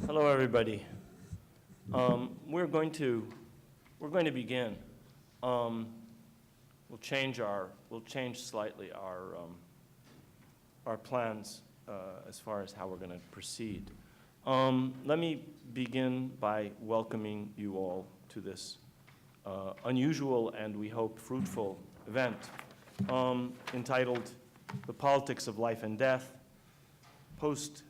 Hello, everybody. We're going to begin. We'll change slightly our plans as far as how we're going to proceed. Let me begin by welcoming you all to this unusual and we hope fruitful event entitled "The Politics of Life and Death: Post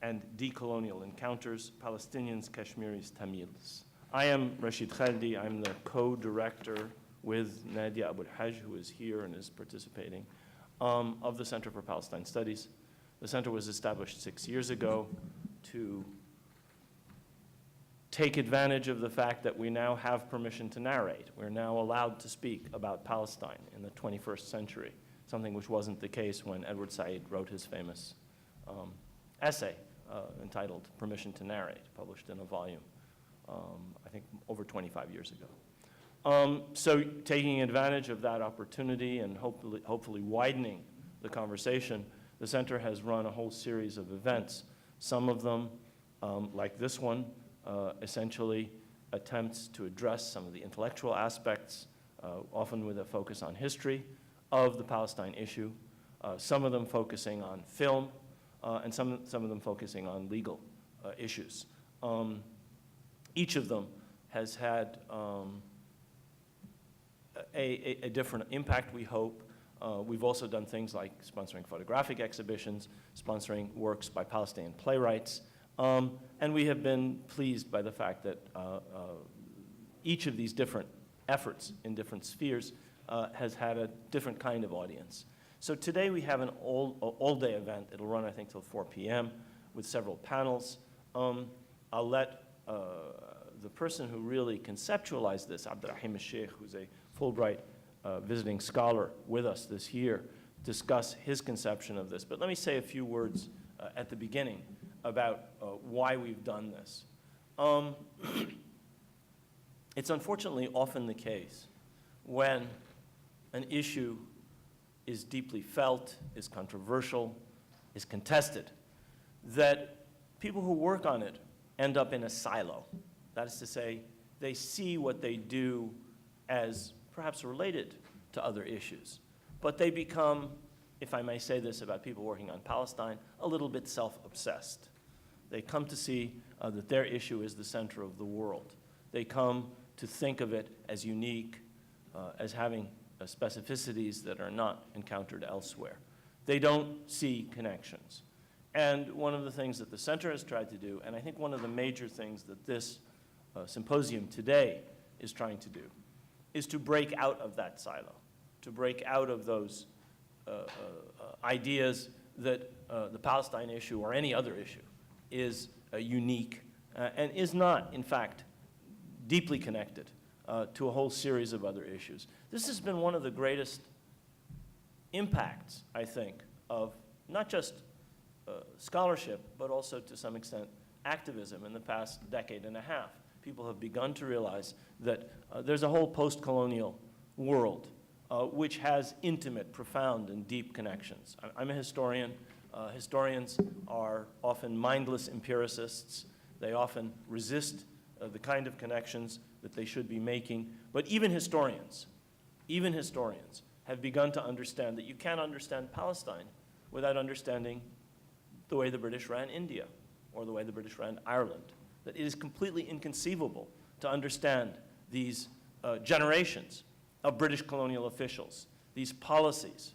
and Decolonial Encounters, Palestinians, Kashmiris, Tamils." I am Rashid Khaldi. I'm the co-director with Nadia Abul-Hajj, who is here and is participating, of the Center for Palestine Studies. The center was established 6 years ago to take advantage of the fact that we now have permission to narrate. We're now allowed to speak about Palestine in the 21st century, something which wasn't the case when Edward Said wrote his famous essay entitled "Permission to Narrate," published in a volume, I think over 25 years ago. So taking advantage of that opportunity and hopefully widening the conversation, the center has run a whole series of events. Some of them, like this one, essentially attempts to address some of the intellectual aspects, often with a focus on history, of the Palestine issue. Some of them focusing on film, and some of them focusing on legal issues. Each of them has had a different impact, we hope. We've also done things like sponsoring photographic exhibitions, sponsoring works by Palestinian playwrights, and we have been pleased by the fact that each of these different efforts in different spheres has had a different kind of audience. So today we have an all-day event. It'll run, I think, till 4 p.m. with several panels. I'll let the person who really conceptualized this, Abdurrahim al-Sheikh, who's a Fulbright visiting scholar with us this year, discuss his conception of this. But let me say a few words at the beginning about why we've done this. It's unfortunately often the case when an issue is deeply felt, is controversial, is contested, that people who work on it end up in a silo. That is to say, they see what they do as perhaps related to other issues, but they become, if I may say this about people working on Palestine, a little bit self-obsessed. They come to see that their issue is the center of the world. They come to think of it as unique, as having specificities that are not encountered elsewhere. They don't see connections. And one of the things that the center has tried to do, and I think one of the major things that this symposium today is trying to do, is to break out of that silo, to break out of those ideas that the Palestine issue or any other issue is unique and is not, in fact, deeply connected to a whole series of other issues. This has been one of the greatest impacts, I think, of not just scholarship, but also to some extent activism in the past decade and a half. People have begun to realize that there's a whole post-colonial world which has intimate, profound, and deep connections. I'm a historian. Historians are often mindless empiricists. They often resist the kind of connections that they should be making. But even historians have begun to understand that you can't understand Palestine without understanding the way the British ran India or the way the British ran Ireland. That it is completely inconceivable to understand these generations of British colonial officials, these policies,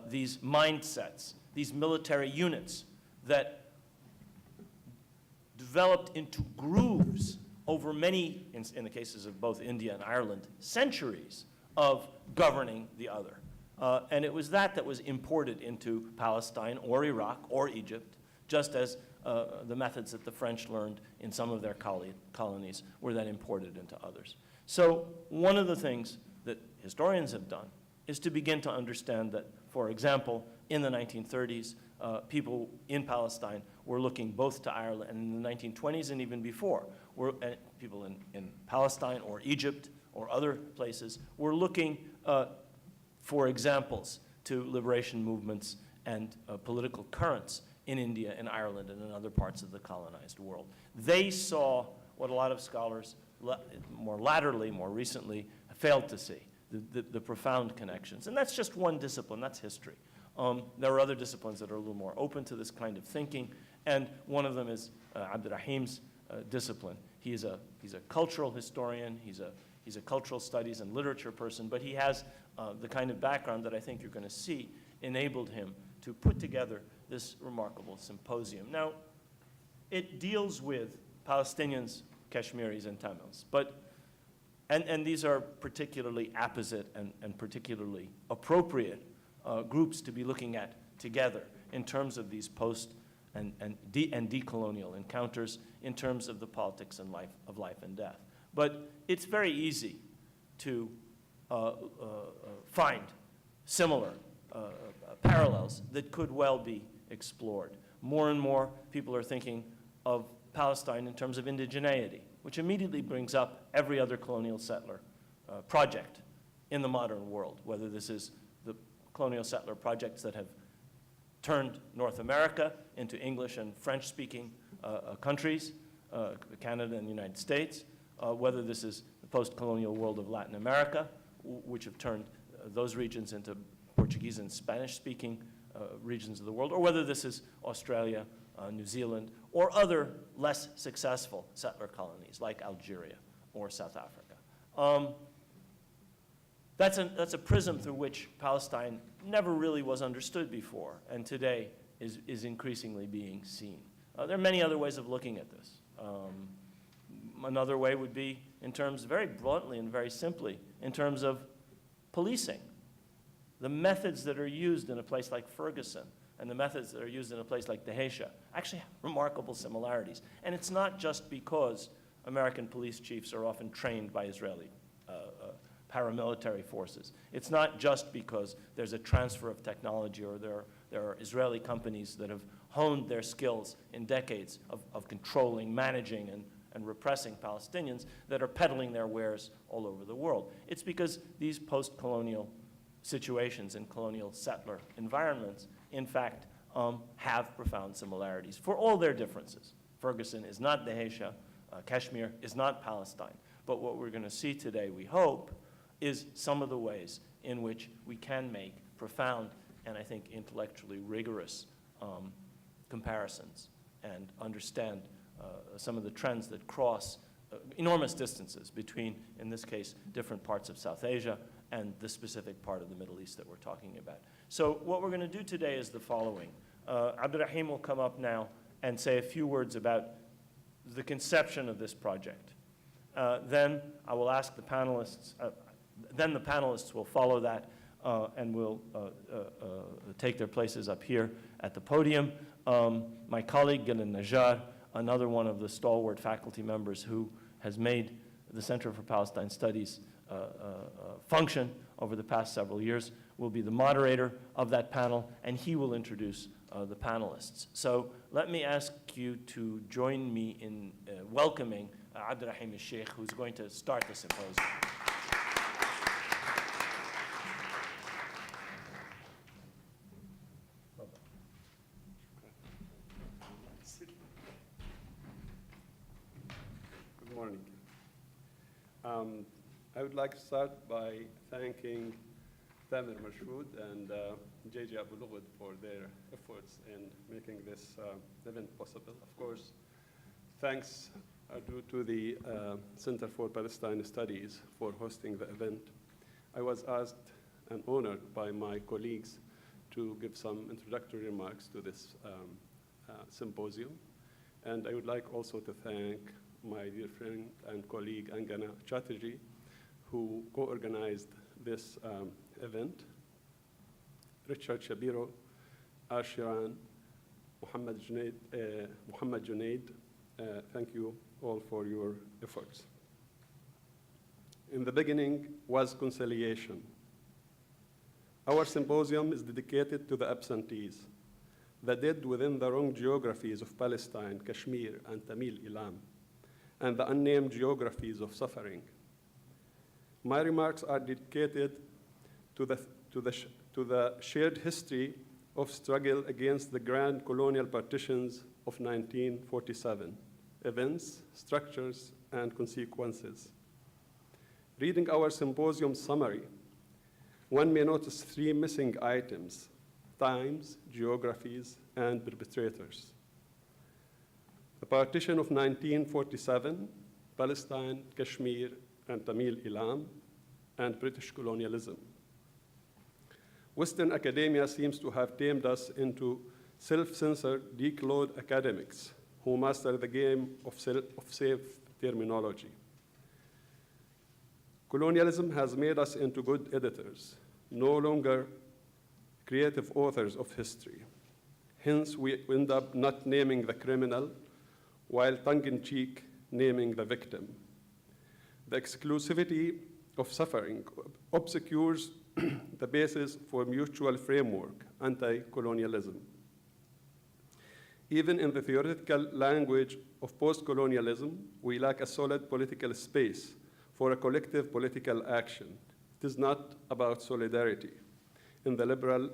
these mindsets, these military units that developed into grooves over many, in the cases of both India and Ireland, centuries of governing the other. And it was that was imported into Palestine or Iraq or Egypt, just as the methods that the French learned in some of their colonies were then imported into others. So one of the things that historians have done is to begin to understand that, for example, in the 1930s, people in Palestine were looking both to Ireland, and in the 1920s and even before, people in Palestine or Egypt or other places were looking for examples to liberation movements and political currents in India, in Ireland, and in other parts of the colonized world. They saw what a lot of scholars more laterally, more recently, failed to see, the profound connections. And that's just one discipline, that's history. There are other disciplines that are a little more open to this kind of thinking, and one of them is Abdurrahim's discipline. He's a cultural historian, he's a cultural studies and literature person, but he has the kind of background that I think you're going to see enabled him to put together this remarkable symposium. Now, it deals with Palestinians, Kashmiris, and Tamils, and these are particularly apposite and particularly appropriate groups to be looking at together in terms of these post and decolonial encounters, in terms of the politics and of life and death. But it's very easy to find similar parallels that could well be explored. More and more people are thinking of Palestine in terms of indigeneity, which immediately brings up every other colonial settler project in the modern world, whether this is the colonial settler projects that have turned North America into English and French-speaking countries, Canada and the United States, whether this is the post-colonial world of Latin America, which have turned those regions into Portuguese and Spanish-speaking regions of the world, or whether this is Australia, New Zealand, or other less successful settler colonies like Algeria or South Africa. That's a prism through which Palestine never really was understood before, and today is increasingly being seen. There are many other ways of looking at this. Another way would be in terms, very bluntly and very simply, in terms of policing. The methods that are used in a place like Ferguson and the methods that are used in a place like Dheisheh actually have remarkable similarities. And it's not just because American police chiefs are often trained by Israeli paramilitary forces. It's not just because there's a transfer of technology or there are Israeli companies that have honed their skills in decades of controlling, managing, and repressing Palestinians that are peddling their wares all over the world. It's because these post-colonial situations in colonial settler environments, in fact, have profound similarities for all their differences. Ferguson is not Dheisheh, Kashmir is not Palestine. But what we're going to see today, we hope, is some of the ways in which we can make profound and I think intellectually rigorous comparisons and understand some of the trends that cross enormous distances between, in this case, different parts of South Asia and the specific part of the Middle East that we're talking about. So what we're going to do today is the following. Abdurrahim will come up now and say a few words about the conception of this project. Then I will ask the panelists, then the panelists will follow that and will take their places up here at the podium. My colleague, Gilin Najjar, another one of the stalwart faculty members who has made the Center for Palestine Studies function over the past several years, will be the moderator of that panel, and he will introduce the panelists. So let me ask you to join me in welcoming Abdurrahim al-Sheikh, who's going to start the symposium. Good morning. I would like to start by thanking Tamer Marshoud and JJ Abulugud for their efforts in making this event possible. Of course, thanks are due to the Center for Palestine Studies for hosting the event. I was asked and honored by my colleagues to give some introductory remarks to this symposium. And I would like also to thank my dear friend and colleague Angana Chatterjee, who co-organized this event, Richard Shabiro, Ashiran, Muhammad Junaid, thank you all for your efforts. In the beginning was conciliation. Our symposium is dedicated to the absentees, the dead within the wrong geographies of Palestine, Kashmir, and Tamil Ilam, and the unnamed geographies of suffering. My remarks are dedicated to the shared history of struggle against the grand colonial partitions of 1947, events, structures, and consequences. Reading our symposium summary, one may notice three missing items: times, geographies, and perpetrators. The partition of 1947, Palestine, Kashmir, and Tamil Ilam, and British colonialism. Western academia seems to have tamed us into self-censored, declawed academics who master the game of safe terminology. Colonialism has made us into good editors, no longer creative authors of history. Hence, we end up not naming the criminal, while tongue-in-cheek naming the victim. The exclusivity of suffering obscures the basis for mutual framework, anti-colonialism. Even in the theoretical language of post-colonialism, we lack a solid political space for a collective political action. It is not about solidarity in the liberal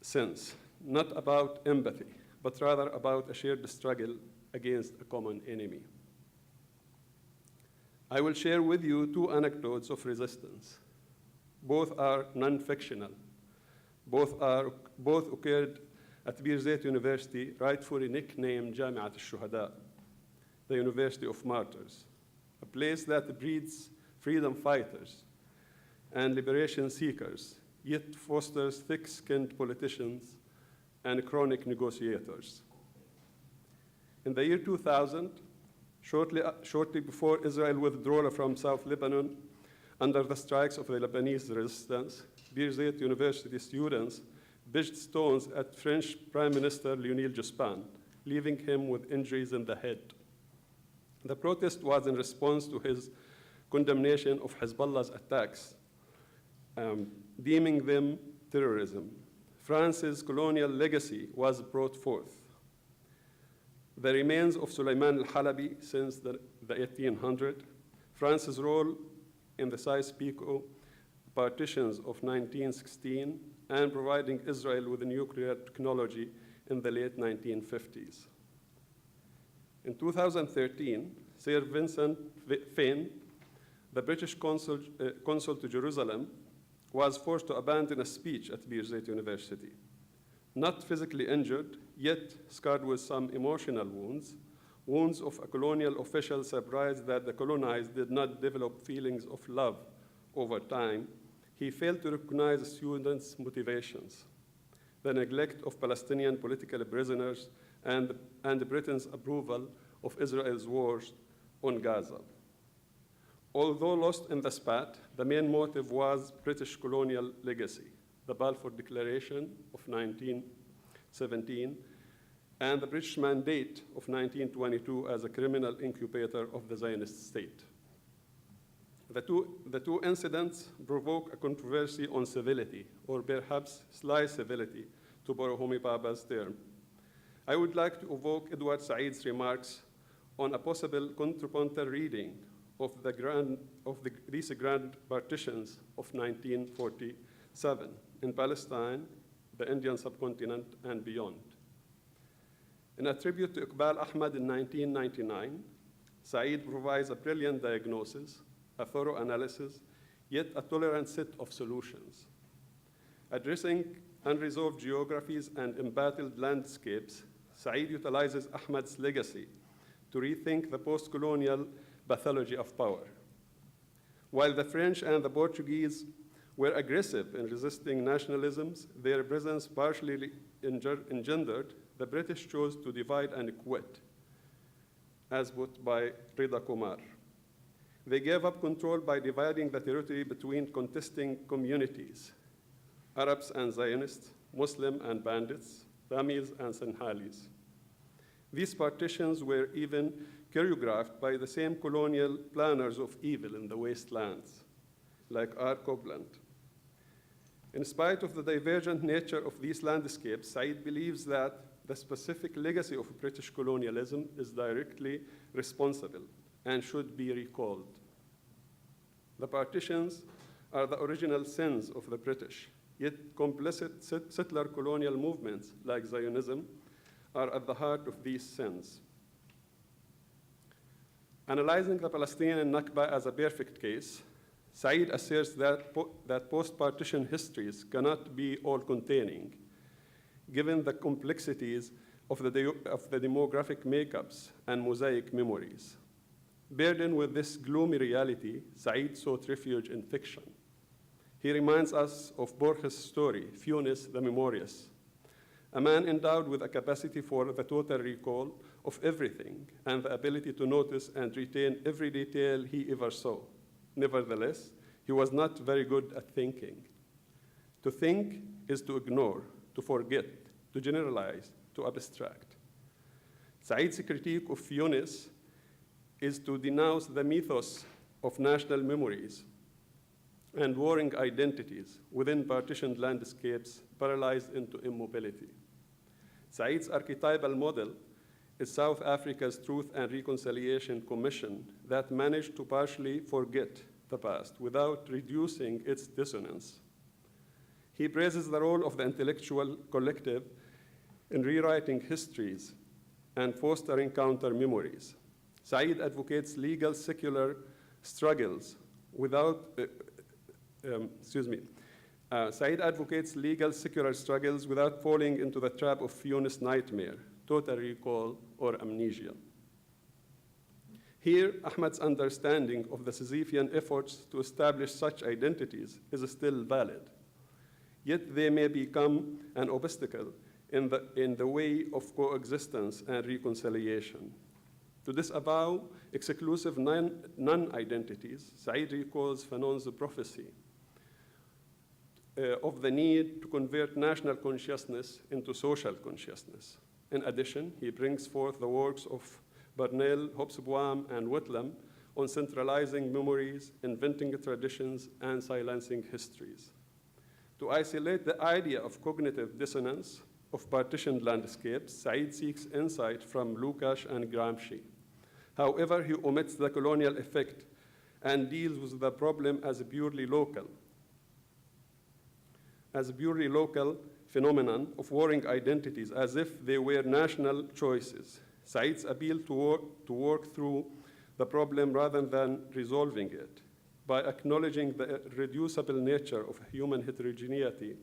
sense, not about empathy, but rather about a shared struggle against a common enemy. I will share with you two anecdotes of resistance. Both are non-fictional. Both occurred at Birzeit University, rightfully nicknamed Jamiat al-Shuhada, the University of Martyrs, a place that breeds freedom fighters and liberation seekers, yet fosters thick-skinned politicians and chronic negotiators. In the year 2000, shortly before Israel's withdrawal from South Lebanon, under the strikes of the Lebanese resistance, Birzeit University students pitched stones at French Prime Minister Lionel Jospin, leaving him with injuries in the head. The protest was in response to his condemnation of Hezbollah's attacks, deeming them terrorism. France's colonial legacy was brought forth. The remains of Suleiman al-Halabi since the 1800s, France's role in the Sykes-Picot partitions of 1916, and providing Israel with nuclear technology in the late 1950s. In 2013, Sir Vincent Fane, the British consul to Jerusalem, was forced to abandon a speech at Birzeit University. Not physically injured, yet scarred with some emotional wounds of a colonial official surprised that the colonized did not develop feelings of love over time, he failed to recognize students' motivations, the neglect of Palestinian political prisoners, and Britain's approval of Israel's wars on Gaza. Although lost in the spat, the main motive was British colonial legacy, the Balfour Declaration of 1917, and the British Mandate of 1922 as a criminal incubator of the Zionist state. The two incidents provoke a controversy on civility, or perhaps sly civility, to borrow Homi Bhabha's term. I would like to evoke Edward Said's remarks on a possible contrapuntal reading of these grand partitions of 1947 in Palestine, the Indian subcontinent, and beyond. In a tribute to Iqbal Ahmad in 1999, Said provides a brilliant diagnosis, a thorough analysis, yet a tolerant set of solutions. Addressing unresolved geographies and embattled landscapes, Said utilizes Ahmad's legacy to rethink the post-colonial pathology of power. While the French and the Portuguese were aggressive in resisting nationalisms, their presence partially engendered the British chose to divide and quit, as put by Rida Kumar. They gave up control by dividing the territory between contesting communities, Arabs and Zionists, Muslim and bandits, Tamils and Sinhalese. These partitions were even choreographed by the same colonial planners of evil in the wastelands, like R. Copeland. In spite of the divergent nature of these landscapes, Said believes that the specific legacy of British colonialism is directly responsible and should be recalled. The partitions are the original sins of the British, Yet complicit settler colonial movements like Zionism are at the heart of these sins. Analyzing the Palestinian Nakba as a perfect case, Said asserts that post-partition histories cannot be all-containing, given the complexities of the demographic makeups and mosaic memories. Burdened with this gloomy reality, Said sought refuge in fiction. He reminds us of Borges' story, Funes the Memorious, a man endowed with a capacity for the total recall of everything and the ability to notice and retain every detail he ever saw. Nevertheless, he was not very good at thinking. To think is to ignore, to forget, to generalize, to abstract. Said's critique of Funes is to denounce the mythos of national memories and warring identities within partitioned landscapes paralyzed into immobility. Said's archetypal model is South Africa's Truth and Reconciliation Commission that managed to partially forget the past without reducing its dissonance. He praises the role of the intellectual collective in rewriting histories and fostering counter-memories. Said advocates legal secular struggles without, Said advocates legal secular struggles without falling into the trap of Funes' nightmare, total recall or amnesia. Here, Ahmad's understanding of the Sisyphean efforts to establish such identities is still valid, yet they may become an obstacle in the way of coexistence and reconciliation. To disavow exclusive non-identities, Said recalls Fanon's prophecy of the need to convert national consciousness into social consciousness. In addition, he brings forth the works of Burnell, Hobsbawm, and Whitlam on centralizing memories, inventing traditions, and silencing histories. To isolate the idea of cognitive dissonance of partitioned landscapes, Said seeks insight from Lukács and Gramsci. However, he omits the colonial effect and deals with the problem as a purely local phenomenon of warring identities as if they were national choices. Said's appeal to work through the problem rather than resolving it by acknowledging the irreducible nature of human heterogeneity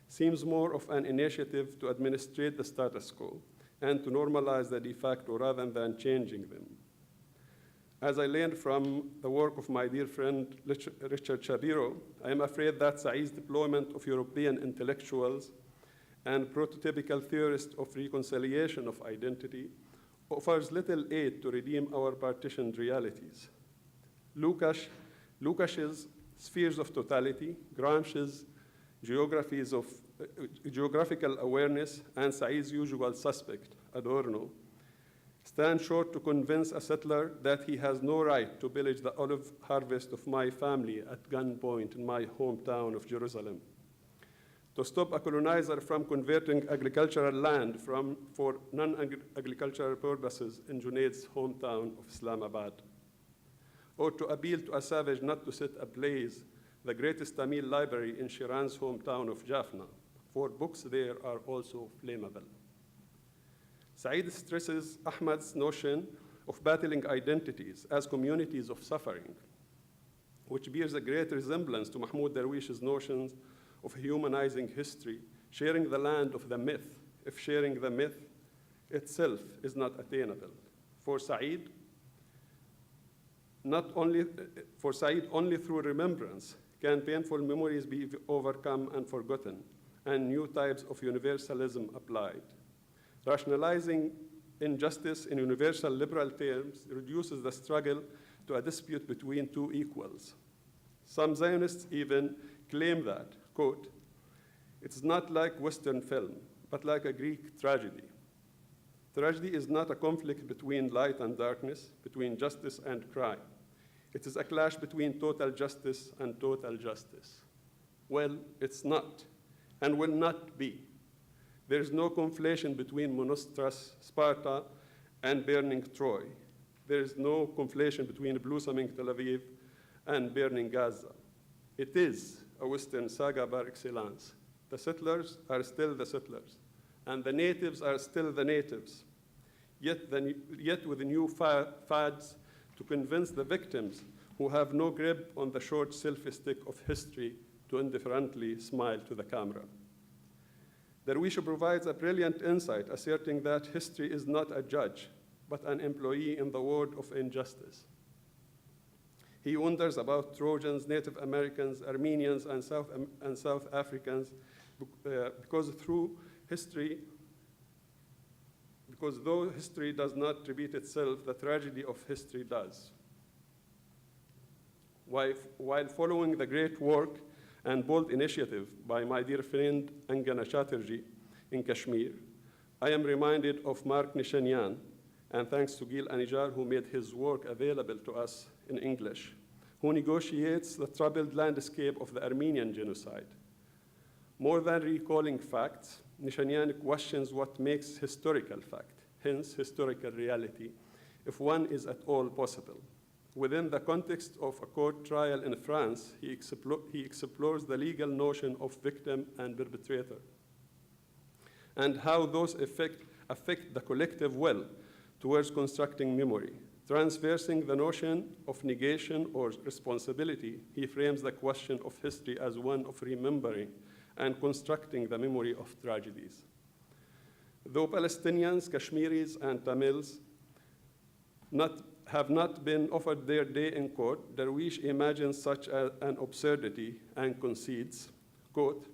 seems more of an initiative to administrate the status quo and to normalize the de facto rather than changing them. As I learned from the work of my dear friend Richard Shapiro, I am afraid that Said's deployment of European intellectuals and prototypical theorists of reconciliation of identity offers little aid to redeem our partitioned realities. Lukács's spheres of totality, Gramsci's geographical awareness, and Said's usual suspect, Adorno, stand short to convince a settler that he has no right to pillage the olive harvest of my family at gunpoint in my hometown of Jerusalem, to stop a colonizer from converting agricultural land for non-agricultural purposes in Junaid's hometown of Islamabad, or to appeal to a savage not to set ablaze the greatest Tamil library in Shiran's hometown of Jaffna, for books there are also flammable. Said stresses Ahmad's notion of battling identities as communities of suffering, which bears a great resemblance to Mahmoud Darwish's notions of humanizing history, sharing the land of the myth, if sharing the myth itself is not attainable. For Said, only through remembrance can painful memories be overcome and forgotten, and new types of universalism applied. Rationalizing injustice in universal liberal terms reduces the struggle to a dispute between two equals. Some Zionists even claim that, quote, "It's not like Western film, but like a Greek tragedy. Tragedy is not a conflict between light and darkness, between justice and crime. It is a clash between total justice and total justice." Well, it's not, and will not be. There is no conflation between monstrous Sparta and burning Troy. There is no conflation between blossoming Tel Aviv and burning Gaza. It is a Western saga par excellence, The settlers are still the settlers, and the natives are still the natives. Yet with the new fads to convince the victims who have no grip on the short selfie stick of history to indifferently smile to the camera. Darwish provides a brilliant insight asserting that history is not a judge, but an employee in the world of injustice. He wonders about Trojans, Native Americans, Armenians, and South Africans because though history does not repeat itself, the tragedy of history does. While following the great work and bold initiative by my dear friend Angana Chatterjee in Kashmir, I am reminded of Mark Nishanyan, and thanks to Gil Anijar, who made his work available to us in English, who negotiates the troubled landscape of the Armenian genocide. More than recalling facts, Nishanyan questions what makes historical fact, hence historical reality, if one is at all possible. Within the context of a court trial in France, he explores the legal notion of victim and perpetrator, and how those affect the collective will towards constructing memory. Transversing the notion of negation or responsibility, he frames the question of history as one of remembering and constructing the memory of tragedies. Though Palestinians, Kashmiris, and Tamils have not been offered their day in court, Darwish imagines such an absurdity and concedes, quote,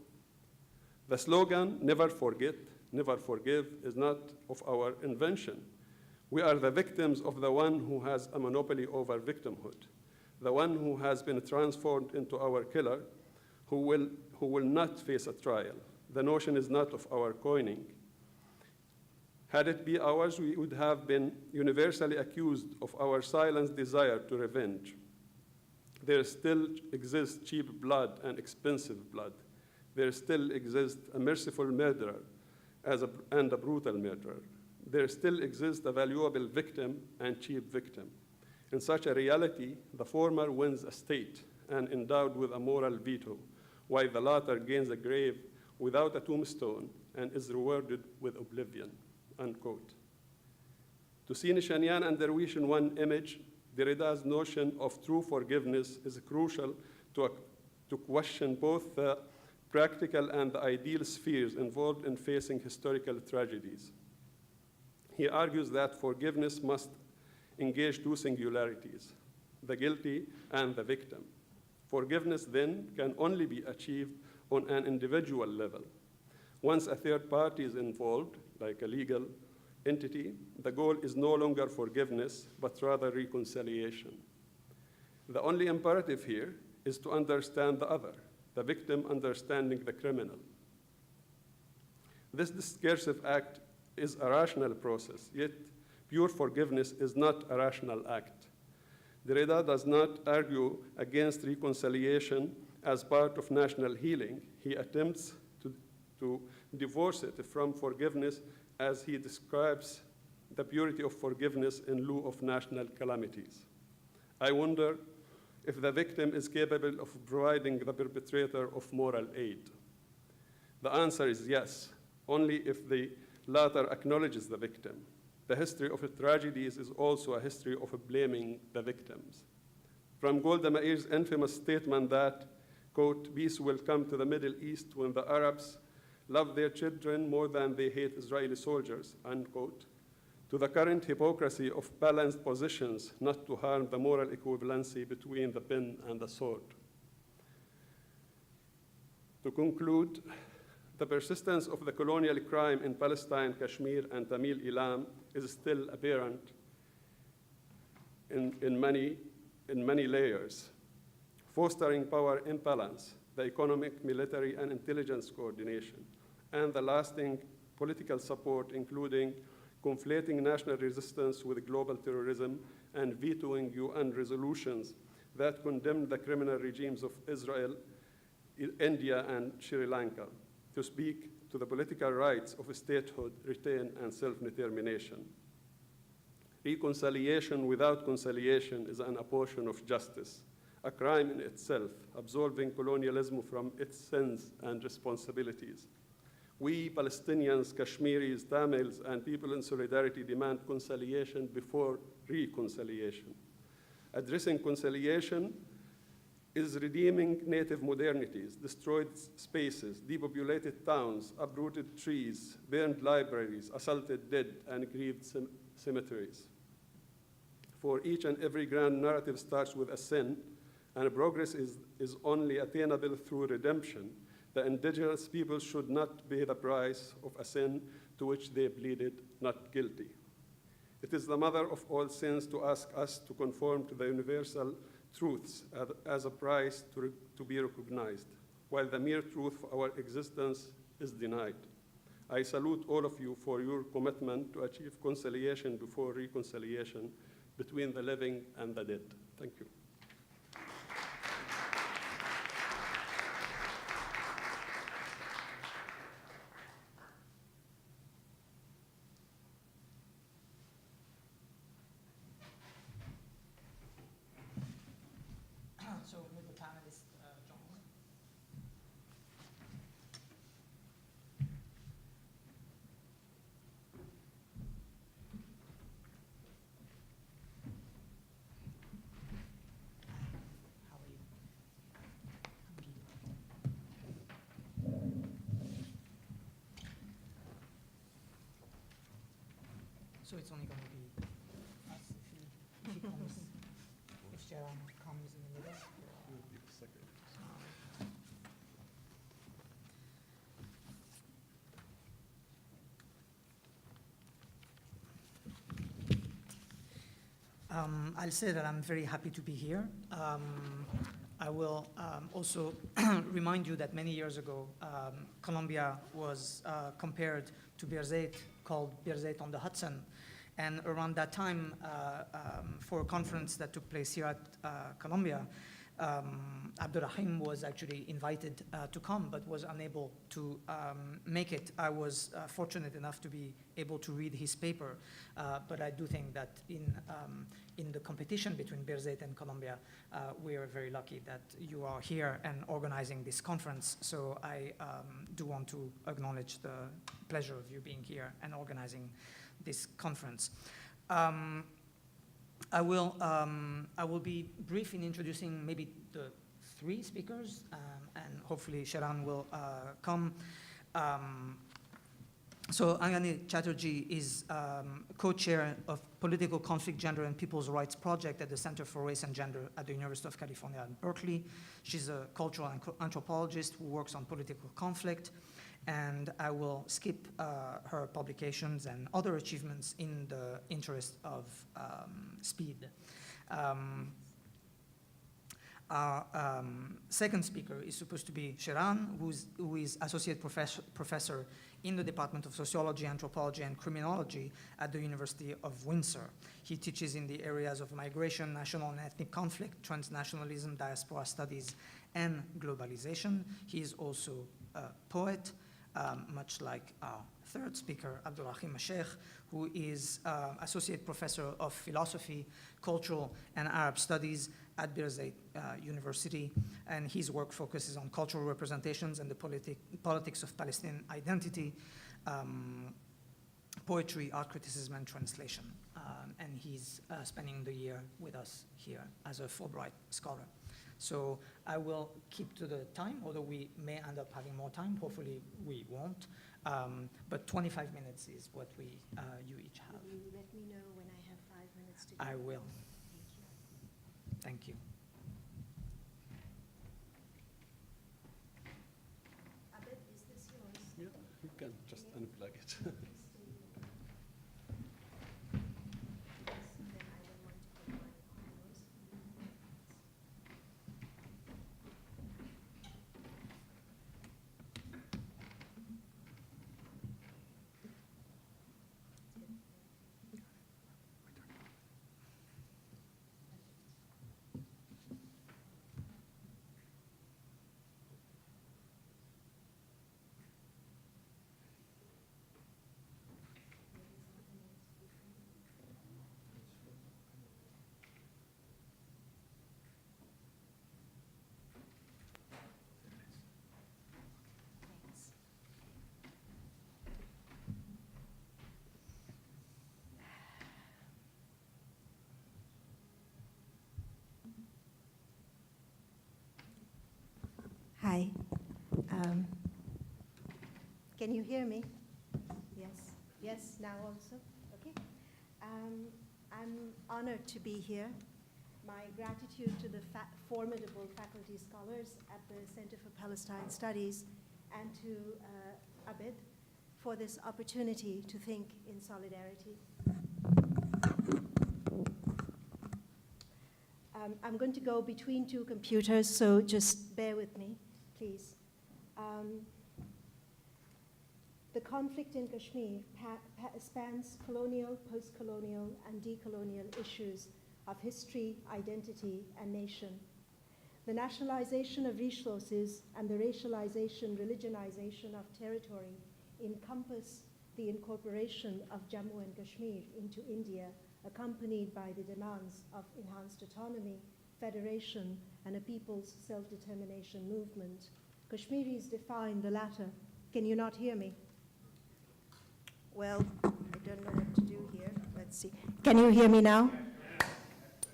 "The slogan, never forget, never forgive, is not of our invention. We are the victims of the one who has a monopoly over victimhood, the one who has been transformed into our killer, who will not face a trial. The notion is not of our coining. Had it been ours, we would have been universally accused of our silent desire to revenge. There still exists cheap blood and expensive blood. There still exists a merciful murderer and a brutal murderer. There still exists a valuable victim and cheap victim. In such a reality, the former wins a state and endowed with a moral veto, while the latter gains a grave without a tombstone and is rewarded with oblivion," unquote. To see Nishanyan and Darwish in one image, Derrida's notion of true forgiveness is crucial to question both the practical and the ideal spheres involved in facing historical tragedies. He argues that forgiveness must engage two singularities, the guilty and the victim. Forgiveness then can only be achieved on an individual level. Once a third party is involved, like a legal entity, the goal is no longer forgiveness, but rather reconciliation. The only imperative here is to understand the other, the victim understanding the criminal. This discursive act is a rational process, yet pure forgiveness is not a rational act. Derrida does not argue against reconciliation as part of national healing. He attempts to divorce it from forgiveness as he describes the purity of forgiveness in lieu of national calamities. I wonder if the victim is capable of providing the perpetrator of moral aid. The answer is yes, only if the latter acknowledges the victim. The history of tragedies is also a history of blaming the victims. From Golda Meir's infamous statement that, quote, "Peace will come to the Middle East when the Arabs love their children more than they hate Israeli soldiers," unquote, to the current hypocrisy of balanced positions not to harm the moral equivalency between the pen and the sword. To conclude, the persistence of the colonial crime in Palestine, Kashmir, and Tamil Elam is still apparent in many layers, fostering power imbalance, the economic, military, and intelligence coordination, and the lasting political support, including conflating national resistance with global terrorism and vetoing UN resolutions that condemn the criminal regimes of Israel, India, and Sri Lanka, to speak to the political rights of statehood, retain, and self-determination. Reconciliation without conciliation is an apportion of justice, a crime in itself, absolving colonialism from its sins and responsibilities. We Palestinians, Kashmiris, Tamils, and people in solidarity demand conciliation before reconciliation. Addressing conciliation is redeeming native modernities, destroyed spaces, depopulated towns, uprooted trees, burned libraries, assaulted dead, and grieved cemeteries. For each and every grand narrative starts with a sin, and progress is only attainable through redemption. The indigenous people should not pay the price of a sin to which they pleaded not guilty. It is the mother of all sins to ask us to conform to the universal truths as a price to be recognized, while the mere truth of our existence is denied. I salute all of you for your commitment to achieve conciliation before reconciliation between the living and the dead. Thank you. So with the panelists, John. How are you? So it's only going to be us if he comes, if Sharon comes in the middle. I'll say that I'm very happy to be here. I will also remind you that many years ago, Colombia was compared to Birzeit, called Birzeit on the Hudson. And around that time, for a conference that took place here at Columbia, Abdurrahim was actually invited to come, but was unable to make it. I was fortunate enough to be able to read his paper, but I do think that in the competition between Birzeit and Colombia, we are very lucky that you are here and organizing this conference. So I do want to acknowledge the pleasure of you being here and organizing this conference. I will be brief in introducing maybe the three speakers, and hopefully Sharon will come. So Angani Chatterjee is co-chair of Political Conflict, Gender and People's Rights Project at the Center for Race and Gender at the University of California at Berkeley. She's a cultural anthropologist who works on political conflict, and I will skip her publications and other achievements in the interest of speed. Our second speaker is supposed to be Sharon, who is associate professor in the Department of Sociology, Anthropology, and Criminology at the University of Windsor. He teaches in the areas of migration, national and ethnic conflict, transnationalism, diaspora studies, and globalization. He is also a poet, much like our third speaker, Abdurrahim Sheikh, who is associate professor of philosophy, cultural, and Arab studies at Birzeit University, and his work focuses on cultural representations and the politics of Palestinian identity, poetry, art criticism, and translation. And he's spending the year with us here as a Fulbright scholar. So I will keep to the time, although we may end up having more time. Hopefully we won't. But 25 minutes is what you each have. Will you let me know when I have 5 minutes to go? I will. Thank you. Thank you. Abed, is this yours? Yeah, you can just unplug it. Then I will want to put mine on yours. Can you hear me? Yes. Yes, now also? Okay. I'm honored to be here. My gratitude to the formidable faculty scholars at the Center for Palestine Studies and to Abed for this opportunity to think in solidarity. I'm going to go between two computers, so just bear with me, please. The conflict in Kashmir spans colonial, post-colonial, and decolonial issues of history, identity, and nation. The nationalization of resources and the racialization, religionization of territory encompass the incorporation of Jammu and Kashmir into India, accompanied by the demands of enhanced autonomy, federation, and a people's self-determination movement. Kashmiris define the latter. Can you not hear me? Well, I don't know what to do here. Let's see. Can you hear me now?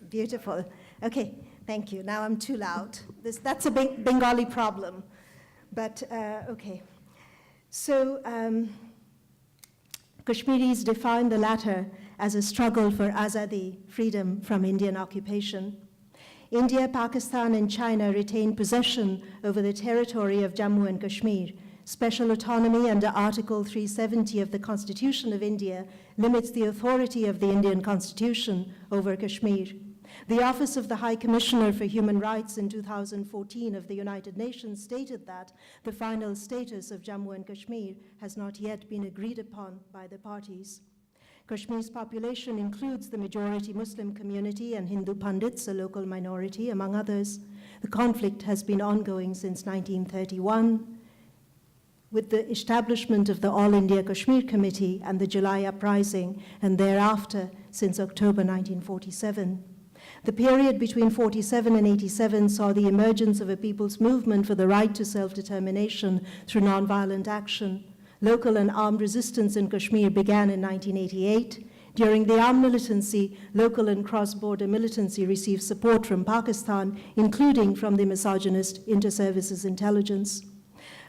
Beautiful. Okay, thank you. Now I'm too loud. That's a Bengali problem. But, okay. So, Kashmiris define the latter as a struggle for azadi, freedom from Indian occupation. India, Pakistan, and China retain possession over the territory of Jammu and Kashmir. Special autonomy under Article 370 of the Constitution of India limits the authority of the Indian Constitution over Kashmir. The Office of the High Commissioner for Human Rights in 2014 of the United Nations stated that the final status of Jammu and Kashmir has not yet been agreed upon by the parties. Kashmir's population includes the majority Muslim community and Hindu Pandits, a local minority, among others. The conflict has been ongoing since 1931. With the establishment of the All India Kashmir Committee and the July Uprising, and thereafter since October 1947. The period between 47 and 87 saw the emergence of a people's movement for the right to self-determination through nonviolent action. Local and armed resistance in Kashmir began in 1988. During the armed militancy, local and cross-border militancy received support from Pakistan, including from the misogynist Inter-Services Intelligence.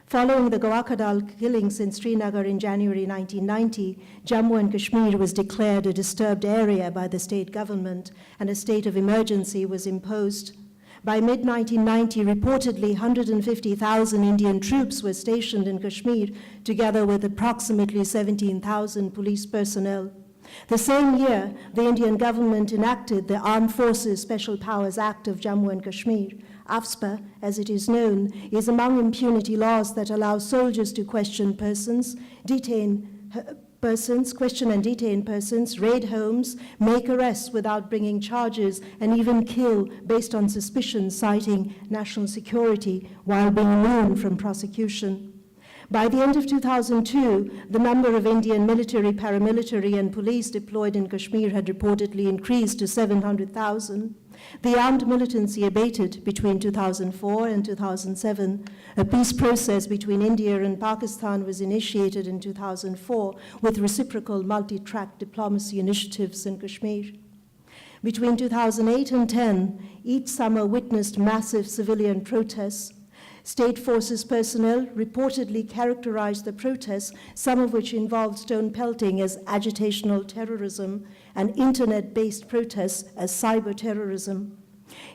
Following the Gowakadal killings in Srinagar in January 1990, Jammu and Kashmir was declared a disturbed area by the state government, and a state of emergency was imposed. By mid-1990, reportedly 150,000 Indian troops were stationed in Kashmir, together with approximately 17,000 police personnel. The same year, the Indian government enacted the Armed Forces Special Powers Act of Jammu and Kashmir. AFSPA, as it is known, is among impunity laws that allow soldiers to question and detain persons, raid homes, make arrests without bringing charges, and even kill based on suspicion citing national security while being immune from prosecution. By the end of 2002, the number of Indian military, paramilitary, and police deployed in Kashmir had reportedly increased to 700,000. The armed militancy abated between 2004 and 2007. A peace process between India and Pakistan was initiated in 2004 with reciprocal multi-track diplomacy initiatives in Kashmir. Between 2008 and 10, each summer witnessed massive civilian protests. State forces personnel reportedly characterized the protests, some of which involved stone pelting, as agitational terrorism, and internet-based protests as cyber terrorism.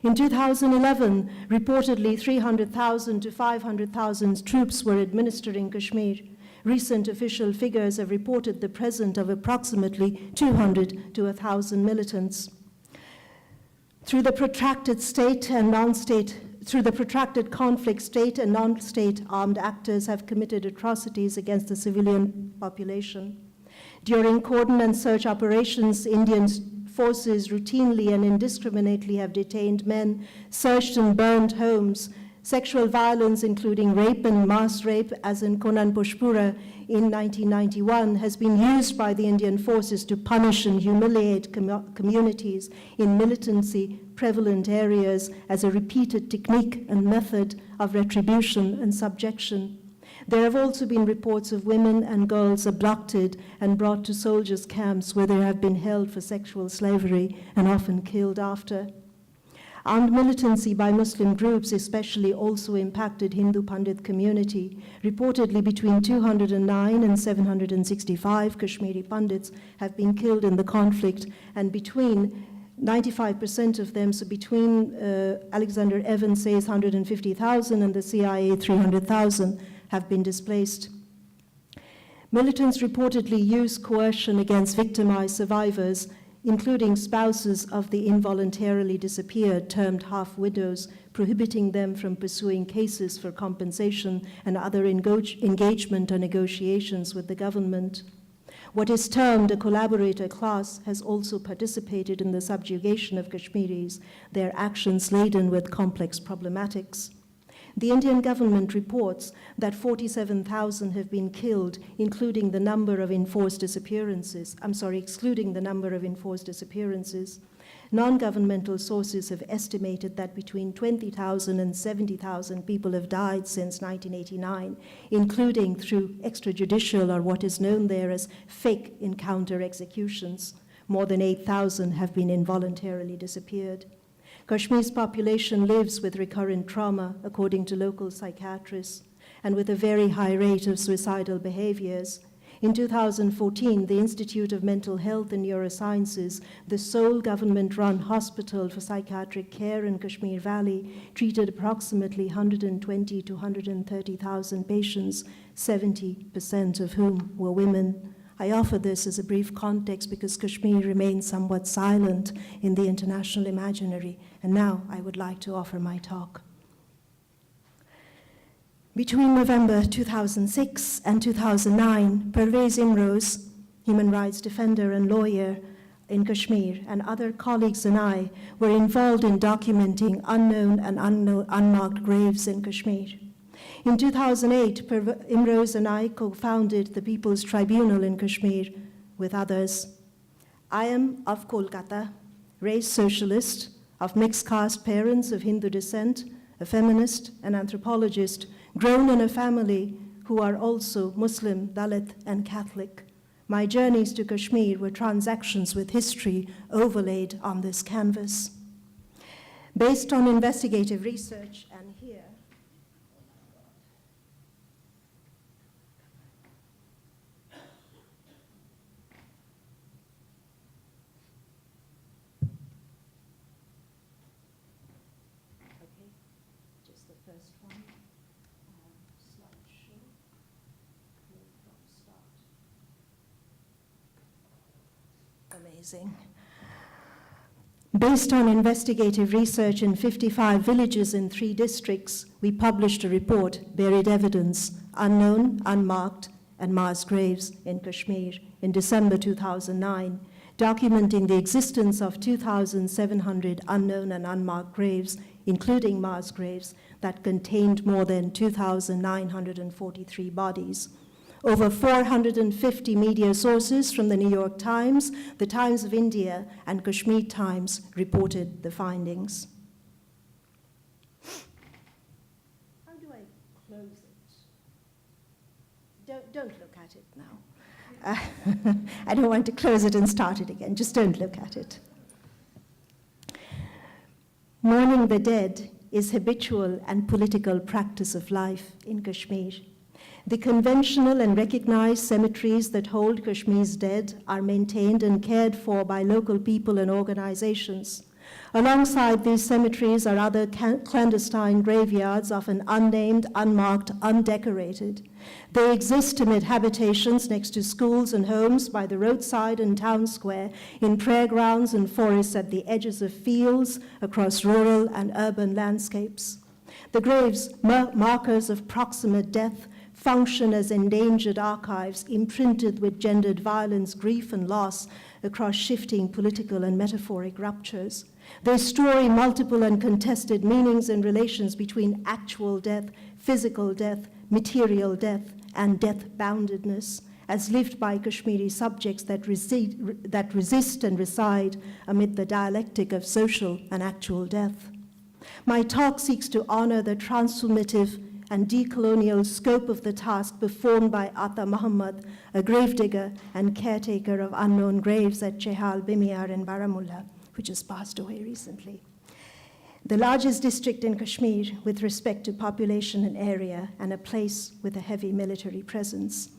In 2011, reportedly 300,000 to 500,000 troops were administered in Kashmir. Recent official figures have reported the presence of approximately 200 to 1,000 militants. Through the protracted conflict, state and non-state armed actors have committed atrocities against the civilian population. During cordon and search operations, Indian forces routinely and indiscriminately have detained men, searched and burned homes. Sexual violence, including rape and mass rape, as in Konanposhpura in 1991, has been used by the Indian forces to punish and humiliate communities in militancy prevalent areas as a repeated technique and method of retribution and subjection. There have also been reports of women and girls abducted and brought to soldiers' camps where they have been held for sexual slavery and often killed after. Armed militancy by Muslim groups especially also impacted Hindu Pandit community. Reportedly, between 209 and 765 Kashmiri Pandits have been killed in the conflict, and between 95% of them, so between Alexander Evans says 150,000 and the CIA 300,000 have been displaced. Militants reportedly use coercion against victimized survivors, including spouses of the involuntarily disappeared, termed half-widows, prohibiting them from pursuing cases for compensation and other engagement or negotiations with the government. What is termed a collaborator class has also participated in the subjugation of Kashmiris, their actions laden with complex problematics. The Indian government reports that 47,000 have been killed, excluding the number of enforced disappearances. Non-governmental sources have estimated that between 20,000 and 70,000 people have died since 1989, including through extrajudicial or what is known there as fake encounter executions. More than 8,000 have been involuntarily disappeared. Kashmir's population lives with recurrent trauma, according to local psychiatrists, and with a very high rate of suicidal behaviors. In 2014, the Institute of Mental Health and Neurosciences, the sole government-run hospital for psychiatric care in Kashmir Valley, treated approximately 120 to 130,000 patients, 70% of whom were women. I offer this as a brief context because Kashmir remains somewhat silent in the international imaginary, and now I would like to offer my talk. Between November 2006 and 2009, Pervez Imroz, human rights defender and lawyer in Kashmir, and other colleagues and I were involved in documenting unknown and unmarked graves in Kashmir. In 2008, Imroz and I co-founded the People's Tribunal in Kashmir with others. I am of Kolkata, raised socialist, of mixed caste parents of Hindu descent, a feminist, an anthropologist, grown in a family who are also Muslim, Dalit, and Catholic. My journeys to Kashmir were transactions with history overlaid on this canvas. Based on investigative research, and here, just the first one. Slideshow. Start. Amazing. Based on investigative research in 55 villages in 3 districts, we published a report, Buried Evidence, Unknown, Unmarked, and Mass Graves in Kashmir in December 2009, documenting the existence of 2,700 unknown and unmarked graves, including mass graves, that contained more than 2,943 bodies. Over 450 media sources from the New York Times, the Times of India, and Kashmir Times reported the findings. How do I close it? Don't look at it now. I don't want to close it and start it again. Just don't look at it. Mourning the dead is habitual and political practice of life in Kashmir. The conventional and recognized cemeteries that hold Kashmir's dead are maintained and cared for by local people and organizations. Alongside these cemeteries are other clandestine graveyards, often unnamed, unmarked, undecorated. They exist amid habitations next to schools and homes, by the roadside and town square, in prayer grounds and forests at the edges of fields, across rural and urban landscapes. The graves, markers of proximate death, function as endangered archives imprinted with gendered violence, grief, and loss across shifting political and metaphoric ruptures. They story multiple and contested meanings and relations between actual death, physical death, material death, and death-boundedness, as lived by Kashmiri subjects that resist and reside amid the dialectic of social and actual death. My talk seeks to honor the transformative and decolonial scope of the task performed by Ata Muhammad, a gravedigger and caretaker of unknown graves at Chehal Bimiyar in Baramulla, who just passed away recently. The largest district in Kashmir with respect to population and area, and a place with a heavy military presence.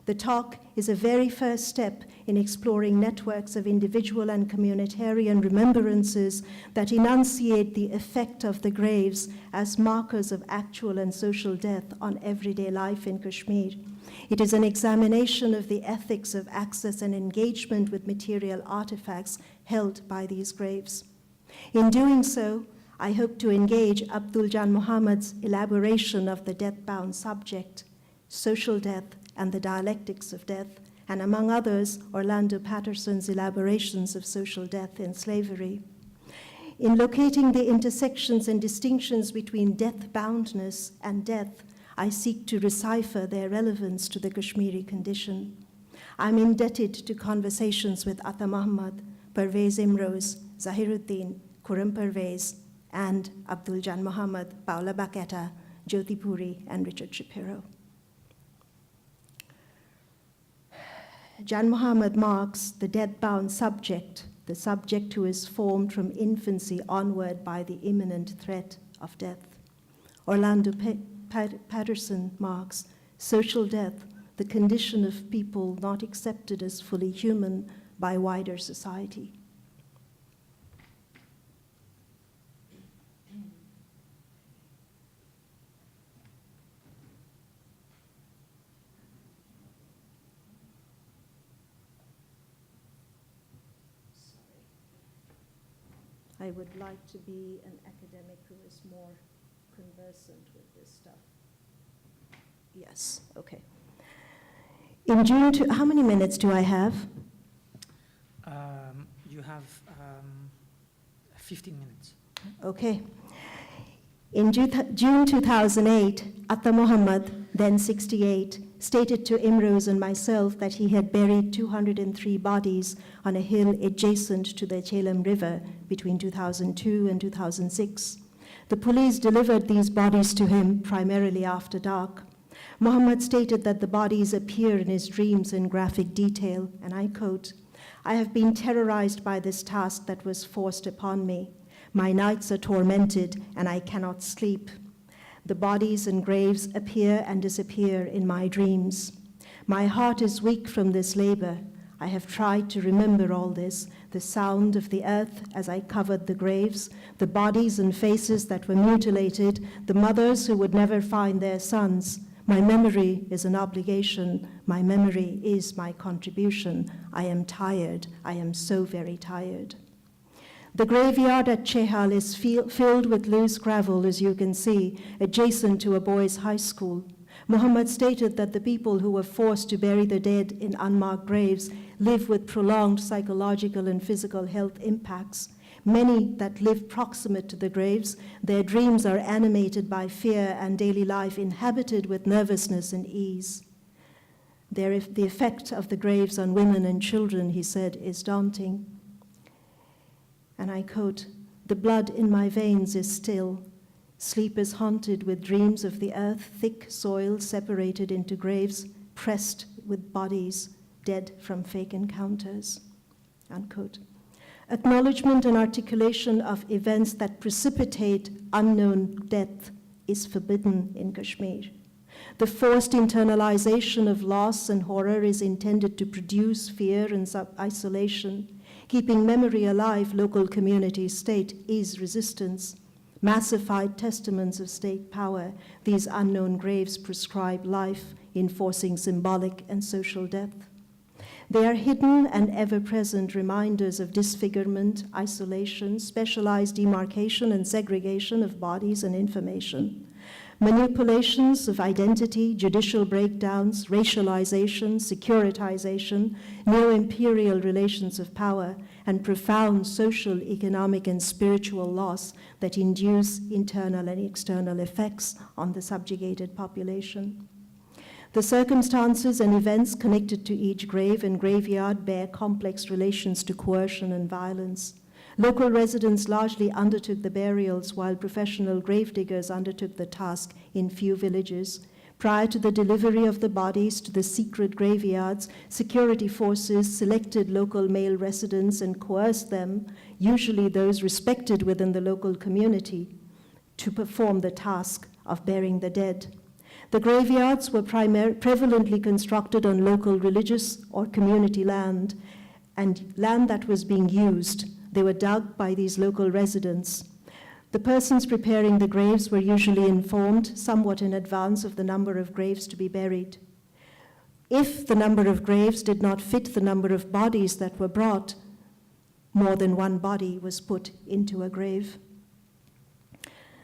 The talk is a very first step in exploring networks of individual and communitarian remembrances that enunciate the effect of the graves as markers of actual and social death on everyday life in Kashmir. It is an examination of the ethics of access and engagement with material artifacts held by these graves. In doing so, I hope to engage Abdul Jan Muhammad's elaboration of the death-bound subject, social death, and the dialectics of death, and among others, Orlando Patterson's elaborations of social death in slavery. In locating the intersections and distinctions between death-boundness and death, I seek to decipher their relevance to the Kashmiri condition. I'm indebted to conversations with Atta Muhammad, Pervez Imroz, Zahiruddin, Khurram Pervez, and Abdul Jan Muhammad, Paula Baketa, Jyoti Puri, and Richard Shapiro. Jan Muhammad marks the death-bound subject, the subject who is formed from infancy onward by the imminent threat of death. Orlando Patterson marks social death, the condition of people not accepted as fully human by wider society. I would like to be an academic who is more conversant with this stuff. Yes, okay. In June, how many minutes do I have? You have 15 minutes. Okay. In June 2008, Atta Muhammad, then 68, stated to Imroz and myself that he had buried 203 bodies on a hill adjacent to the Jhelum River between 2002 and 2006. The police delivered these bodies to him primarily after dark. Muhammad stated that the bodies appear in his dreams in graphic detail, and I quote, "I have been terrorized by this task that was forced upon me. My nights are tormented, and I cannot sleep. The bodies and graves appear and disappear in my dreams. My heart is weak from this labor. I have tried to remember all this, the sound of the earth as I covered the graves, the bodies and faces that were mutilated, the mothers who would never find their sons. My memory is an obligation. My memory is my contribution. I am tired. I am so very tired." The graveyard at Chehal is filled with loose gravel, as you can see, adjacent to a boys' high school. Muhammad stated that the people who were forced to bury the dead in unmarked graves live with prolonged psychological and physical health impacts. Many that live proximate to the graves, their dreams are animated by fear and daily life inhabited with nervousness and ease. The effect of the graves on women and children, he said, is daunting. And I quote, "The blood in my veins is still. Sleep is haunted with dreams of the earth, thick soil separated into graves, pressed with bodies, dead from fake encounters." Unquote. Acknowledgement and articulation of events that precipitate unknown death is forbidden in Kashmir. The forced internalization of loss and horror is intended to produce fear and isolation. Keeping memory alive, local community state is resistance. Massified testaments of state power, these unknown graves prescribe life, enforcing symbolic and social death. They are hidden and ever-present reminders of disfigurement, isolation, specialized demarcation and segregation of bodies and information. Manipulations of identity, judicial breakdowns, racialization, securitization, neo-imperial relations of power, and profound social, economic, and spiritual loss that induce internal and external effects on the subjugated population. The circumstances and events connected to each grave and graveyard bear complex relations to coercion and violence. Local residents largely undertook the burials while professional gravediggers undertook the task in few villages. Prior to the delivery of the bodies to the secret graveyards, security forces selected local male residents and coerced them, usually those respected within the local community, to perform the task of burying the dead. The graveyards were prevalently constructed on local religious or community land, and land that was being used. They were dug by these local residents. The persons preparing the graves were usually informed somewhat in advance of the number of graves to be buried. If the number of graves did not fit the number of bodies that were brought, more than one body was put into a grave.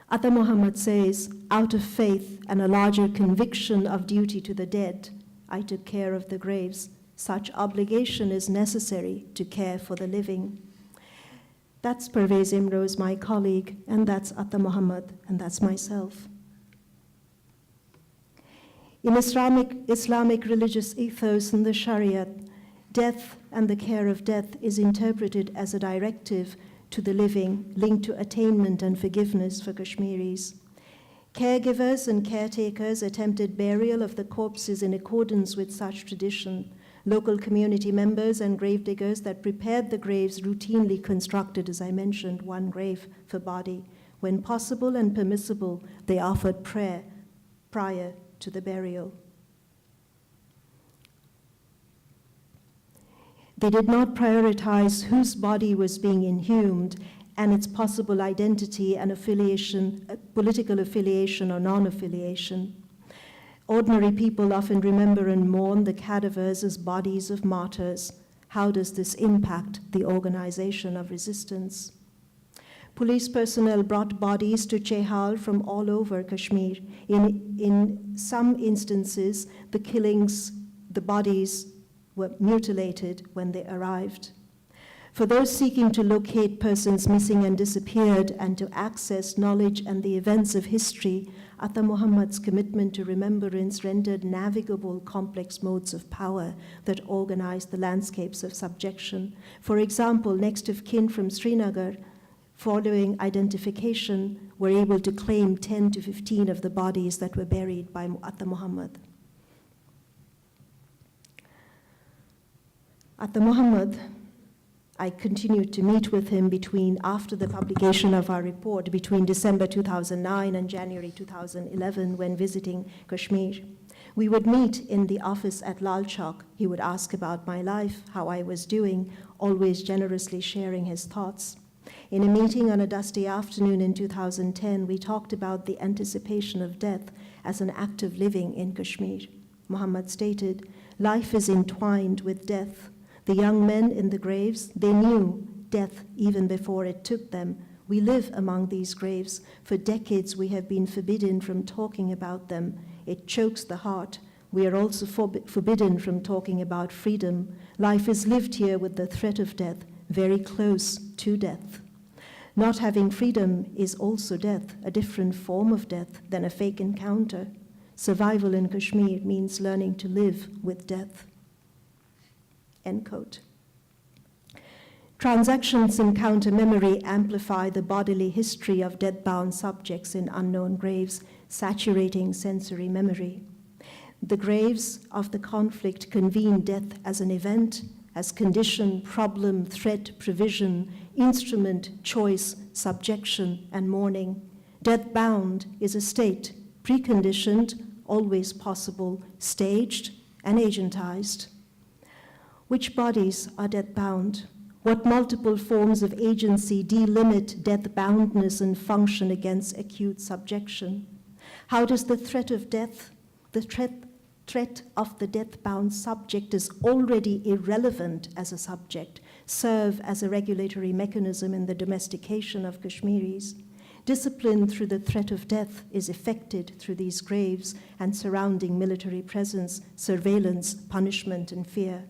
Atta Muhammad says, out of faith and a larger conviction of duty to the dead, I took care of the graves. Such obligation is necessary to care for the living. That's Pervez Imroz, my colleague, and that's Atta Muhammad, and that's myself. In Islamic religious ethos and the Sharia, death and the care of death is interpreted as a directive to the living, linked to attainment and forgiveness for Kashmiris. Caregivers and caretakers attempted burial of the corpses in accordance with such tradition. Local community members and gravediggers that prepared the graves routinely constructed, as I mentioned, one grave per body. When possible and permissible, they offered prayer prior to the burial. They did not prioritize whose body was being inhumed and its possible identity and affiliation, political affiliation or non-affiliation. Ordinary people often remember and mourn the cadavers as bodies of martyrs. How does this impact the organization of resistance? Police personnel brought bodies to Chehal from all over Kashmir. In some instances, the bodies were mutilated when they arrived. For those seeking to locate persons missing and disappeared and to access knowledge and the events of history, Atta Muhammad's commitment to remembrance rendered navigable complex modes of power that organized the landscapes of subjection. For example, next of kin from Srinagar, following identification, were able to claim 10 to 15 of the bodies that were buried by Atta Muhammad. Atta Muhammad, I continued to meet with him after the publication of our report, between December 2009 and January 2011 when visiting Kashmir. We would meet in the office at Lal Chowk. He would ask about my life, how I was doing, always generously sharing his thoughts. In a meeting on a dusty afternoon in 2010, we talked about the anticipation of death as an act of living in Kashmir. Muhammad stated, life is entwined with death. The young men in the graves, they knew death even before it took them. We live among these graves. For decades, we have been forbidden from talking about them. It chokes the heart. We are also forbidden from talking about freedom. Life is lived here with the threat of death, very close to death. Not having freedom is also death, a different form of death than a fake encounter. Survival in Kashmir means learning to live with death. End quote. Transactions in counter memory amplify the bodily history of death-bound subjects in unknown graves, saturating sensory memory. The graves of the conflict convene death as an event, as condition, problem, threat, provision, instrument, choice, subjection, and mourning. Death-bound is a state, preconditioned, always possible, staged, and agentized. Which bodies are death-bound? What multiple forms of agency delimit death-boundness and function against acute subjection? How does the threat of death, the threat of the death-bound subject is already irrelevant as a subject, serve as a regulatory mechanism in the domestication of Kashmiris? Discipline through the threat of death is effected through these graves and surrounding military presence, surveillance, punishment, and fear.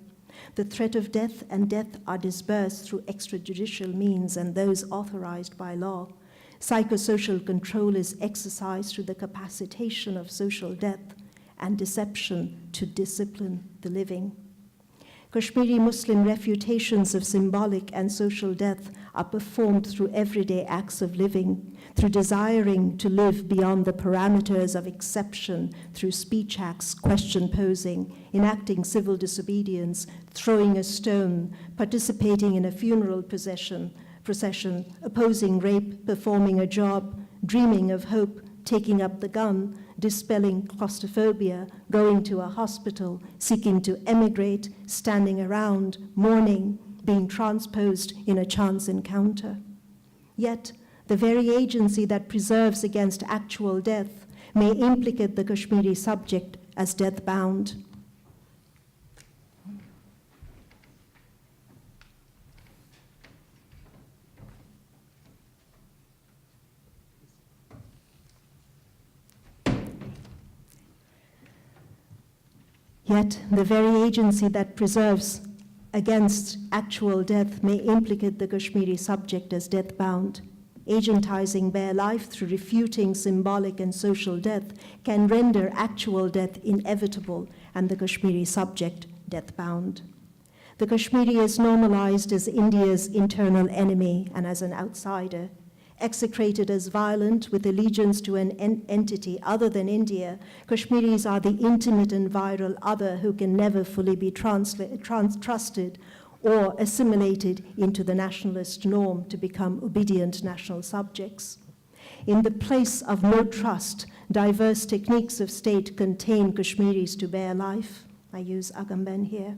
The threat of death and death are dispersed through extrajudicial means and those authorized by law. Psychosocial control is exercised through the capacitation of social death and deception to discipline the living. Kashmiri Muslim refutations of symbolic and social death are performed through everyday acts of living, through desiring to live beyond the parameters of exception, through speech acts, question posing, enacting civil disobedience, throwing a stone, participating in a funeral procession, opposing rape, performing a job, dreaming of hope, taking up the gun, dispelling claustrophobia, going to a hospital, seeking to emigrate, standing around, mourning, being transposed in a chance encounter. Yet, the very agency that preserves against actual death may implicate the Kashmiri subject as death-bound. Yet, the very agency that preserves against actual death may implicate the Kashmiri subject as death-bound. Agentizing bare life through refuting symbolic and social death can render actual death inevitable and the Kashmiri subject death-bound. The Kashmiri is normalized as India's internal enemy and as an outsider. Execrated as violent with allegiance to an entity other than India, Kashmiris are the intimate and viral other who can never fully be trusted or assimilated into the nationalist norm to become obedient national subjects. In the place of no trust, diverse techniques of state contain Kashmiris to bare life. I use Agamben here.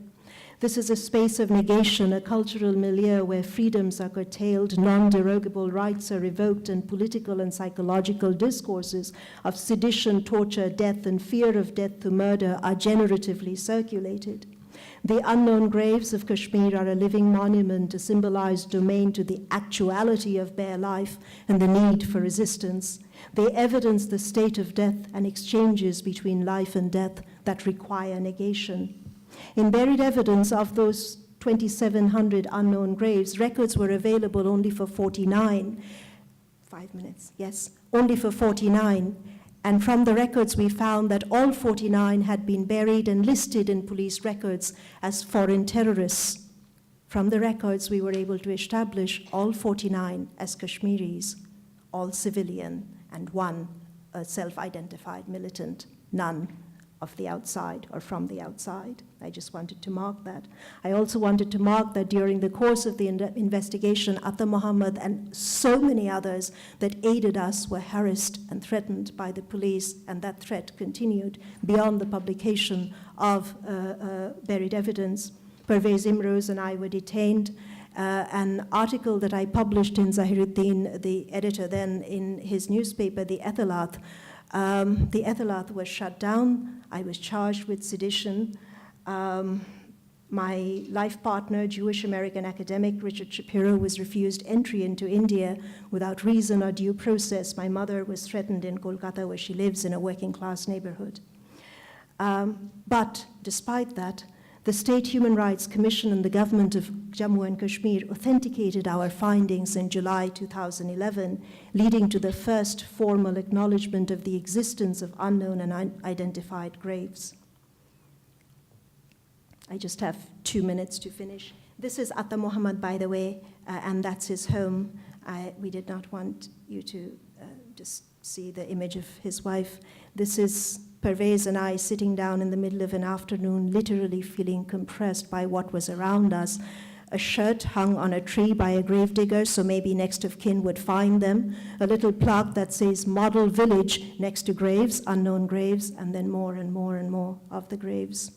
This is a space of negation, a cultural milieu where freedoms are curtailed, non-derogable rights are revoked, and political and psychological discourses of sedition, torture, death, and fear of death to murder are generatively circulated. The unknown graves of Kashmir are a living monument, a symbolized domain to the actuality of bare life and the need for resistance. They evidence the state of death and exchanges between life and death that require negation. In buried evidence of those 2,700 unknown graves, records were available only for 49. 5 minutes, yes, only for 49. And from the records, we found that all 49 had been buried and listed in police records as foreign terrorists. From the records, we were able to establish all 49 as Kashmiris, all civilian, and one a self-identified militant, none of the outside or from the outside. I just wanted to mark that. I also wanted to mark that during the course of the investigation, Atta Muhammad and so many others that aided us were harassed and threatened by the police, and that threat continued beyond the publication of buried evidence. Pervez Imroz and I were detained. An article that I published in Zahiruddin, the editor then, in his newspaper, The Ethelath was shut down. I was charged with sedition. My life partner, Jewish-American academic Richard Shapiro, was refused entry into India without reason or due process. My mother was threatened in Kolkata, where she lives in a working-class neighborhood. But despite that, the State Human Rights Commission and the government of Jammu and Kashmir authenticated our findings in July 2011, leading to the first formal acknowledgement of the existence of unknown and unidentified graves. I just have 2 minutes to finish. This is Atta Muhammad, by the way, and that's his home. We did not want you to just see the image of his wife. This is Pervez and I sitting down in the middle of an afternoon, literally feeling compressed by what was around us. A shirt hung on a tree by a gravedigger, so maybe next of kin would find them. A little plaque that says model village next to graves, unknown graves, and then more and more and more of the graves.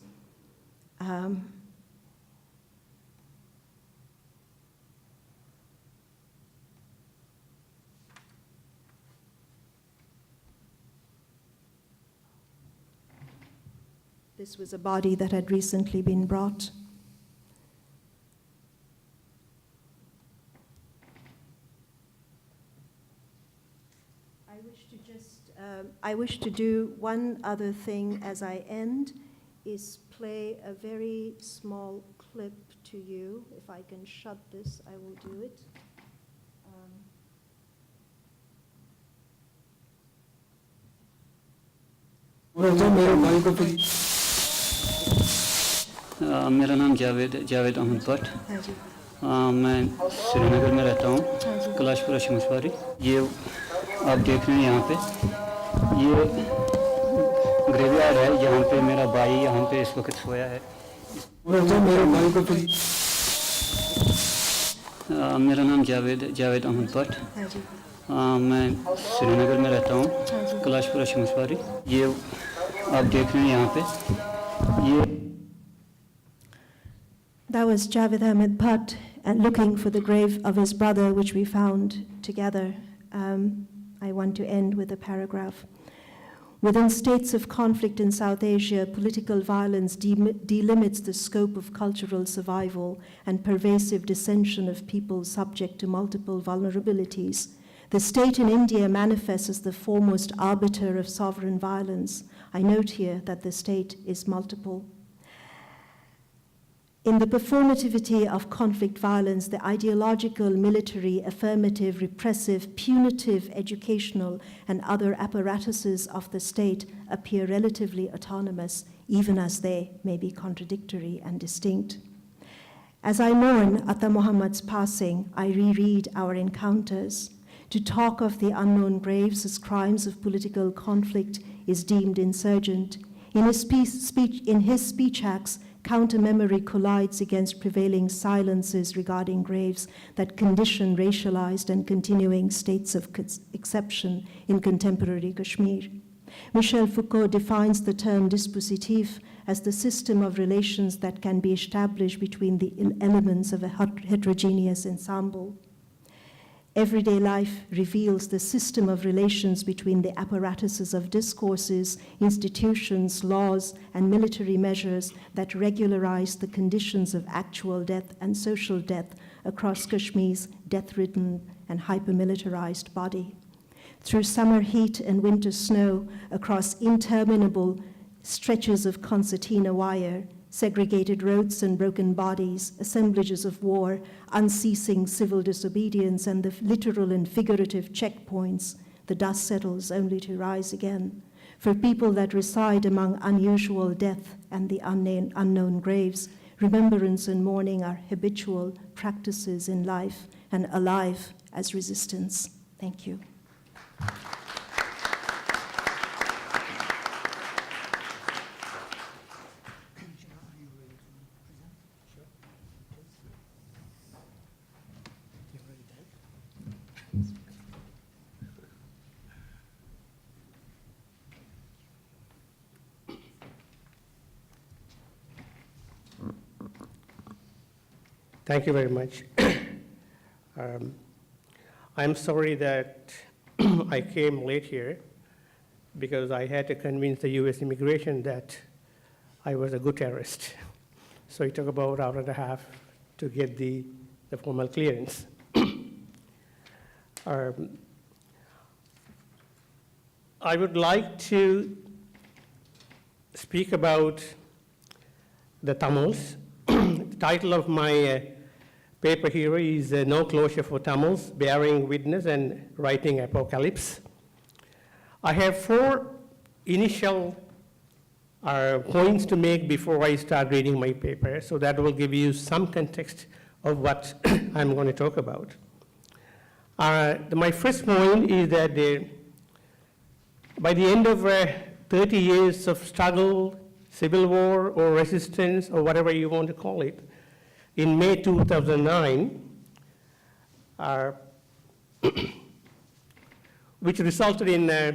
This was a body that had recently been brought. I wish to do one other thing as I end, is play a very small clip to you. If I can shut this, I will do it. मेरा नाम जावेद अहमद भट्ट। हाँ जी। मैं श्रीनगर में रहता हूँ, हाँ जी। कैलाशपुरा शिमशवारी। ये आप देख रहे हैं यहाँ पे, ये ग्रेवयार्ड है, यहाँ पे मेरा भाई यहाँ पे इस वक्त सोया है। मेरे भाई को फिर मेरा नाम जावेद अहमद भट्ट। हाँ जी। मैं श्रीनगर में रहता हूँ, हाँ जी। कैलाशपुरा शिमशवारी। ये आप देख रहे हैं यहाँ पे, ये That was Javed Ahmed Bhatt looking for the grave of his brother, which we found together. I want to end with a paragraph. Within states of conflict in South Asia, political violence delimits the scope of cultural survival and pervasive dissension of people subject to multiple vulnerabilities. The state in India manifests as the foremost arbiter of sovereign violence. I note here that the state is multiple. In the performativity of conflict violence, the ideological, military, affirmative, repressive, punitive, educational, and other apparatuses of the state appear relatively autonomous, even as they may be contradictory and distinct. As I mourn Atta Muhammad's passing, I reread our encounters. To talk of the unknown graves as crimes of political conflict is deemed insurgent. In his speech acts, counter-memory collides against prevailing silences regarding graves that condition racialized and continuing states of exception in contemporary Kashmir. Michel Foucault defines the term dispositif as the system of relations that can be established between the elements of a heterogeneous ensemble. Everyday life reveals the system of relations between the apparatuses of discourses, institutions, laws, and military measures that regularize the conditions of actual death and social death across Kashmir's death-ridden and hyper-militarized body. Through summer heat and winter snow, across interminable stretches of concertina wire, segregated roads and broken bodies, assemblages of war, unceasing civil disobedience, and the literal and figurative checkpoints, the dust settles only to rise again. For people that reside among unusual death and the unknown graves, remembrance and mourning are habitual practices in life and alive as resistance. Thank you. Thank you very much. I'm sorry that I came late here because I had to convince the US immigration that I was a good terrorist. So it took about an hour and a half to get the formal clearance. I would like to speak about the Tamils. The title of my paper here is No Closure for Tamils, Bearing Witness and Writing Apocalypse. I have 4 initial points to make before I start reading my paper, so that will give you some context of what I'm going to talk about. My first point is that by the end of 30 years of struggle, civil war or resistance or whatever you want to call it, in May 2009, which resulted in a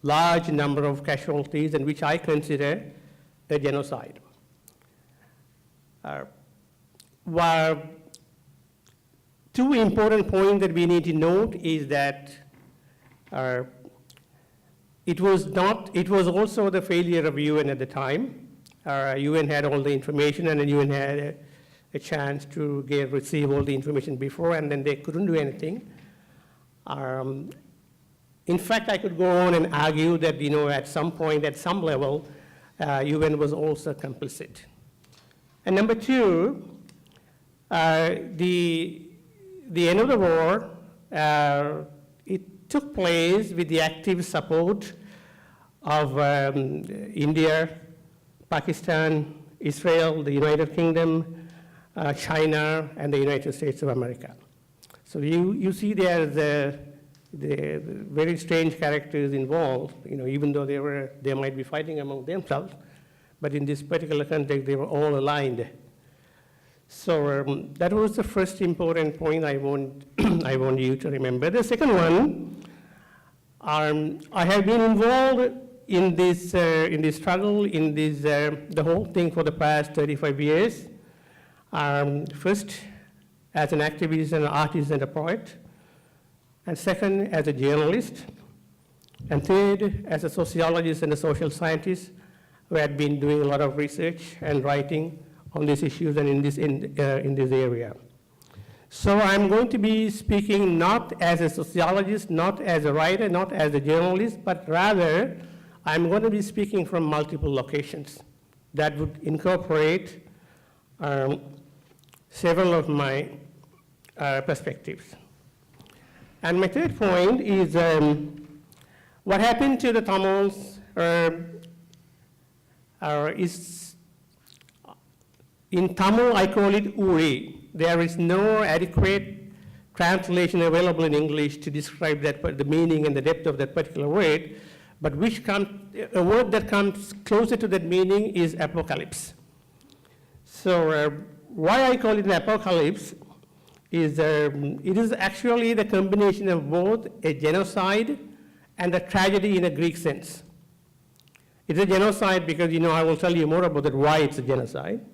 large number of casualties and which I consider a genocide. While 2 important points that we need to note is that it was also the failure of UN at the time. UN had all the information and the UN had a chance to receive all the information before, and then they couldn't do anything. In fact, I could go on and argue that, at some point, at some level, UN was also complicit. And number 2, the end of the war, it took place with the active support of India, Pakistan, Israel, the United Kingdom, China, and the United States of America. So you see there the very strange characters involved, even though they might be fighting among themselves, but in this particular context, they were all aligned. So that was the first important point I want I want you to remember. The second one, I have been involved in this struggle, the whole thing for the past 35 years. First, as an activist and an artist and a poet, and second, as a journalist, and third, as a sociologist and a social scientist who had been doing a lot of research and writing on these issues and in this area. So I'm going to be speaking not as a sociologist, not as a writer, not as a journalist, but rather I'm going to be speaking from multiple locations that would incorporate several of my perspectives. And my third point is what happened to the Tamils is, in Tamil I call it Uri. There is no adequate translation available in English to describe the meaning and the depth of that particular word, but a word that comes closer to that meaning is apocalypse. So why I call it an apocalypse is it is actually the combination of both a genocide and a tragedy in a Greek sense. It's a genocide because, I will tell you more about that, why it's a genocide.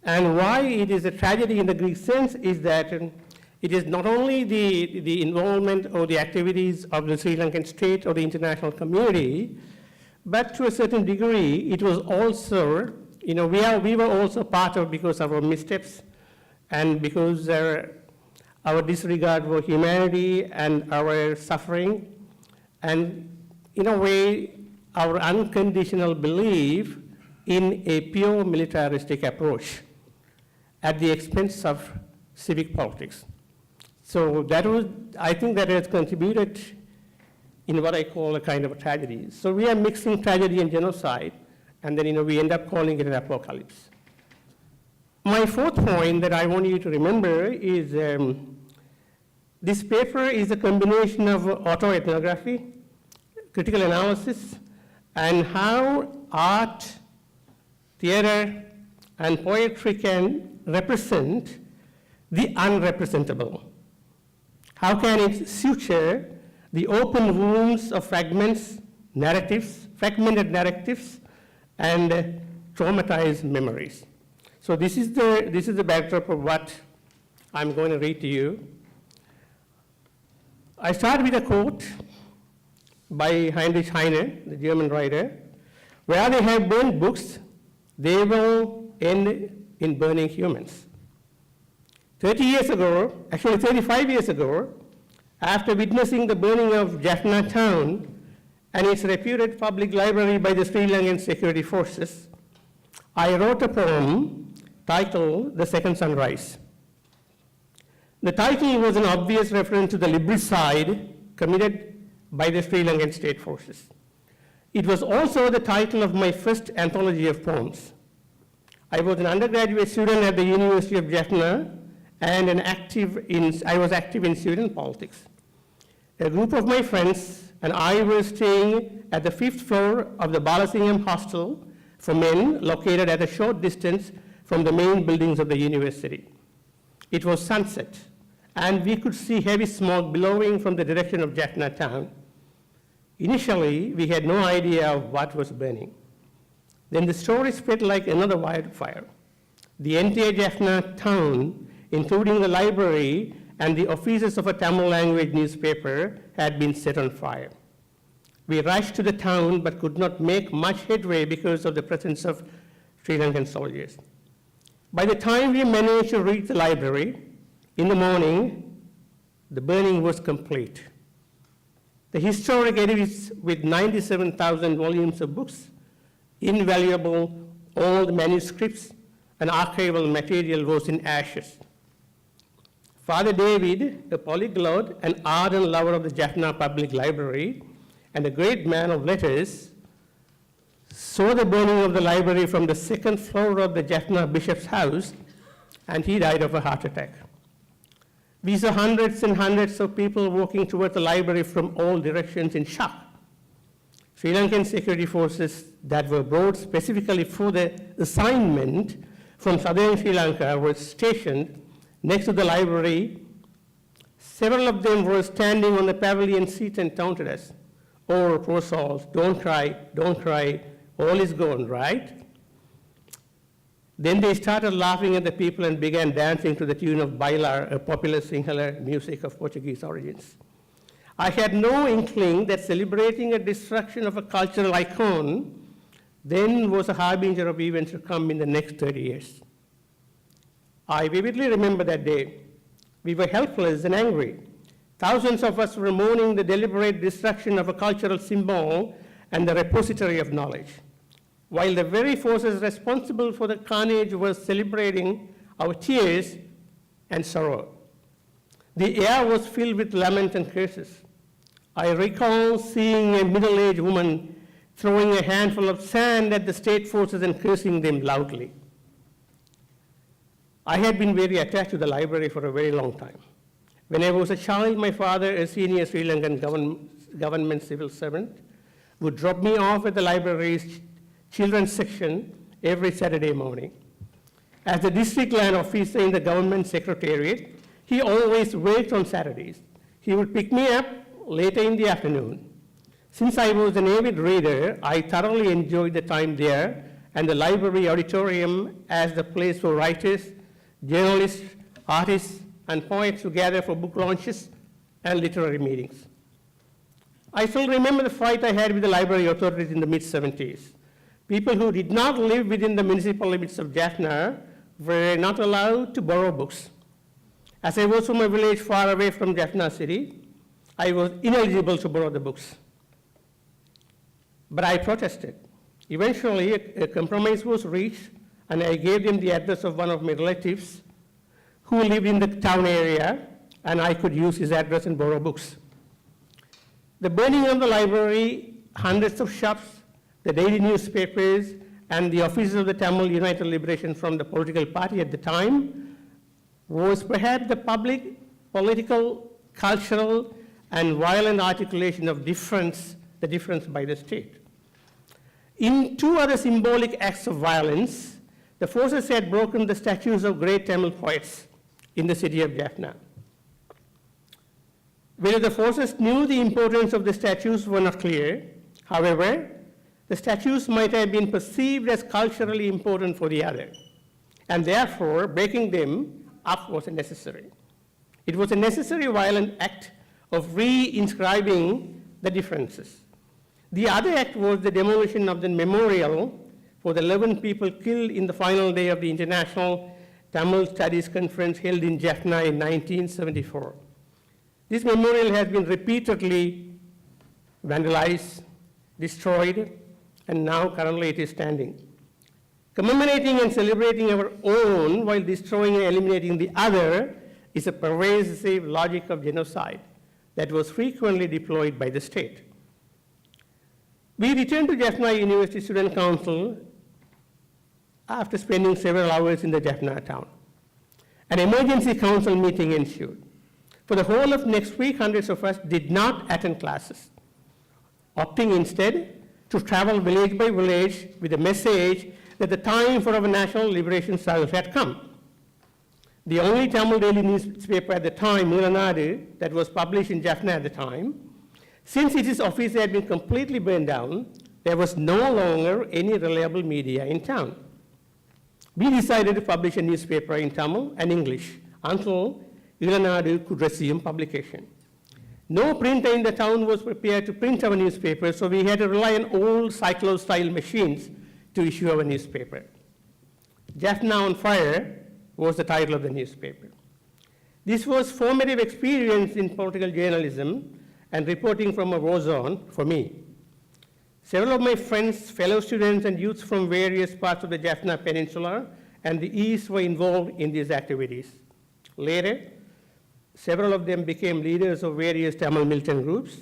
And why it is a tragedy in the Greek sense is that it is not only the involvement or the activities of the Sri Lankan state or the international community, but to a certain degree, it was also, we were also part of because of our missteps and because our disregard for humanity and our suffering, and in a way, our unconditional belief in a pure militaristic approach at the expense of civic politics. So I think that has contributed in what I call a kind of a tragedy. So we are mixing tragedy and genocide, and then we end up calling it an apocalypse. My fourth point that I want you to remember is this paper is a combination of autoethnography, critical analysis, and how art, theater, and poetry can represent the unrepresentable. How can it suture the open wounds of fragmented narratives, and traumatized memories? So this is the backdrop of what I'm going to read to you. I start with a quote by Heinrich Heine, the German writer: "Where they have burned books, they will end in burning humans." 30 years ago, actually 35 years ago, after witnessing the burning of Jaffna town and its reputed public library by the Sri Lankan security forces, I wrote a poem titled "The Second Sunrise." The title was an obvious reference to the liberticide committed by the Sri Lankan state forces. It was also the title of my first anthology of poems. I was an undergraduate student at the University of Jaffna and I was active in student politics. A group of my friends and I were staying at the 5th floor of the Balasingham Hostel for men, located at a short distance from the main buildings of the university. It was sunset, and we could see heavy smoke billowing from the direction of Jaffna town. Initially, we had no idea of what was burning. Then the story spread like another wildfire. The entire Jaffna town, including the library and the offices of a Tamil language newspaper, had been set on fire. We rushed to the town but could not make much headway because of the presence of Sri Lankan soldiers. By the time we managed to reach the library, in the morning, the burning was complete. The historic edifice with 97,000 volumes of books, invaluable old manuscripts, and archival material was in ashes. Father David, a polyglot and ardent lover of the Jaffna Public Library, and a great man of letters, saw the burning of the library from the second floor of the Jaffna bishop's house, and he died of a heart attack. We saw hundreds and hundreds of people walking towards the library from all directions in shock. Sri Lankan security forces that were brought specifically for the assignment from southern Sri Lanka were stationed next to the library. Several of them were standing on the pavilion seat and taunted us. "Oh, poor souls, don't cry, all is gone, right?" Then they started laughing at the people and began dancing to the tune of Bailar, a popular Sinhala music of Portuguese origins. I had no inkling that celebrating a destruction of a cultural icon then was a harbinger of events to come in the next 30 years. I vividly remember that day. We were helpless and angry. Thousands of us were mourning the deliberate destruction of a cultural symbol and the repository of knowledge, while the very forces responsible for the carnage were celebrating our tears and sorrow. The air was filled with lament and curses. I recall seeing a middle-aged woman throwing a handful of sand at the state forces and cursing them loudly. I had been very attached to the library for a very long time. When I was a child, my father, a senior Sri Lankan government civil servant, would drop me off at the library's children's section every Saturday morning. As the district land officer in the government secretariat, he always worked on Saturdays. He would pick me up later in the afternoon. Since I was an avid reader, I thoroughly enjoyed the time there and the library auditorium as the place for writers, journalists, artists, and poets to gather for book launches and literary meetings. I still remember the fight I had with the library authorities in the mid-70s. People who did not live within the municipal limits of Jaffna were not allowed to borrow books. As I was from a village far away from Jaffna city, I was ineligible to borrow the books. But I protested. Eventually, a compromise was reached, and I gave them the address of one of my relatives who lived in the town area, and I could use his address and borrow books. The burning of the library, hundreds of shops, the daily newspapers, and the offices of the Tamil United Liberation Front, the political party at the time, was perhaps the public, political, cultural, and violent articulation of the difference by the state. In two other symbolic acts of violence, the forces had broken the statues of great Tamil poets in the city of Jaffna. Whether the forces knew the importance of the statues were not clear. However, the statues might have been perceived as culturally important for the other, and therefore breaking them up was necessary. It was a necessary violent act of re-inscribing the differences. The other act was the demolition of the memorial for the 11 people killed in the final day of the International Tamil Studies Conference held in Jaffna in 1974. This memorial has been repeatedly vandalized, destroyed, and now currently it is standing. Commemorating and celebrating our own while destroying and eliminating the other is a pervasive logic of genocide that was frequently deployed by the state. We returned to Jaffna University Student Council after spending several hours in the Jaffna town. An emergency council meeting ensued. For the whole of next week, hundreds of us did not attend classes, opting instead to travel village by village with a message that the time for our national liberation struggle had come. The only Tamil daily newspaper at the time, Mulanadu, that was published in Jaffna at the time, since its office had been completely burned down, there was no longer any reliable media in town. We decided to publish a newspaper in Tamil and English until Ilanadu could resume publication. No printer in the town was prepared to print our newspaper, so we had to rely on old cyclo-style machines to issue our newspaper. Jaffna on Fire was the title of the newspaper. This was formative experience in political journalism and reporting from a war zone for me. Several of my friends, fellow students, and youths from various parts of the Jaffna Peninsula and the East were involved in these activities. Later, several of them became leaders of various Tamil militant groups.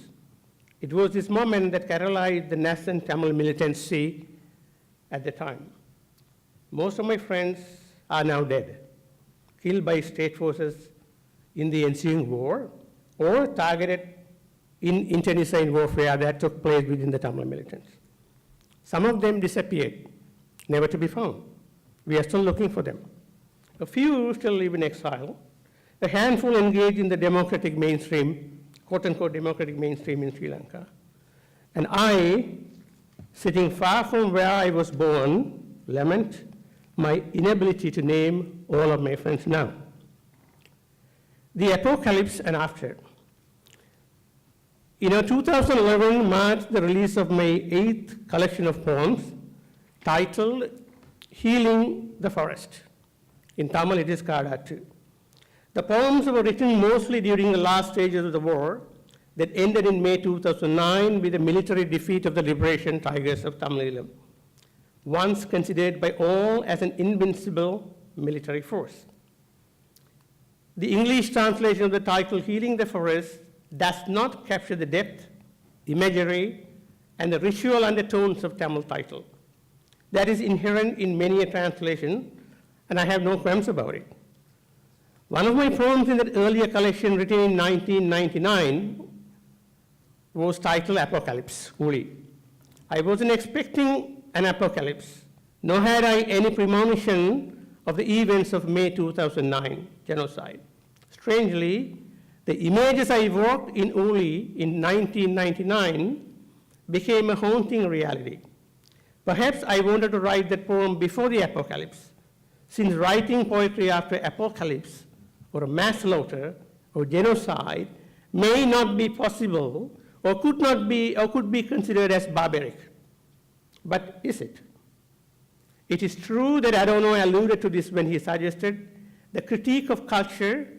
It was this moment that catalyzed the nascent Tamil militancy at the time. Most of my friends are now dead, killed by state forces in the ensuing war, or targeted in internecine warfare that took place within the Tamil militants. Some of them disappeared, never to be found. We are still looking for them. A few still live in exile. A handful engaged in the democratic mainstream, quote-unquote democratic mainstream in Sri Lanka. And I, sitting far from where I was born, lament my inability to name all of my friends now. The apocalypse and after. 2011 marked the release of my 8th collection of poems titled Healing the Forest. In Tamil, it is Kadatu. The poems were written mostly during the last stages of the war that ended in May 2009 with the military defeat of the Liberation Tigers of Tamil Eelam, once considered by all as an invincible military force. The English translation of the title Healing the Forest does not capture the depth, imagery, and the ritual undertones of Tamil title. That is inherent in many a translation, and I have no qualms about it. One of my poems in that earlier collection, written in 1999, was titled Apocalypse, Uli. I wasn't expecting an apocalypse, nor had I any premonition of the events of May 2009 genocide. Strangely, the images I evoked in Uli in 1999 became a haunting reality. Perhaps I wanted to write that poem before the apocalypse, since writing poetry after apocalypse or a mass slaughter or genocide may not be possible or could be considered as barbaric. But is it? It is true that Adorno alluded to this when he suggested the critique of culture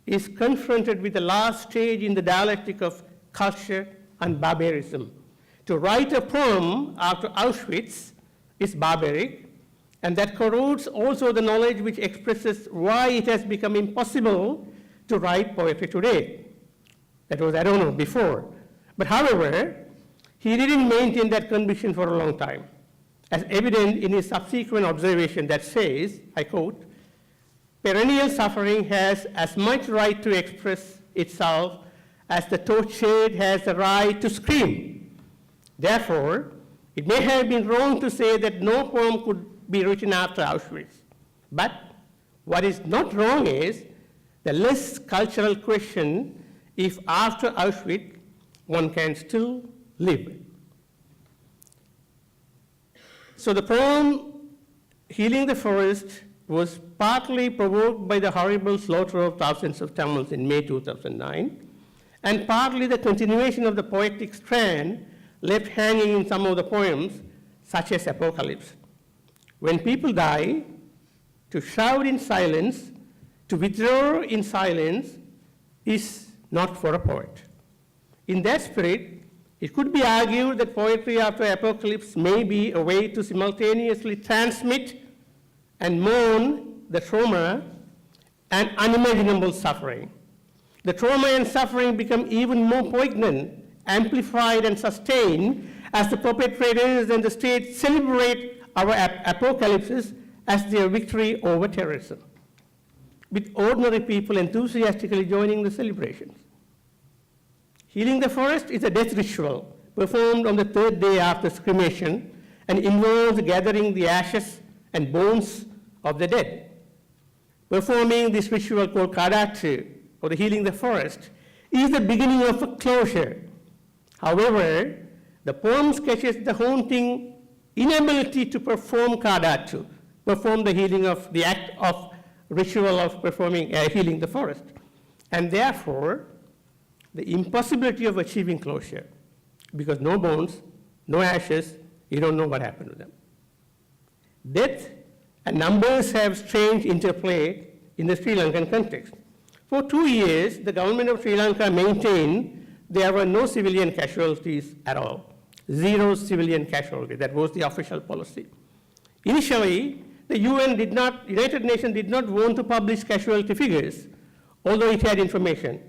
is confronted with the last stage in the dialectic of culture and barbarism. To write a poem after Auschwitz is barbaric, and that corrodes also the knowledge which expresses why it has become impossible to write poetry today. That was Adorno before. But however, he didn't maintain that conviction for a long time, as evident in his subsequent observation that says, I quote, "Perennial suffering has as much right to express itself as the tortured has the right to scream. Therefore, it may have been wrong to say that no poem could be written after Auschwitz. But what is not wrong is the less cultural question if after Auschwitz one can still live." So the poem Healing the Forest was partly provoked by the horrible slaughter of thousands of Tamils in May 2009, and partly the continuation of the poetic strand left hanging in some of the poems, such as Apocalypse. When people die, to shout in silence, to withdraw in silence, is not for a poet. In that spirit, it could be argued that poetry after apocalypse may be a way to simultaneously transmit and mourn the trauma and unimaginable suffering. The trauma and suffering become even more poignant, amplified, and sustained as the perpetrators and the state celebrate our apocalypses as their victory over terrorism, with ordinary people enthusiastically joining the celebrations. Healing the Forest is a death ritual performed on the third day after cremation and involves gathering the ashes and bones of the dead. Performing this ritual called Kadatu, or the Healing the Forest, is the beginning of a closure. However, the poem sketches the haunting inability to perform Kadatu, perform the healing of the act of ritual of performing healing the forest, and therefore the impossibility of achieving closure, because no bones, no ashes, you don't know what happened to them. Death and numbers have strange interplay in the Sri Lankan context. For 2 years, the government of Sri Lanka maintained there were no civilian casualties at all, 0 civilian casualties. That was the official policy. Initially, the United Nations did not want to publish casualty figures, although it had information.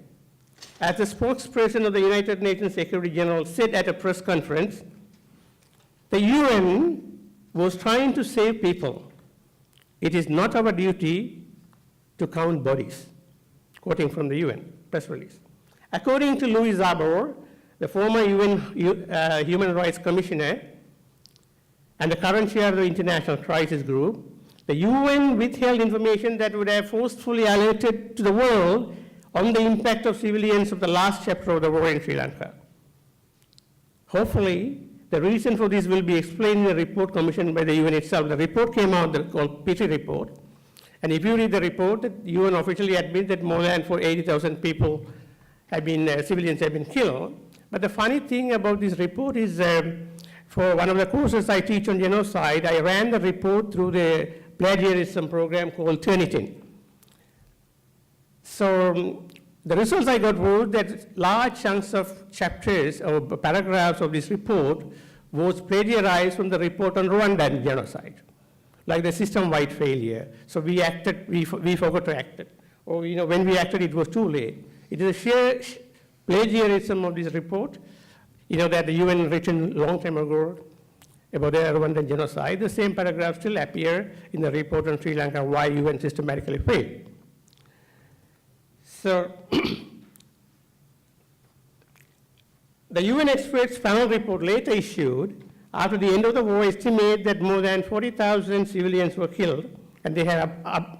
As the spokesperson of the United Nations Secretary General said at a press conference, the UN was trying to save people. It is not our duty to count bodies, quoting from the UN press release. According to Louis Zabor, the former UN Human Rights Commissioner and the current chair of the International Crisis Group, the UN withheld information that would have forcefully alerted to the world on the impact of civilians of the last chapter of the war in Sri Lanka. Hopefully, the reason for this will be explained in the report commissioned by the UN itself. The report came out called Petrie Report. And if you read the report, the UN officially admits that more than 80,000 people have been, civilians have been killed. But the funny thing about this report is for one of the courses I teach on genocide, I ran the report through the plagiarism program called Turnitin. So the results I got were that large chunks of chapters or paragraphs of this report was plagiarized from the report on Rwandan genocide, like the system-wide failure. So we acted, we forgot to act. Or when we acted, it was too late. It is a sheer plagiarism of this report, that the UN written long time ago about the Rwandan genocide. The same paragraphs still appear in the report on Sri Lanka, why UN systematically failed. So the UN experts' final report later issued after the end of the war estimate that more than 40,000 civilians were killed, and they have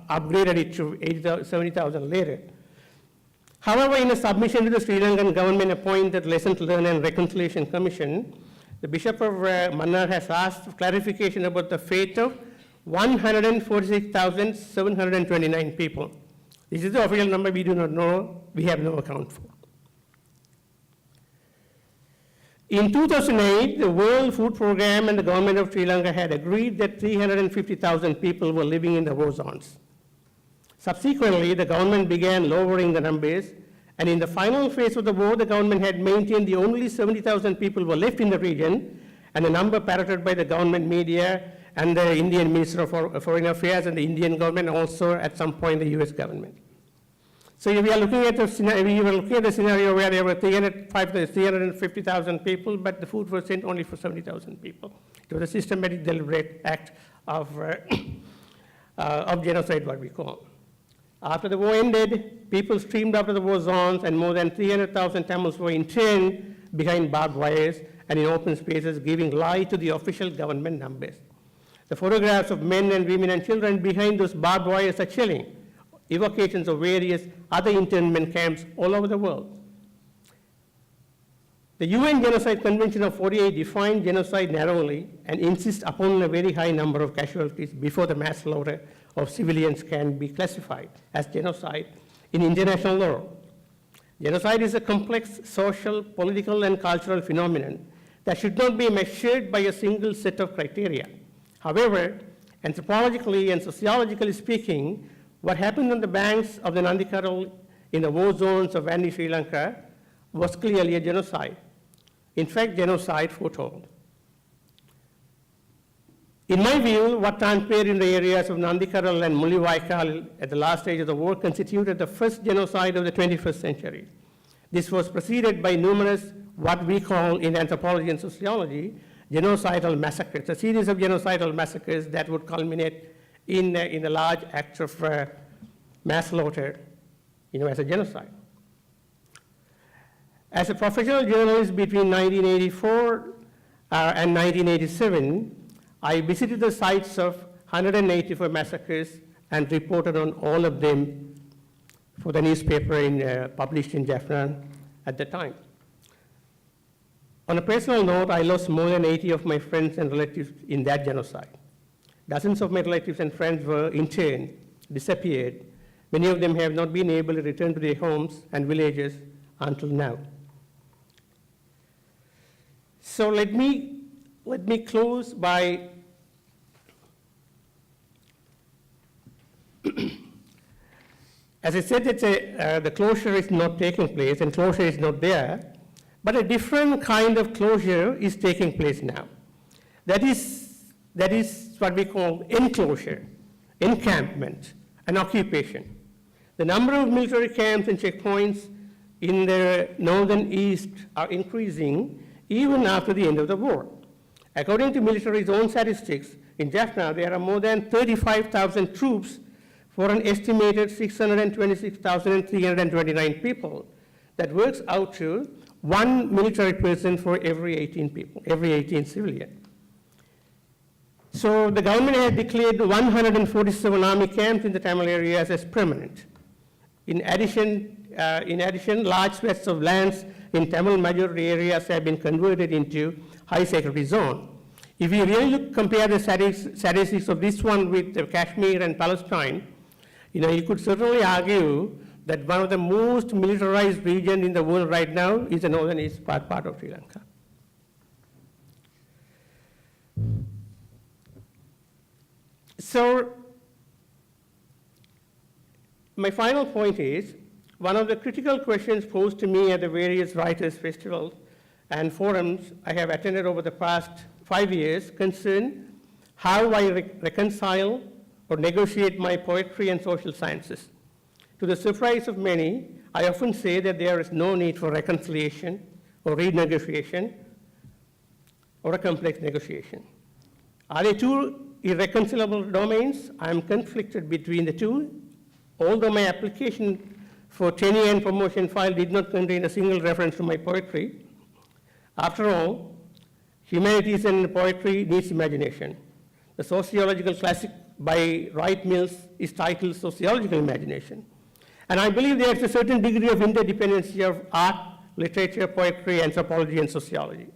upgraded it to 70,000 later. However, in a submission to the Sri Lankan government-appointed Lessons Learned and Reconciliation Commission, the Bishop of Mannar has asked for clarification about the fate of 146,729 people. This is the official number. We do not know. We have no account for. In 2008, the World Food Programme and the government of Sri Lanka had agreed that 350,000 people were living in the war zones. Subsequently, the government began lowering the numbers, and in the final phase of the war, the government had maintained the only 70,000 people were left in the region, and the number parroted by the government media and the Indian Minister of Foreign Affairs and the Indian government, also at some point the US government. So we are looking at the scenario where there were 350,000 people, but the food was sent only for 70,000 people. It was a systematic, deliberate act of genocide, what we call. After the war ended, people streamed out of the war zones, and more than 300,000 Tamils were interned behind barbed wires and in open spaces, giving lie to the official government numbers. The photographs of men and women and children behind those barbed wires are chilling, evocations of various other internment camps all over the world. The UN Genocide Convention of 48 defined genocide narrowly and insists upon a very high number of casualties before the mass slaughter of civilians can be classified as genocide in international law. Genocide is a complex social, political, and cultural phenomenon that should not be measured by a single set of criteria. However, anthropologically and sociologically speaking, what happened on the banks of the Nandikaral in the war zones of Sri Lanka was clearly a genocide. In fact, genocide foretold. In my view, what transpired in the areas of Nandikaral and Muliwaikal at the last stage of the war constituted the first genocide of the 21st century. This was preceded by numerous, what we call in anthropology and sociology, genocidal massacres, a series of genocidal massacres that would culminate in a large act of mass slaughter, as a genocide. As a professional journalist between 1984 and 1987, I visited the sites of 184 massacres and reported on all of them for the newspaper published in Jaffna at the time. On a personal note, I lost more than 80 of my friends and relatives in that genocide. Dozens of my relatives and friends were interned, disappeared. Many of them have not been able to return to their homes and villages until now. So let me close by as I said, the closure is not taking place and closure is not there, but a different kind of closure is taking place now. That is what we call enclosure, encampment, and occupation. The number of military camps and checkpoints in the northern east are increasing even after the end of the war. According to military's own statistics, in Jaffna, there are more than 35,000 troops for an estimated 626,329 people. That works out to 1 military person for every 18 people, every 18 civilian. So the government has declared 147 army camps in the Tamil areas as permanent. In addition, large swaths of lands in Tamil majority areas have been converted into high security zone. If you really compare the statistics of this one with Kashmir and Palestine, you could certainly argue that one of the most militarized regions in the world right now is the northern east part of Sri Lanka. So, my final point is, one of the critical questions posed to me at the various writers' festivals and forums I have attended over the past 5 years concern how I reconcile or negotiate my poetry and social sciences. To the surprise of many, I often say that there is no need for reconciliation or renegotiation or a complex negotiation. Are they two irreconcilable domains? I am conflicted between the two. Although my application for tenure and promotion file did not contain a single reference to my poetry, after all, humanities and poetry needs imagination. The sociological classic by Wright Mills is titled Sociological Imagination. And I believe there is a certain degree of interdependency of art, literature, poetry, anthropology, and sociology.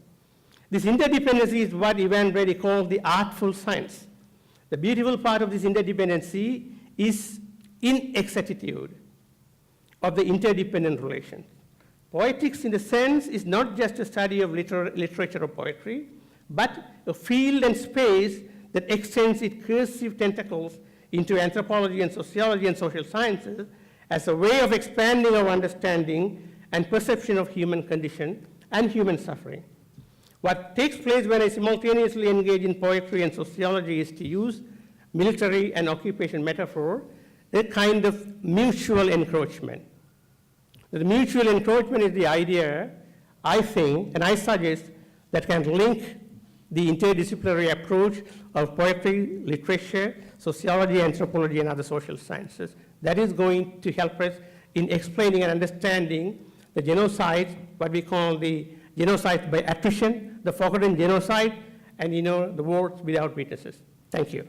This interdependency is what Ivan Brady called the artful science. The beautiful part of this interdependency is inexactitude of the interdependent relations. Poetics, in the sense, is not just a study of literature or poetry, but a field and space that extends its cursive tentacles into anthropology and sociology and social sciences as a way of expanding our understanding and perception of human condition and human suffering. What takes place when I simultaneously engage in poetry and sociology is, to use military and occupation metaphor, a kind of mutual encroachment. The mutual encroachment is the idea, I think, and I suggest, that can link the interdisciplinary approach of poetry, literature, sociology, anthropology, and other social sciences. That is going to help us in explaining and understanding the genocide, what we call the genocide by attrition, the forgotten genocide, and the wars without witnesses. Thank you.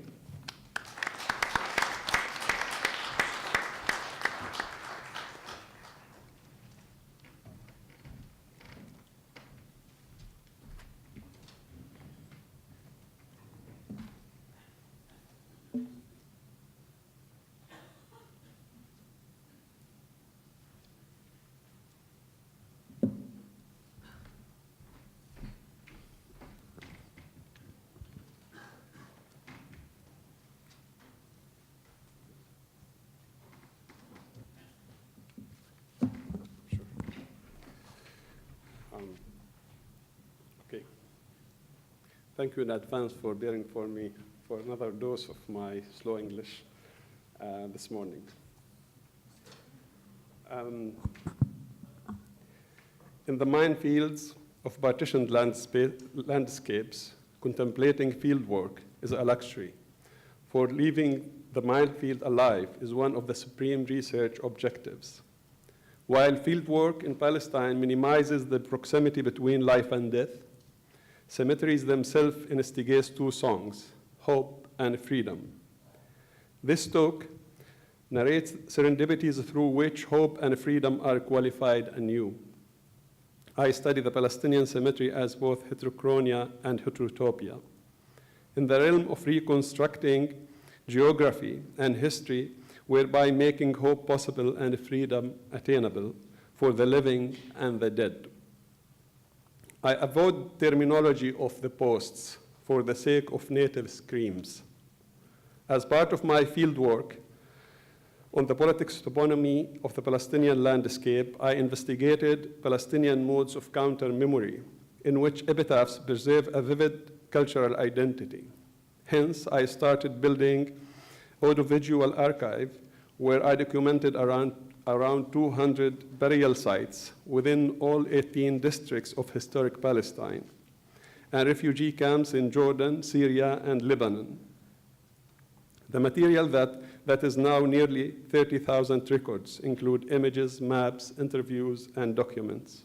Okay. Thank you in advance for bearing for me for another dose of my slow English this morning. In the minefields of partitioned landscapes, contemplating fieldwork is a luxury, for leaving the minefield alive is one of the supreme research objectives. While fieldwork in Palestine minimizes the proximity between life and death, cemeteries themselves instigate two songs, hope and freedom. This talk narrates serendipities through which hope and freedom are qualified anew. I study the Palestinian cemetery as both heterochronia and heterotopia. In the realm of reconstructing geography and history, whereby making hope possible and freedom attainable for the living and the dead. I avoid terminology of the posts for the sake of native screams. As part of my fieldwork on the politics toponymy of the Palestinian landscape, I investigated Palestinian modes of counter-memory, in which epitaphs preserve a vivid cultural identity. Hence, I started building audiovisual archive where I documented around 200 burial sites within all 18 districts of historic Palestine. and refugee camps in Jordan, Syria, and Lebanon. The material that is now nearly 30,000 records include images, maps, interviews, and documents.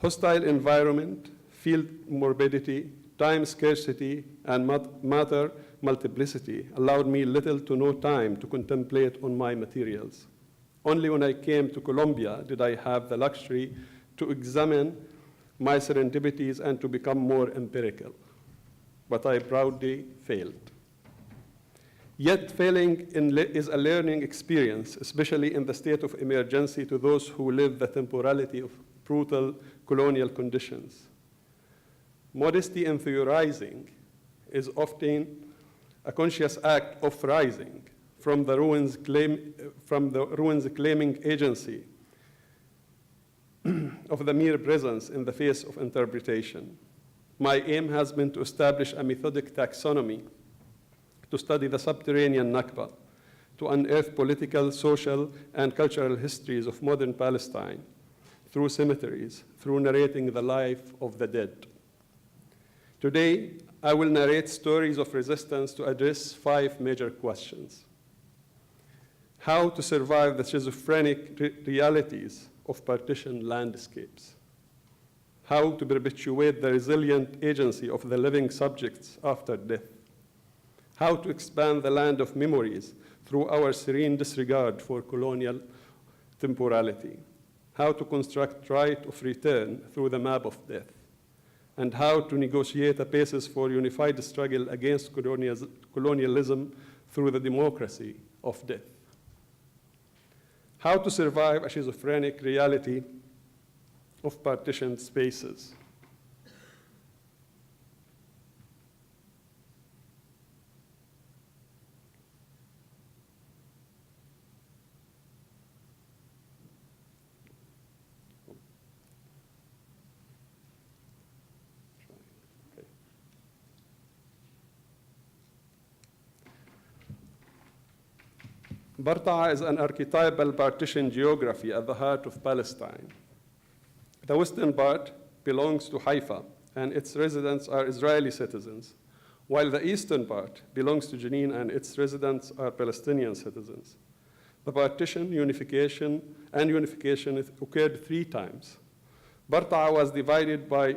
Hostile environment, field morbidity, time scarcity, and matter multiplicity allowed me little to no time to contemplate on my materials. Only when I came to Colombia did I have the luxury to examine my serendipities and to become more empirical. But I proudly failed. Yet failing is a learning experience, especially in the state of emergency to those who live the temporality of brutal colonial conditions. Modesty in theorizing is often a conscious act of rising from the ruins claiming agency of the mere presence in the face of interpretation. My aim has been to establish a methodic taxonomy to study the subterranean Nakba, to unearth political, social, and cultural histories of modern Palestine through cemeteries, through narrating the life of the dead. Today, I will narrate stories of resistance to address 5 major questions. How to survive the schizophrenic realities of partition landscapes. How to perpetuate the resilient agency of the living subjects after death. How to expand the land of memories through our serene disregard for colonial temporality. How to construct right of return through the map of death. And how to negotiate a basis for unified struggle against colonialism through the democracy of death. How to survive a schizophrenic reality of partitioned spaces. Barta'a is an archetypal partition geography at the heart of Palestine. The western part belongs to Haifa, and its residents are Israeli citizens, while the eastern part belongs to Jenin, and its residents are Palestinian citizens. The partition, unification occurred 3 times. Barta'a was divided by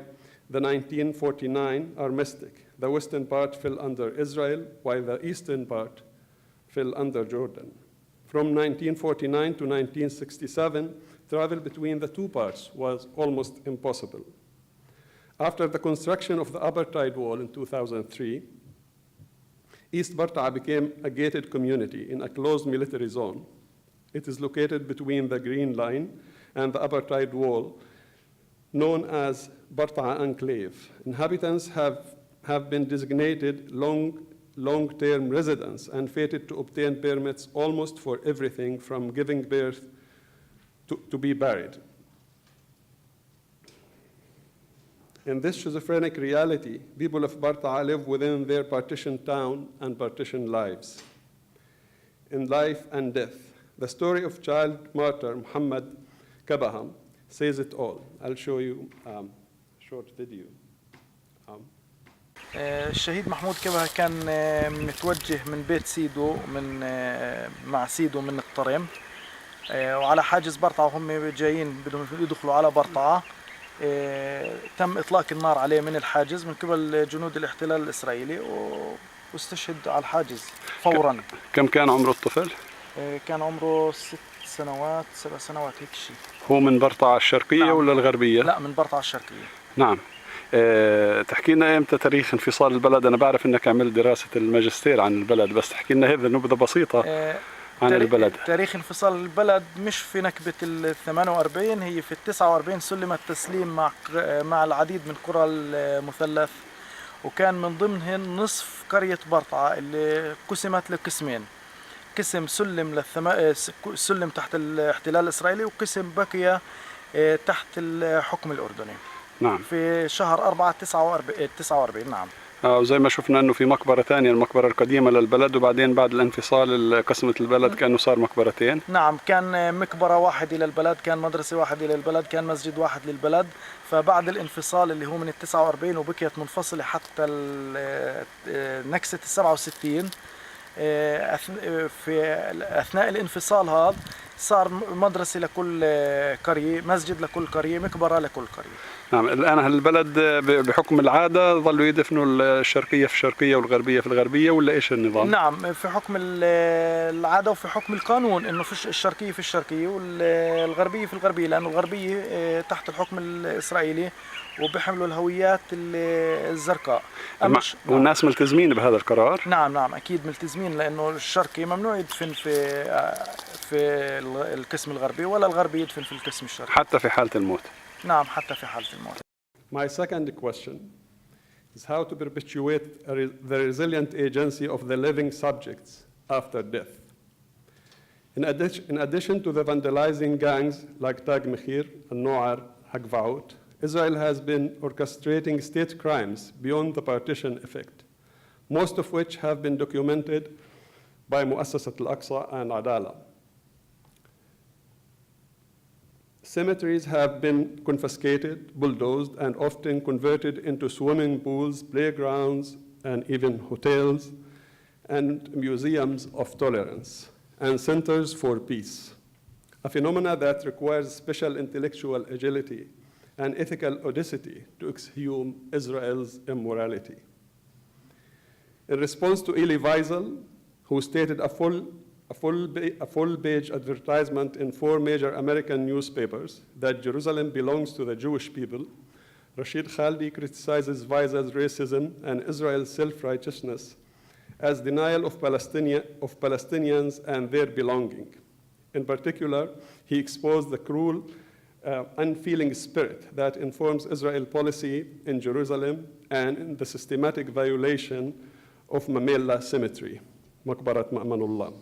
the 1949 armistice. The western part fell under Israel, while the eastern part fell under Jordan. From 1949 to 1967, travel between the 2 parts was almost impossible. After the construction of the apartheid wall in 2003, East Barta'a became a gated community in a closed military zone. It is located between the Green Line and the apartheid wall, known as Barta'a Enclave. Inhabitants have been designated long-term residents and fated to obtain permits almost for everything from giving birth to be buried. In this schizophrenic reality, people of Barta'a live within their partitioned town and partitioned lives. In life and death, the story of child martyr Muhammad Kabaham says it all. I'll show you a short video. الشهيد محمود كبهة كان متوجه من بيت سيدو مع سيدو من الطريم وعلى حاجز برطعة وهم جايين بدهم يدخلوا على برطعة. تم إطلاق النار عليه من الحاجز من قبل جنود الاحتلال الإسرائيلي واستشهد على الحاجز فوراً. كم كان عمره الطفل؟ كان عمره 6 سنوات 7 سنوات هيك شيء. هو من برطعة الشرقية نعم. ولا الغربية؟ لا من برطعة الشرقية. نعم. تحكي لنا امتى تاريخ انفصال البلد؟ انا بعرف انك عملت دراسة الماجستير عن البلد، بس تحكي لنا هذه نبذة بسيطة عن البلد. تاريخ انفصال البلد مش في نكبة ال 48، هي في ال 49 سلم التسليم مع العديد من قرى المثلث، وكان من ضمنهن نصف قرية برطعة اللي قسمت لقسمين، قسم سلم تحت الاحتلال الإسرائيلي وقسم بقي تحت الحكم الأردني. نعم. في شهر 4 49 نعم. وزي ما شفنا انه في مقبرة ثانية، المقبرة القديمة للبلد، وبعدين بعد الانفصال قسمة البلد كأنه صار مقبرتين. نعم، كان مقبرة واحدة للبلد، كان مدرسة واحدة للبلد، كان مسجد واحد للبلد. فبعد الانفصال اللي هو من 49 وبكيت منفصلة حتى نكسة 67، في أثناء الانفصال هذا صار مدرسة لكل قرية، مسجد لكل قرية، مقبرة لكل قرية. نعم. الآن البلد بحكم العادة ظلوا يدفنوا الشرقية في الشرقية والغربية في الغربية، ولا إيش النظام؟ نعم، في حكم العادة وفي حكم القانون إنه في الشرقية في الشرقية والغربية في الغربية، لأنه الغربية تحت الحكم الإسرائيلي وبيحملوا الهويات الزرقاء. والناس ملتزمين بهذا القرار؟ نعم نعم أكيد ملتزمين، لأنه الشرقي ممنوع يدفن في القسم الغربي، ولا الغربي يدفن في القسم الشرقي حتى في حالة الموت. نعم، حتى في حالة الموت. My second question is how to perpetuate the resilient agency of the living subjects after death. In addition to the vandalizing gangs like Tag Mechir and Noar Hagvaut, Israel has been orchestrating state crimes beyond the partition effect, most of which have been documented by Muassasat al-Aqsa and Adala. Cemeteries have been confiscated, bulldozed, and often converted into swimming pools, playgrounds, and even hotels and museums of tolerance and centers for peace, a phenomena that requires special intellectual agility and ethical audacity to exhume Israel's immorality. In response to Elie Wiesel, who stated a full-page advertisement in 4 major American newspapers that Jerusalem belongs to the Jewish people, Rashid Khaldi criticizes Wiesel's racism and Israel's self-righteousness as denial of Palestinians and their belonging. In particular, he exposed the cruel, unfeeling spirit that informs Israel's policy in Jerusalem and in the systematic violation of Mamela Cemetery, Maqbarat Ma'manullah,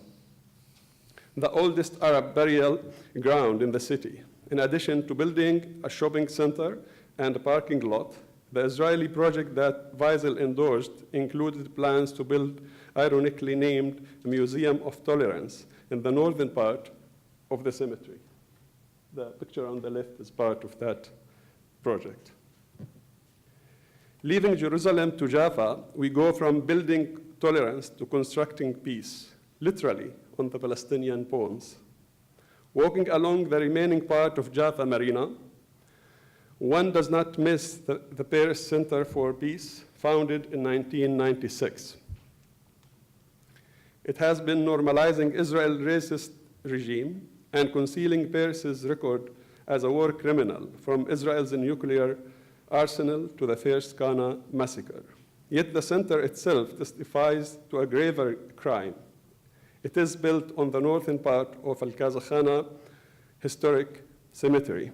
the oldest Arab burial ground in the city. In addition to building a shopping center and a parking lot, the Israeli project that Wiesel endorsed included plans to build, ironically named, a Museum of Tolerance in the northern part of the cemetery. The picture on the left is part of that project. Leaving Jerusalem to Jaffa, we go from building tolerance to constructing peace, literally, on the Palestinian pawns. Walking along the remaining part of Jaffa Marina, one does not miss the Paris Center for Peace, founded in 1996. It has been normalizing Israel's racist regime and concealing Paris's record as a war criminal, from Israel's nuclear arsenal to the first Qana massacre. Yet the center itself testifies to a graver crime. It is built on the northern part of Al-Kazakhana Historic Cemetery.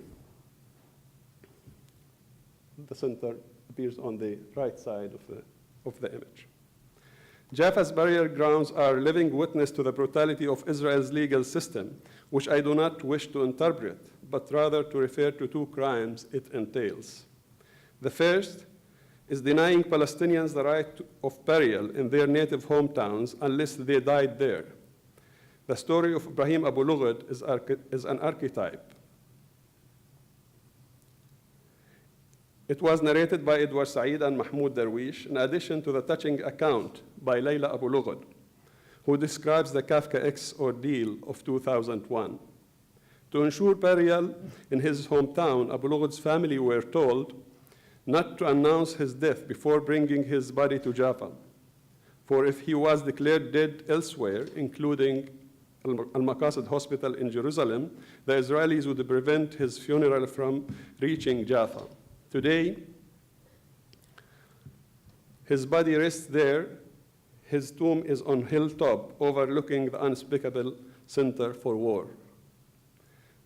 The center appears on the right side of the image. Jaffa's burial grounds are living witness to the brutality of Israel's legal system, which I do not wish to interpret, but rather to refer to 2 crimes it entails. The first is denying Palestinians the right of burial in their native hometowns unless they died there. The story of Ibrahim Abu Lughod is an archetype. It was narrated by Edward Said and Mahmoud Darwish, in addition to the touching account by Layla Abu Lughod, who describes the Kafkaesque ordeal of 2001. To ensure burial in his hometown, Abu Lughod's family were told not to announce his death before bringing his body to Jaffa, for if he was declared dead elsewhere, including Al-Maqasid Hospital in Jerusalem, the Israelis would prevent his funeral from reaching Jaffa. Today, his body rests there. His tomb is on hilltop overlooking the unspeakable center for war.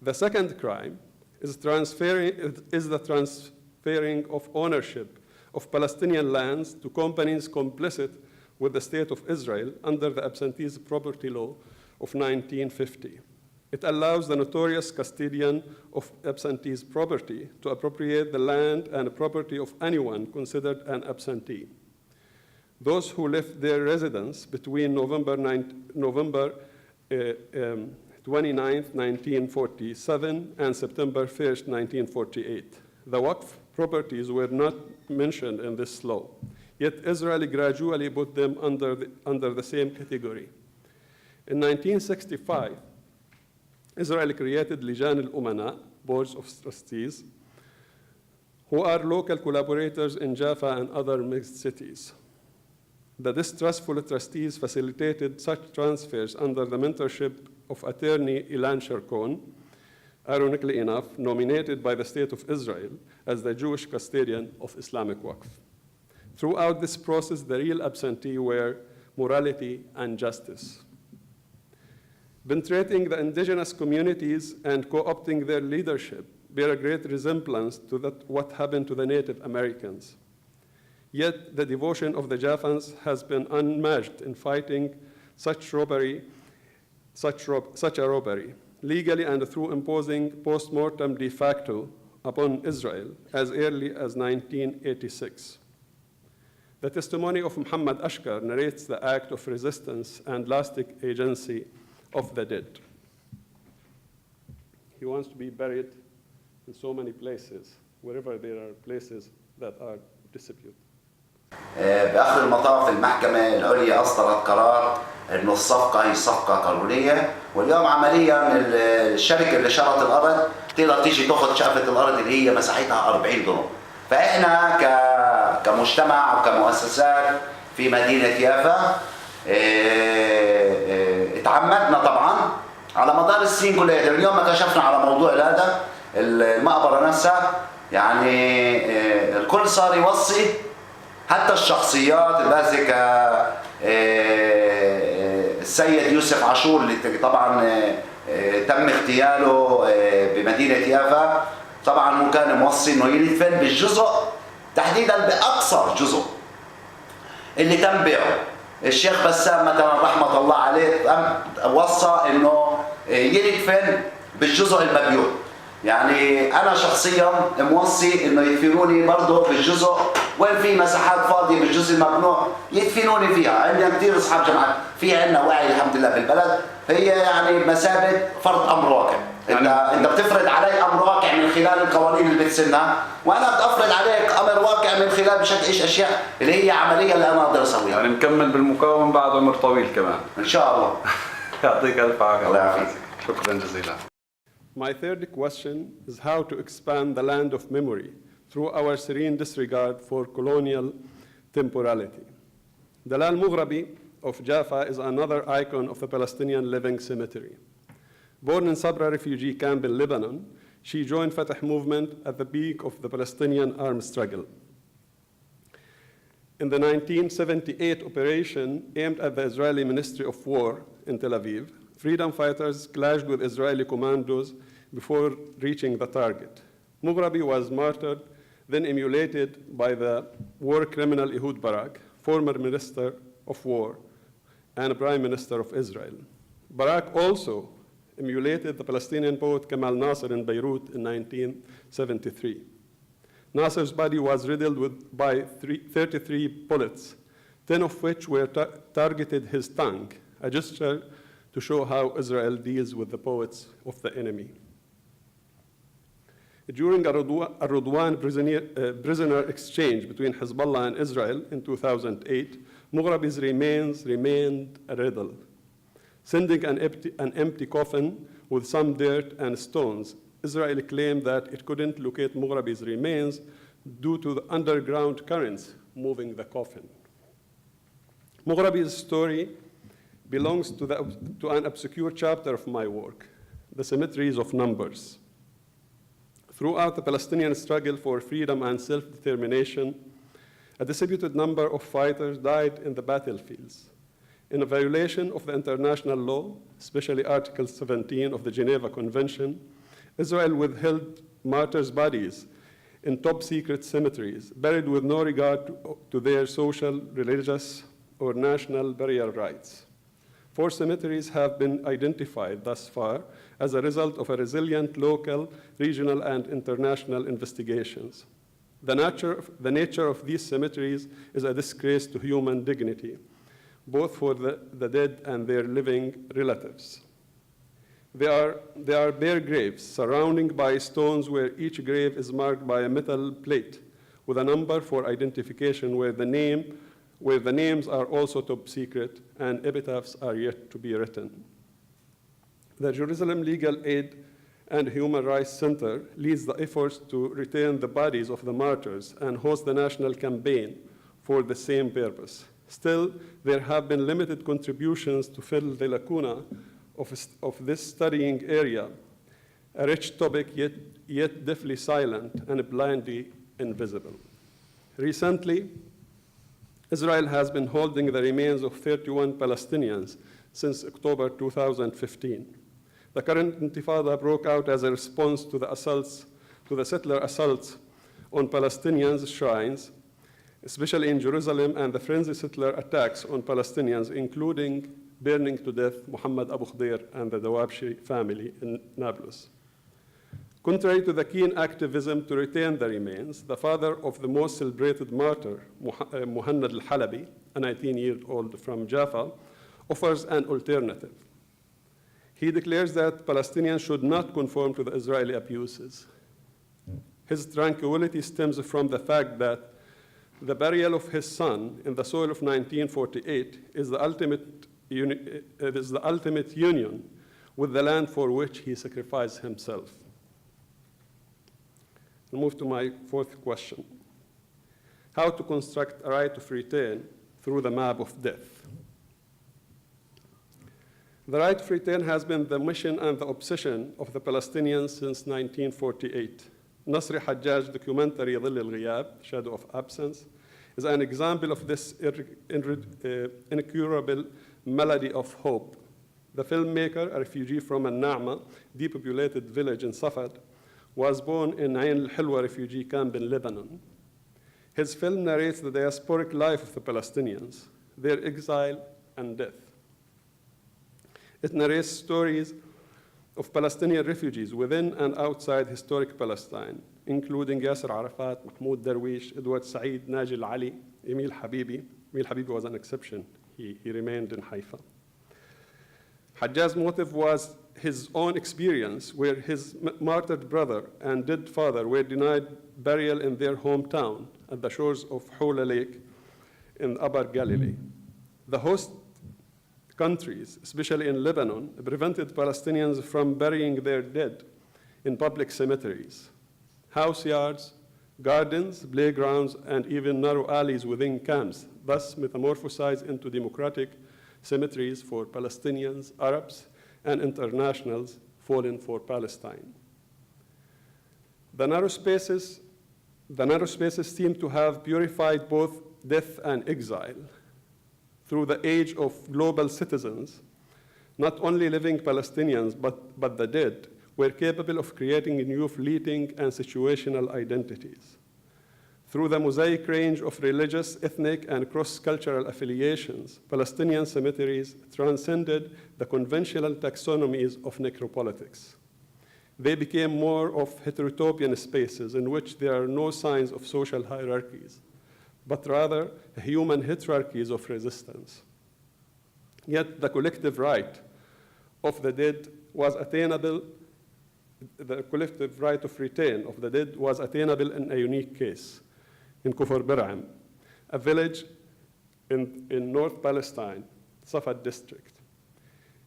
The second crime is the transferring of ownership of Palestinian lands to companies complicit with the State of Israel under the Absentees Property Law of 1950. It allows the notorious custodian of absentees' property to appropriate the land and property of anyone considered an absentee. those who left their residence between November 29th, 1947 and September 1st, 1948. The Waqf properties were not mentioned in this law, yet Israel gradually put them under the same category. In 1965, Israel created Lijan al-Umana, boards of trustees, who are local collaborators in Jaffa and other mixed cities. The distrustful trustees facilitated such transfers under the mentorship of attorney Ilan Sherkon, ironically enough, nominated by the State of Israel as the Jewish custodian of Islamic Waqf. Throughout this process, the real absentee were morality and justice. Penetrating the indigenous communities and co-opting their leadership bear a great resemblance to what happened to the Native Americans. Yet the devotion of the Jaffans has been unmatched in fighting such a robbery, legally and through imposing post-mortem de facto upon Israel as early as 1986. The testimony of Muhammad Ashkar narrates the act of resistance and lasting agency of the dead. He wants to be buried in so many places, wherever there are places that are disputed. بآخر المطاف المحكمة العليا أصدرت قرار إنه الصفقة هي صفقة قانونية، واليوم عمليا الشركة اللي شرت الأرض تقدر تيجي تاخذ شقفة الأرض اللي هي مساحتها 40 دونم. فإحنا كمجتمع أو كمؤسسات في مدينة يافا اتعمدنا طبعا على مدار السنين كلها. اليوم ما كشفنا على موضوع هذا المقبرة نفسها، يعني الكل صار يوصي حتى الشخصيات اللي ك السيد يوسف عاشور اللي طبعا تم اغتياله بمدينة يافا. طبعا هو كان موصي انه يدفن بالجزء تحديدا باقصر جزء اللي تم بيعه. الشيخ بسام مثلا رحمة الله عليه وصى انه يدفن بالجزء المبيوع. يعني انا شخصيا موصي انه يدفنوني برضه بالجزء وين في مساحات فاضيه بالجزء الممنوع يدفنوني فيها. عندنا كثير اصحاب جماعات، في عندنا وعي الحمد لله بالبلد، هي يعني بمثابه فرض امر واقع. انت بتفرض علي امر واقع من خلال القوانين اللي بتسنها، وانا بدي افرض عليك امر واقع من خلال بشكل ايش اشياء اللي هي عمليه اللي انا اقدر اسويها. يعني نكمل بالمقاومه بعد عمر طويل كمان ان شاء الله. يعطيك الف عافيه. الله يعافيك. شكرا جزيلا. My third question is how to expand the land of memory through our serene disregard for colonial temporality. Dalal Mughrabi of Jaffa is another icon of the Palestinian living cemetery. Born in Sabra refugee camp in Lebanon, she joined Fatah movement at the peak of the Palestinian armed struggle. In the 1978 operation aimed at the Israeli Ministry of War in Tel Aviv, freedom fighters clashed with Israeli commandos before reaching the target. Mughrabi was martyred, then emulated by the war criminal Ehud Barak, former Minister of War and Prime Minister of Israel. Barak also emulated the Palestinian poet Kamal Nasser in Beirut in 1973. Nasser's body was riddled by 33 bullets, 10 of which were targeted his tongue, a gesture to show how Israel deals with the poets of the enemy. During a Rudwan prisoner exchange between Hezbollah and Israel in 2008, Mughrabi's remains remained a riddle. Sending an empty coffin with some dirt and stones, Israel claimed that it couldn't locate Mughrabi's remains due to the underground currents moving the coffin. Mughrabi's story belongs to an obscure chapter of my work, the cemeteries of numbers. Throughout the Palestinian struggle for freedom and self-determination, a disputed number of fighters died in the battlefields. In a violation of the international law, especially Article 17 of the Geneva Convention, Israel withheld martyrs' bodies in top-secret cemeteries, buried with no regard to their social, religious, or national burial rights. 4 cemeteries have been identified thus far as a result of a resilient local, regional, and international investigations. The nature of these cemeteries is a disgrace to human dignity, both for the dead and their living relatives. They are bare graves, surrounded by stones where each grave is marked by a metal plate with a number for identification where the names are also top secret and epitaphs are yet to be written. The Jerusalem Legal Aid and Human Rights Center leads the efforts to retain the bodies of the martyrs and host the national campaign for the same purpose. Still, there have been limited contributions to fill the lacuna of this studying area, a rich topic yet deafly silent and blindly invisible. Recently, Israel has been holding the remains of 31 Palestinians since October 2015. The current intifada broke out as a response to the settler assaults on Palestinians' shrines, especially in Jerusalem, and the frenzied settler attacks on Palestinians, including burning to death Muhammad Abu Khdeir and the Dawabshi family in Nablus. Contrary to the keen activism to retain the remains, the father of the most celebrated martyr, Muhannad al-Halabi, a 19-year-old from Jaffa, offers an alternative. He declares that Palestinians should not conform to the Israeli abuses. His tranquility stems from the fact that the burial of his son in the soil of 1948 is the ultimate union with the land for which he sacrificed himself. I'll move to my fourth question. How to construct a right of return through the map of death? The right of return has been the mission and the obsession of the Palestinians since 1948. Nasri Hajjaj's documentary, Dhill al-Ghiyab, Shadow of Absence, is an example of this incurable melody of hope. The filmmaker, a refugee from Al-Na'ma, depopulated village in Safad, was born in Ain al-Hilwa refugee camp in Lebanon. His film narrates the diasporic life of the Palestinians, their exile and death. It narrates stories of Palestinian refugees within and outside historic Palestine, including Yasser Arafat, Mahmoud Darwish, Edward Said, Najil Ali, Emil Habibi. Emil Habibi was an exception. He remained in Haifa. Hajjaj's motive was his own experience, where his martyred brother and dead father were denied burial in their hometown at the shores of Hula Lake in Upper Galilee. The host countries, especially in Lebanon, prevented Palestinians from burying their dead in public cemeteries. House yards, gardens, playgrounds, and even narrow alleys within camps, thus metamorphosized into democratic cemeteries for Palestinians, Arabs, and internationals fallen for Palestine. The narrow spaces seem to have purified both death and exile. Through the age of global citizens, not only living Palestinians, but the dead, were capable of creating new fleeting and situational identities. Through the mosaic range of religious, ethnic, and cross-cultural affiliations, Palestinian cemeteries transcended the conventional taxonomies of necropolitics. They became more of heterotopian spaces in which there are no signs of social hierarchies, but rather human hierarchies of resistance. Yet the collective right of the dead was attainable. The collective right of return of the dead was attainable in a unique case, in Kufr Bir'am, a village in North Palestine, Safad district.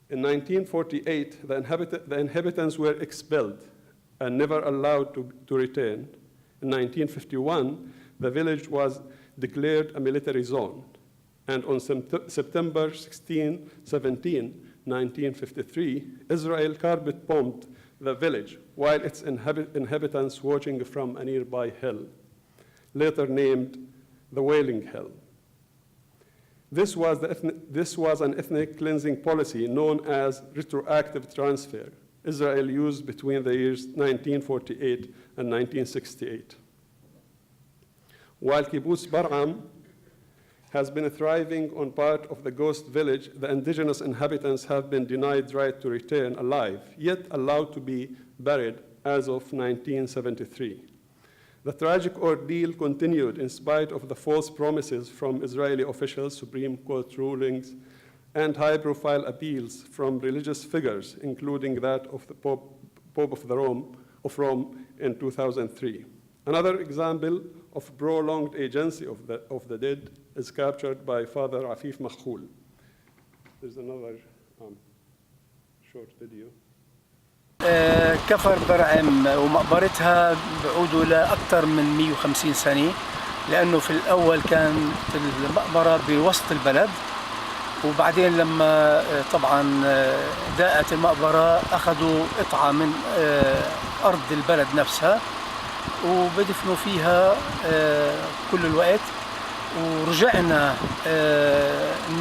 In 1948, the inhabitants were expelled and never allowed to return. In 1951, the village was declared a military zone. And on September 17, 1953, Israel carpet bombed the village while its inhabitants watching from a nearby hill, later named the Wailing Hill. This was an ethnic cleansing policy known as retroactive transfer Israel used between the years 1948 and 1968. While Kibbutz Bar'am has been thriving on part of the ghost village, the indigenous inhabitants have been denied right to return alive, yet allowed to be buried as of 1973. The tragic ordeal continued in spite of the false promises from Israeli officials, Supreme Court rulings, and high-profile appeals from religious figures, including that of the Pope of Rome in 2003. Another example of prolonged agency of the dead is captured by Father Afif Makhul. There's another short video. كفر برعم ومقبرتها بعودوا لأكثر من 150 سنة، لأنه في الأول كانت المقبرة بوسط البلد، وبعدين لما طبعا ضاقت المقبرة أخذوا قطعة من أرض البلد نفسها وبدفنوا فيها كل الوقت، ورجعنا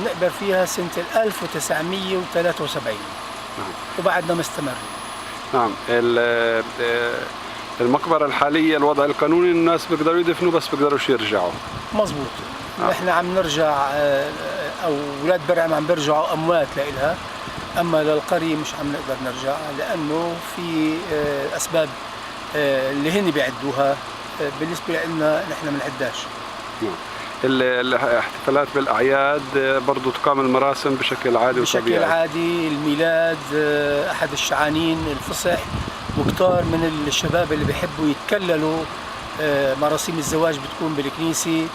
نقبر فيها سنة 1973 وبعدنا مستمر. نعم. المقبرة الحالية الوضع القانوني الناس بيقدروا يدفنوا بس بيقدروش يرجعوا. مظبوط. نحن عم نرجع أو أولاد برعم عم بيرجعوا أموات لإلها، أما للقرية مش عم نقدر نرجع لأنه في أسباب اللي هن بيعدوها بالنسبة لنا نحن ما بنعداش. الاحتفالات بالأعياد برضو تقام المراسم بشكل عادي وطبيعي. بشكل عادي، الميلاد، أحد الشعانين، الفصح، وكتار من الشباب اللي بيحبوا يتكللوا مراسيم الزواج بتكون بالكنيسة،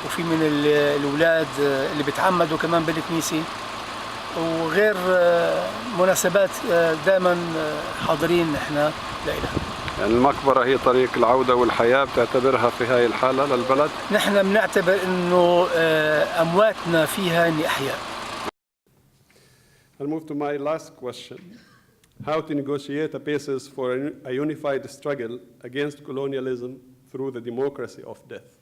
وفي من الأولاد اللي بيتعمدوا كمان بالكنيسة، وغير مناسبات دائما حاضرين نحن لإلها. المقبرة هي طريق العودة والحياة، بتعتبرها في هاي الحالة للبلد؟ نحن بنعتبر إنه أمواتنا فيها إني أحياء. I'll move to my last question. How to negotiate a basis for a unified struggle against colonialism through the democracy of death.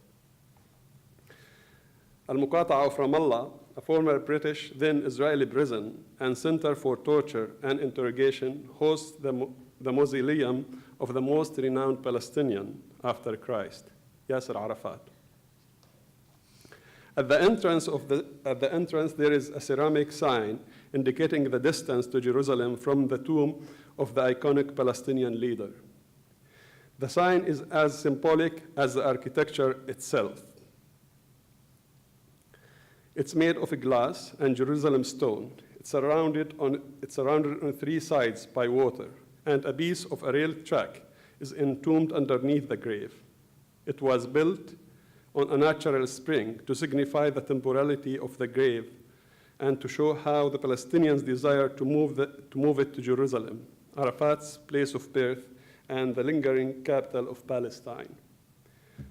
Al-Muqata'a of Ramallah, a former British, then Israeli prison and center for torture and interrogation, hosts the mausoleum of the most renowned Palestinian after Christ, Yasser Arafat. At the entrance, there is a ceramic sign indicating the distance to Jerusalem from the tomb of the iconic Palestinian leader. The sign is as symbolic as the architecture itself. It's made of glass and Jerusalem stone. It's surrounded on three sides by water, and a piece of a rail track is entombed underneath the grave. It was built on a natural spring to signify the temporality of the grave and to show how the Palestinians desire to move it to Jerusalem, Arafat's place of birth and the lingering capital of Palestine.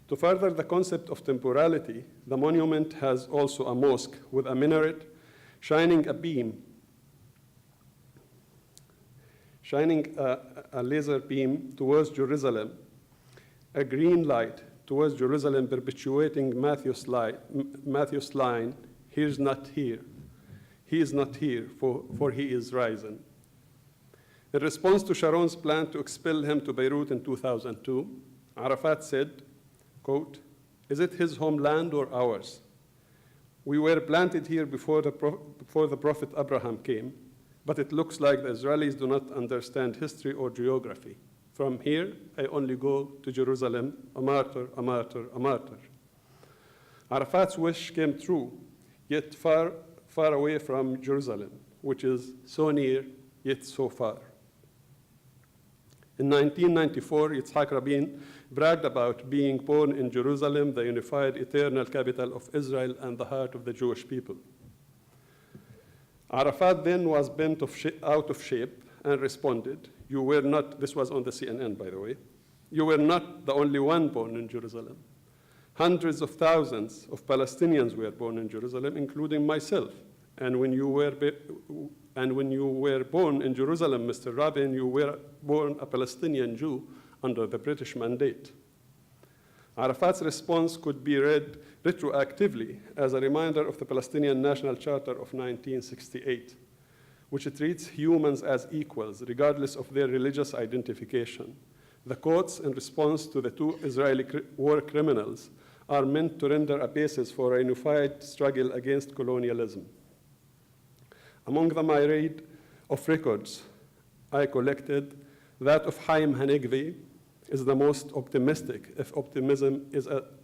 To further the concept of temporality, the monument has also a mosque with a minaret shining a laser beam towards Jerusalem, a green light towards Jerusalem perpetuating Matthew's line, he is not here. He is not here, for he is risen. In response to Sharon's plan to expel him to Beirut in 2002, Arafat said, quote, "Is it his homeland or ours? We were planted here before the Prophet Abraham came, but it looks like the Israelis do not understand history or geography. From here, I only go to Jerusalem, a martyr, a martyr, a martyr." Arafat's wish came true, yet far, far away from Jerusalem, which is so near, yet so far. In 1994, Yitzhak Rabin bragged about being born in Jerusalem, the unified eternal capital of Israel and the heart of the Jewish people. Arafat then was bent out of shape and responded, "You were not," this was on the CNN, by the way, "you were not the only one born in Jerusalem. Hundreds of thousands of Palestinians were born in Jerusalem, including myself. And when you were born in Jerusalem, Mr. Rabin, you were born a Palestinian Jew under the British mandate." Arafat's response could be read retroactively as a reminder of the Palestinian National Charter of 1968, which treats humans as equals, regardless of their religious identification. The quotes in response to the two Israeli war criminals are meant to render a basis for a unified struggle against colonialism. Among the myriad of records I collected, that of Chaim Hanegvi is the most optimistic, if optimism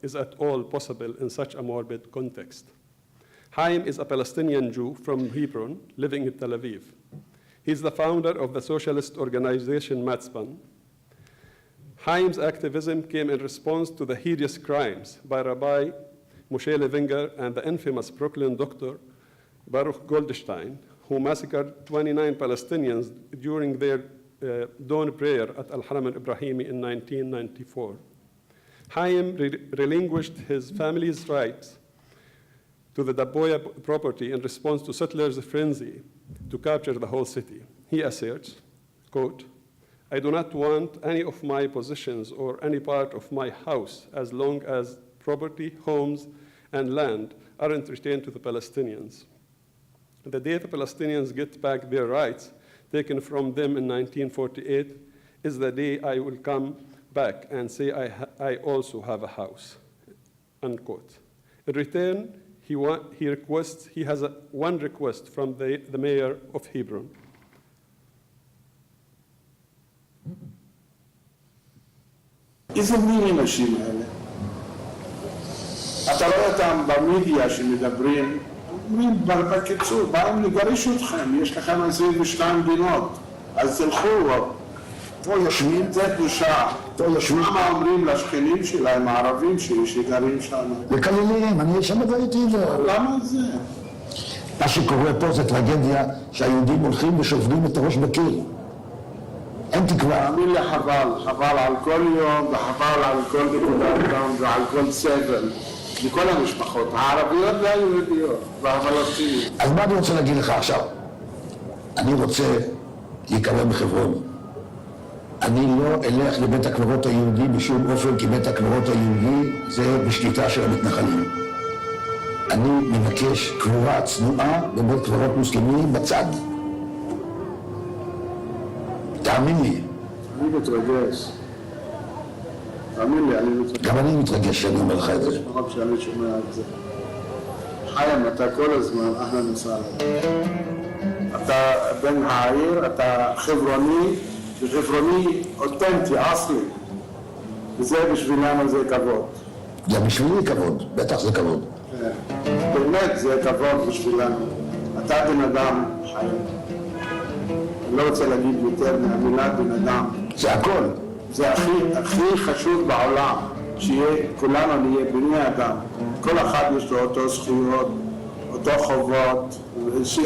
is at all possible in such a morbid context. Haim is a Palestinian Jew from Hebron, living in Tel Aviv. He's the founder of the socialist organization Matzpan. Haim's activism came in response to the hideous crimes by Rabbi Moshe Levinger and the infamous Brooklyn doctor Baruch Goldstein, who massacred 29 Palestinians during their dawn prayer at Al-Haram al-Ibrahimi in 1994. Haim relinquished his family's rights to the Daboya property in response to settlers' frenzy to capture the whole city. He asserts, quote, "I do not want any of my possessions or any part of my house as long as property, homes, and land aren't returned to the Palestinians. The day the Palestinians get back their rights taken from them in 1948 is the day I will come back and say I also have a house," unquote. In return, he has one request from the mayor of Hebron. איזה מין אנשים האלה? אתה רואה אותם במדיה שמדברים, אומרים בקיצור, באנו לגרש אתכם, יש לכם 22 מדינות, אז תלכו, פה יושבים, זה בושה. מה אומרים לשכנים שלהם, הערבים שגרים שם? לקללים, אני שם והייתי את זה. למה זה? מה שקורה פה זה טרגדיה שהיהודים הולכים ושוברים את הראש בקיר. אין תקווה. תאמין לי חבל על כל יום וחבל על כל נקודת דם ועל כל סבל לכל המשפחות, הערביות והיהודיות והפלסטיניות. אז מה אני רוצה להגיד לך עכשיו? אני רוצה להיקבר בחברון. אני לא אלך לבית הקברות היהודי בשום אופן, כי בית הקברות היהודי זה בשליטה של המתנחלים. אני מבקש קבורה צנועה בבית קברות מוסלמי בצד. תאמין לי. אני מתרגש. תאמין לי, אני מתרגש. גם אני מתרגש שאני אומר לך את זה. רק שאני שומע את זה. חיים, אתה כל הזמן, אהלן וסהלן. אתה בן העיר, אתה חברוני, וחברוני אותנטי, אסלי. וזה בשבילנו זה כבוד. זה בשבילי כבוד, בטח זה כבוד. באמת זה כבוד בשבילנו. אתה בן אדם חיים. אני לא רוצה להגיד יותר מהמילה בן אדם. זה הכל. זה הכי חשוב בעולם, שכולנו נהיה בני אדם. כל אחד יש לו אותו זכויות, אותו חובות,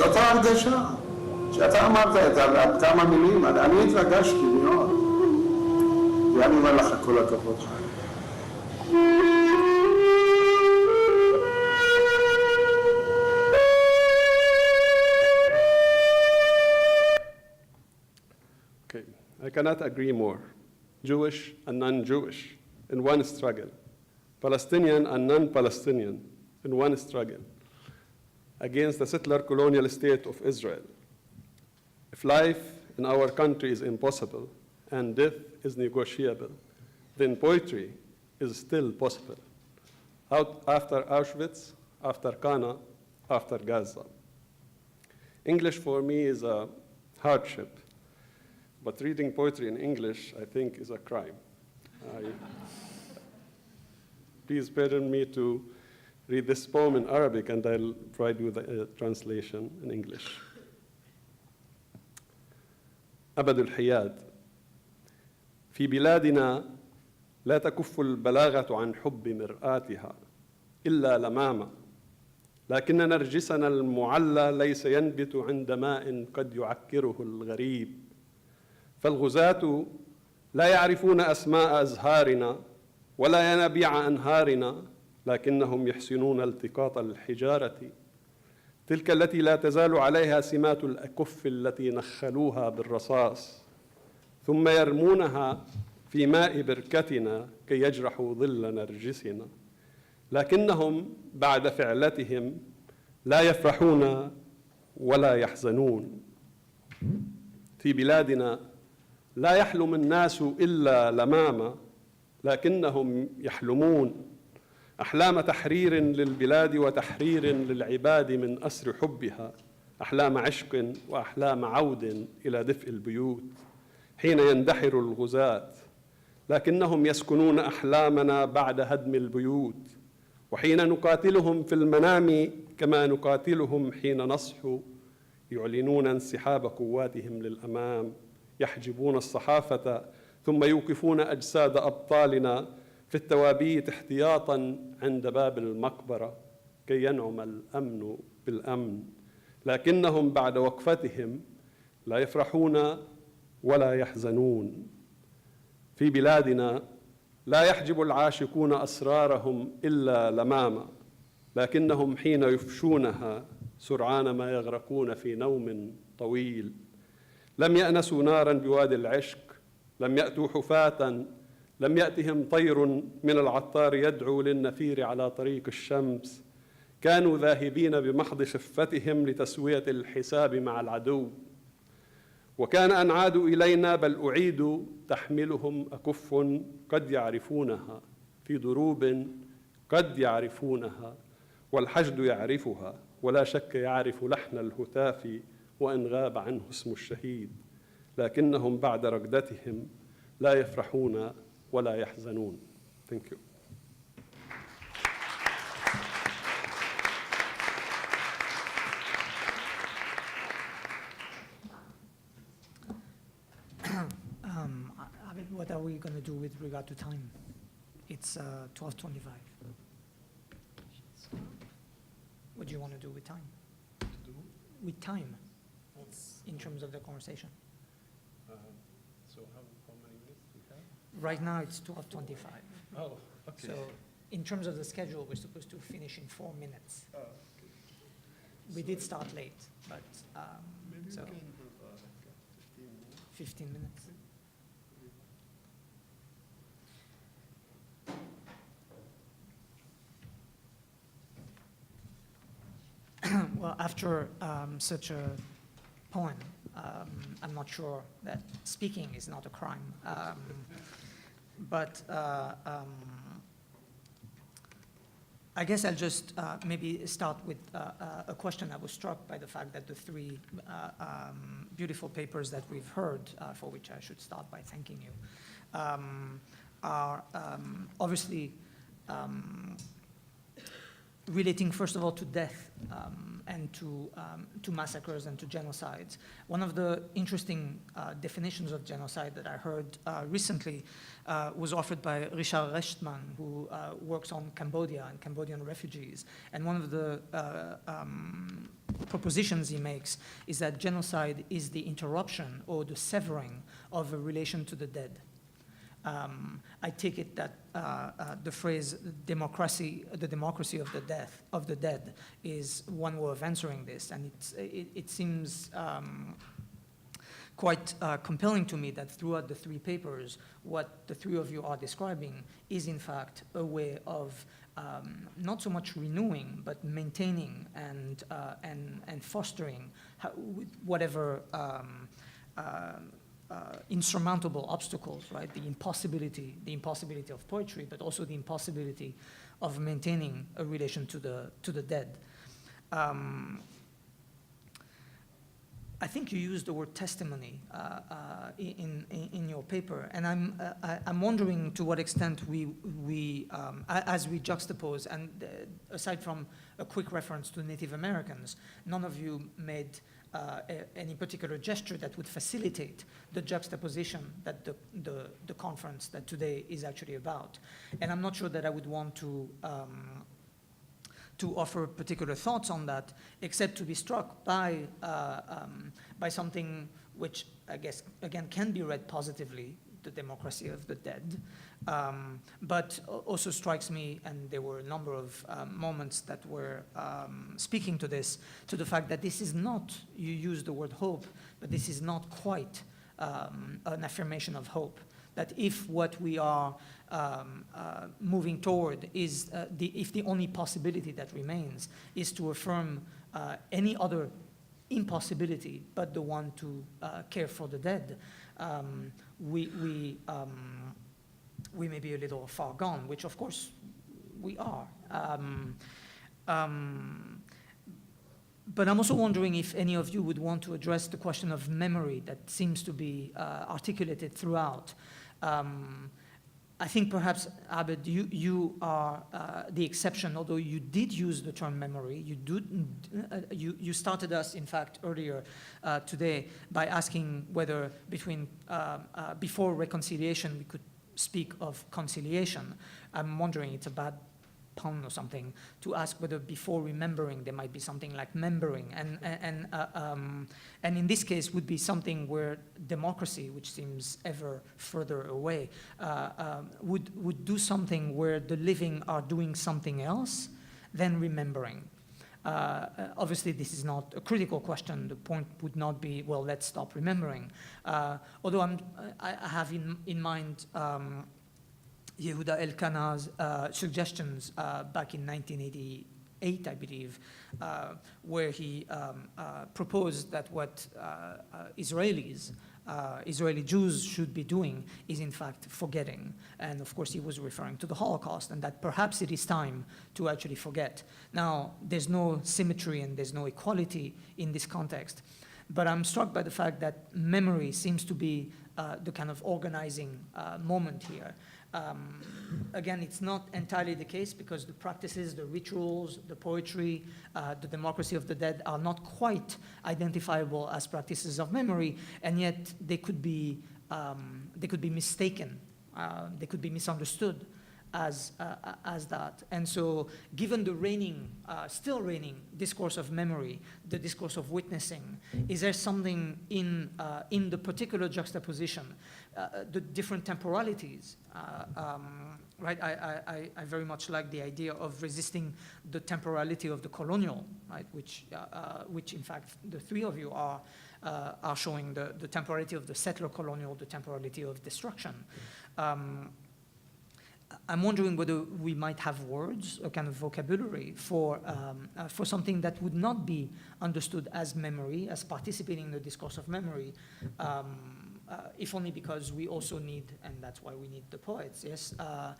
אותו הרגשה. שאתה אמרת את כמה מילים, אני התרגשתי מאוד. ואני אומר לך כל הכבוד חיים. Okay, I cannot agree more. Jewish and non-Jewish in one struggle. Palestinian and non-Palestinian in one struggle against the settler colonial state of Israel. If life in our country is impossible and death is negotiable, then poetry is still possible. After Auschwitz, after Qana, after Gaza. English for me is a hardship, but reading poetry in English, I think, is a crime. Please pardon me to read this poem in Arabic, and I'll provide you the translation in English. أبد الحياد في بلادنا لا تكف البلاغة عن حب مرآتها إلا لمامة، لكن نرجسنا المعلى ليس ينبت عند ماء قد يعكره الغريب، فالغزاة لا يعرفون أسماء أزهارنا ولا ينابيع أنهارنا، لكنهم يحسنون التقاط الحجارة تلك التي لا تزال عليها سمات الأكف التي نخلوها بالرصاص، ثم يرمونها في ماء بركتنا كي يجرحوا ظل نرجسنا، لكنهم بعد فعلتهم لا يفرحون ولا يحزنون. في بلادنا لا يحلم الناس إلا لمامة، لكنهم يحلمون أحلام تحرير للبلاد وتحرير للعباد من أسر حبها، أحلام عشق وأحلام عود إلى دفء البيوت. حين يندحر الغزاة لكنهم يسكنون أحلامنا بعد هدم البيوت، وحين نقاتلهم في المنام كما نقاتلهم حين نصحو يعلنون انسحاب قواتهم للأمام، يحجبون الصحافة ثم يوقفون أجساد أبطالنا في التوابيت احتياطاً عند باب المقبرة كي ينعم الأمن بالأمن، لكنهم بعد وقفتهم لا يفرحون ولا يحزنون. في بلادنا لا يحجب العاشقون أسرارهم إلا لماما، لكنهم حين يفشونها سرعان ما يغرقون في نوم طويل. لم يأنسوا ناراً بوادي العشق، لم يأتوا حفاة، لم يأتهم طير من العطار يدعو للنفير على طريق الشمس، كانوا ذاهبين بمحض شفتهم لتسوية الحساب مع العدو. وكان أن عادوا إلينا بل أعيدوا تحملهم أكف قد يعرفونها في دروب قد يعرفونها، والحشد يعرفها ولا شك يعرف لحن الهتاف وإن غاب عنه اسم الشهيد، لكنهم بعد رقدتهم لا يفرحون ولا يحزنون. Thank you. What are we going to do with regard to time? It's 12:25. What do you want to do with time? With time, in terms of the conversation. So how many minutes do we have? Right now, it's 12:25. Oh, okay. So in terms of the schedule, we're supposed to finish in 4 minutes. Oh, okay. We did start late, but Maybe so we can have 15 minutes. 15 minutes. Well, after such a poem, I'm not sure that speaking is not a crime. But I guess I'll just maybe start with a question. I was struck by the fact that the three beautiful papers that we've heard, for which I should start by thanking you, are obviously relating, first of all, to death and to massacres and to genocides. One of the interesting definitions of genocide that I heard recently was offered by Richard Rechtman, who works on Cambodia and Cambodian refugees. And one of the propositions he makes is that genocide is the interruption or the severing of a relation to the dead. I take it that the phrase democracy, the democracy of the dead, is one way of answering this, and it seems quite compelling to me that throughout the three papers, what the three of you are describing is in fact a way of not so much renewing, but maintaining and fostering whatever. Insurmountable obstacles, right? The impossibility of poetry, but also the impossibility of maintaining a relation to the dead. I think you used the word testimony in your paper, and I'm wondering to what extent we as we juxtapose, and aside from a quick reference to Native Americans, none of you made any particular gesture that would facilitate the juxtaposition that the conference that today is actually about. And I'm not sure that I would want to offer particular thoughts on that, except to be struck by something which I guess, again, can be read positively, the democracy of the dead, but also strikes me, and there were a number of moments that were speaking to this, to the fact that this is not, you use the word hope, but this is not quite an affirmation of hope. That if what we are moving toward is, if the only possibility that remains is to affirm any other impossibility but the one to care for the dead, we may be a little far gone, which of course we are. But I'm also wondering if any of you would want to address the question of memory that seems to be articulated throughout. I think perhaps, Abed, you are the exception, although you did use the term memory. You started us, in fact, earlier today by asking whether before reconciliation we could speak of conciliation. I'm wondering, it's a bad pun or something, to ask whether before remembering there might be something like membering, and in this case would be something where democracy, which seems ever further away, would do something where the living are doing something else than remembering. Obviously, this is not a critical question. The point would not be, well, let's stop remembering. Although I have in mind Yehuda Elkanah's suggestions back in 1988, I believe, where he proposed that what Israeli Jews should be doing is in fact forgetting. And of course he was referring to the Holocaust, and that perhaps it is time to actually forget. Now, there's no symmetry and there's no equality in this context, but I'm struck by the fact that memory seems to be the kind of organizing moment here. Again, it's not entirely the case because the practices, the rituals, the poetry, the democracy of the dead are not quite identifiable as practices of memory, and yet they could be mistaken, they could be misunderstood as that. And so given the still reigning discourse of memory, the discourse of witnessing, is there something in the particular juxtaposition, the different temporalities, right? I very much like the idea of resisting the temporality of the colonial, right? Which in fact the three of you are showing the temporality of the settler colonial, the temporality of destruction. I'm wondering whether we might have words, a kind of vocabulary for something that would not be understood as memory, as participating in the discourse of memory, if only because we also need, and that's why we need the poets, yes, a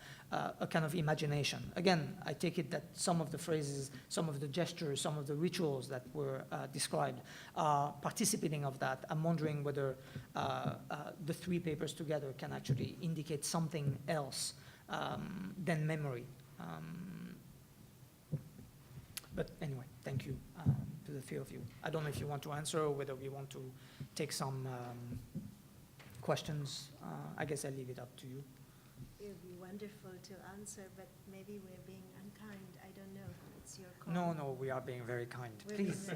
kind of imagination. Again, I take it that some of the phrases, some of the gestures, some of the rituals that were described are participating of that. I'm wondering whether the three papers together can actually indicate something else than memory. But anyway, thank you to the three of you. I don't know if you want to answer or whether we want to take some questions. I guess I'll leave it up to you. It would be wonderful to answer, but maybe we're being unkind. I don't know. It's your call. No, we are being very kind. Please.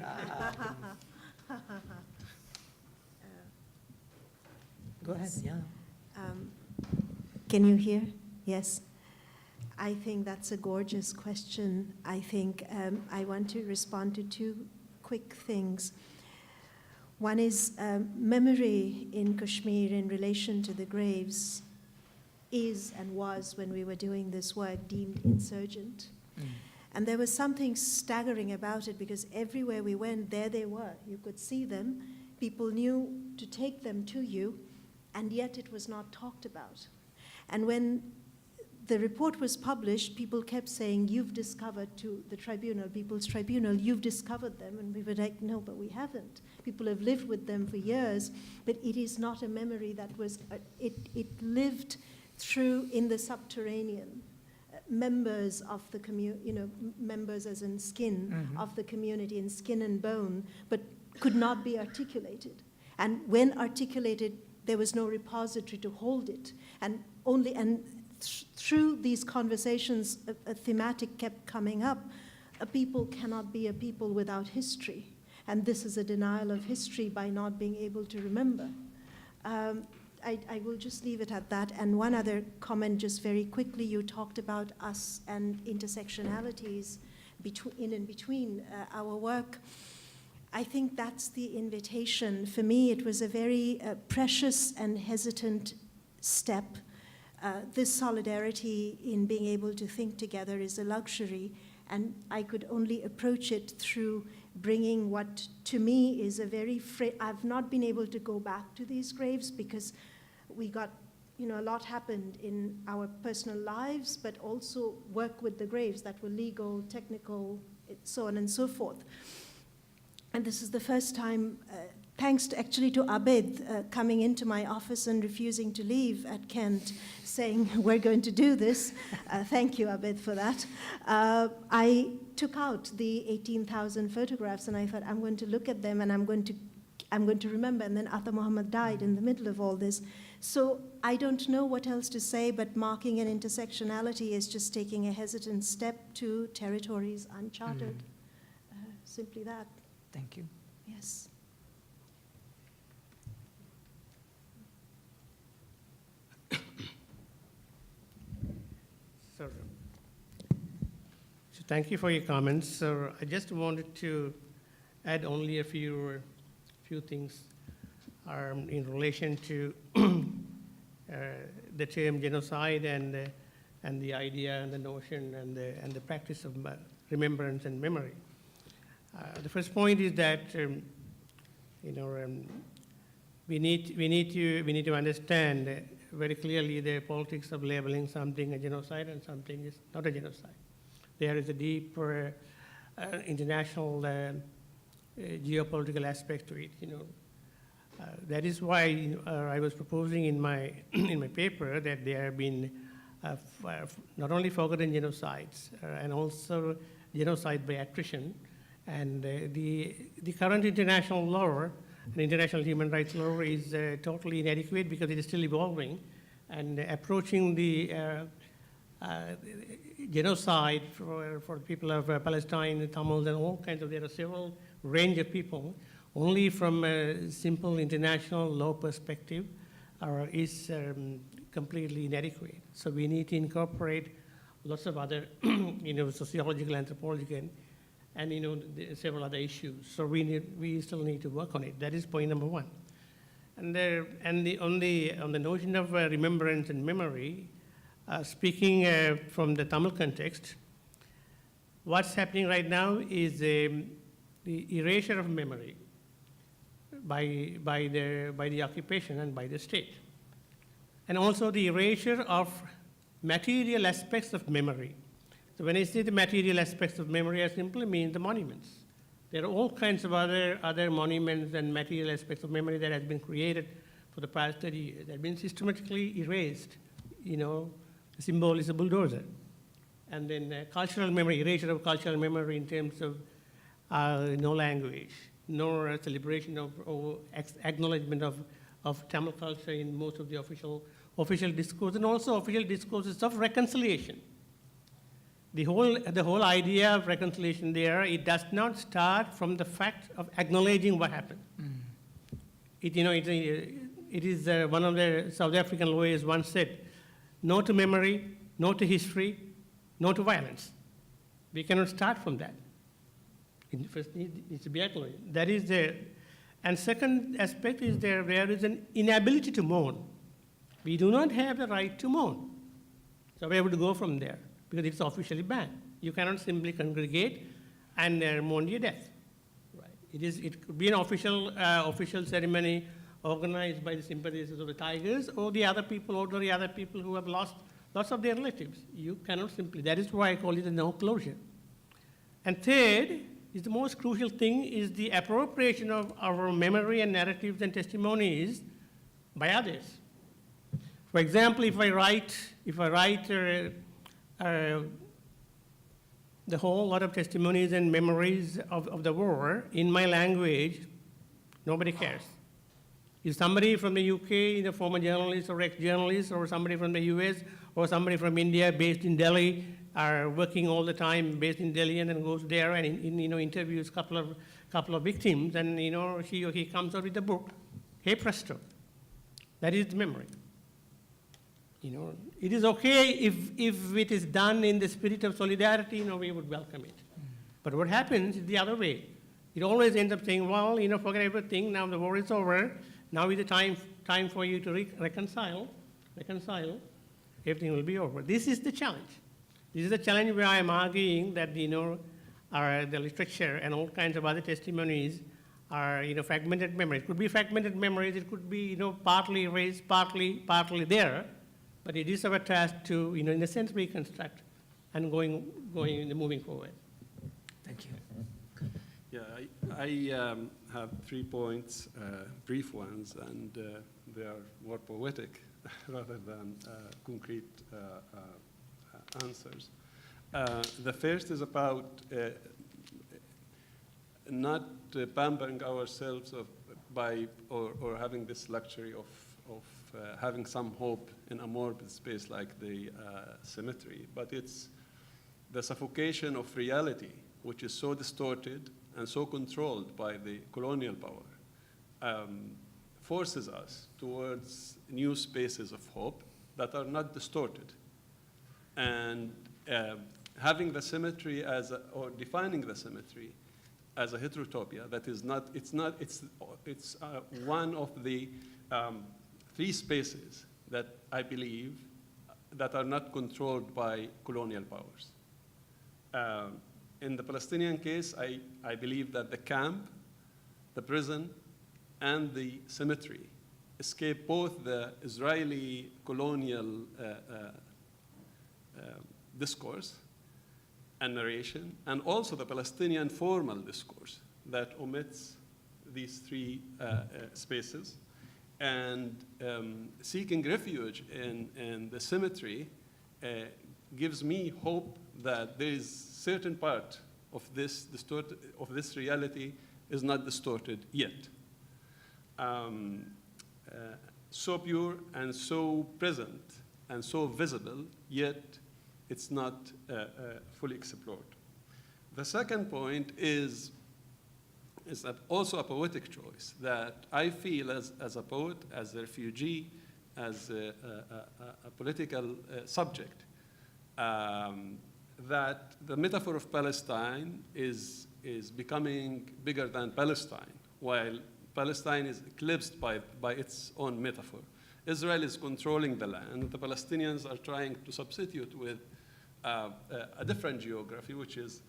Go ahead, yeah. Can you hear? Yes. I think that's a gorgeous question. I think I want to respond to two quick things. One is memory in Kashmir in relation to the graves is and was, when we were doing this work, deemed insurgent. And there was something staggering about it because everywhere we went, there they were. You could see them. People knew to take them to you, and yet it was not talked about. And when the report was published, people kept saying, you've discovered, to the tribunal, People's Tribunal, you've discovered them. And we were like, no, but we haven't. People have lived with them for years, but it is not a memory that was, it lived through in the subterranean. Members of the community, members as in skin of the community, in skin and bone, but could not be articulated. And when articulated, there was no repository to hold it. And through these conversations, a thematic kept coming up. A people cannot be a people without history. And this is a denial of history by not being able to remember. I will just leave it at that. And one other comment, just very quickly, you talked about us and intersectionalities in and between our work. I think that's the invitation. For me, it was a very precious and hesitant step. This solidarity in being able to think together is a luxury, and I could only approach it through bringing what to me is a very, I've not been able to go back to these graves because we got, a lot happened in our personal lives, but also work with the graves that were legal, technical, so on and so forth. And this is the first time thanks actually to Abid coming into my office and refusing to leave at Kent, saying, we're going to do this. Thank you, Abid, for that. I took out the 18,000 photographs, and I thought, I'm going to look at them, and I'm going to remember. And then Atta Muhammad died in the middle of all this. So I don't know what else to say, but marking an intersectionality is just taking a hesitant step to territories uncharted. Simply that. Thank you. Yes. So thank you for your comments. So I just wanted to add only a few things in relation to the term genocide and the idea and the notion and the practice of remembrance and memory. The first point is that we need to understand very clearly the politics of labeling something a genocide and something is not a genocide. There is a deeper international geopolitical aspect to it. That is why I was proposing in my paper that there have been not only forgotten genocides and also genocide by attrition, and the current international law and international human rights law is totally inadequate because it is still evolving, and approaching the genocide for people of Palestine, the Tamils, and all kinds of, there are several range of people, only from a simple international law perspective is completely inadequate. So we need to incorporate lots of other, sociological, anthropological, and several other issues. So we still need to work on it. That is point number one. And on the notion of remembrance and memory, speaking from the Tamil context, what's happening right now is the erasure of memory by the occupation and by the state, and also the erasure of material aspects of memory. So when I say the material aspects of memory, I simply mean the monuments. There are all kinds of other monuments and material aspects of memory that has been created for the past 30 years that have been systematically erased. The symbol is a bulldozer. And then cultural memory, erasure of cultural memory in terms of no language, nor a celebration or acknowledgement of Tamil culture in most of the official discourse, and also official discourses of reconciliation. The whole idea of reconciliation there, it does not start from the fact of acknowledging what happened. It is one of the South African lawyers once said, no to memory, no to history, no to violence. We cannot start from that. It first needs to be acknowledged. That is there. And second aspect is there is an inability to mourn. We do not have the right to mourn. So we're able to go from there because it's officially banned. You cannot simply congregate and mourn your death. Right? It could be an official ceremony organized by the sympathizers of the Tigers or the other people who have lost lots of their relatives. You cannot simply, that is why I call it a no closure. And third, is the most crucial thing is the appropriation of our memory and narratives and testimonies by others. For example, if I write the whole lot of testimonies and memories of the war in my language, nobody cares. If somebody from the UK, former journalist or ex-journalist, or somebody from the US, or somebody from India based in Delhi, are working all the time based in Delhi, and then goes there and interviews couple of victims, and she or he comes out with a book, hey presto, that is the memory. It is okay if it is done in the spirit of solidarity, we would welcome it. But what happens is the other way. It always ends up saying, well, forget everything, now the war is over, now is the time for you to reconcile, everything will be over. This is the challenge. This is the challenge where I am arguing that, the literature and all kinds of other testimonies are, fragmented memories. It could be fragmented memories, it could be, partly erased, partly there, but it is our task to, in a sense, reconstruct and moving forward. Thank you. Yeah, I have 3 points, brief ones, and they are more poetic rather than concrete answers. The first is about not pampering ourselves or having this luxury of having some hope in a morbid space like the cemetery, but it's the suffocation of reality, which is so distorted and so controlled by the colonial power, forces us towards new spaces of hope that are not distorted. And having the cemetery or defining the cemetery as a heterotopia that is not, it's one of the 3 spaces that I believe that are not controlled by colonial powers. In the Palestinian case, I believe that the camp, the prison, and the cemetery escape both the Israeli colonial discourse and narration, and also the Palestinian formal discourse that omits these 3 spaces. And seeking refuge in the cemetery gives me hope that there is certain part of this reality is not distorted yet. So pure and so present and so visible, yet it's not fully explored. The second point is also a poetic choice that I feel as a poet, as a refugee, as a political subject, that the metaphor of Palestine is becoming bigger than Palestine, while Palestine is eclipsed by its own metaphor. Israel is controlling the land. The Palestinians are trying to substitute with a different geography, which is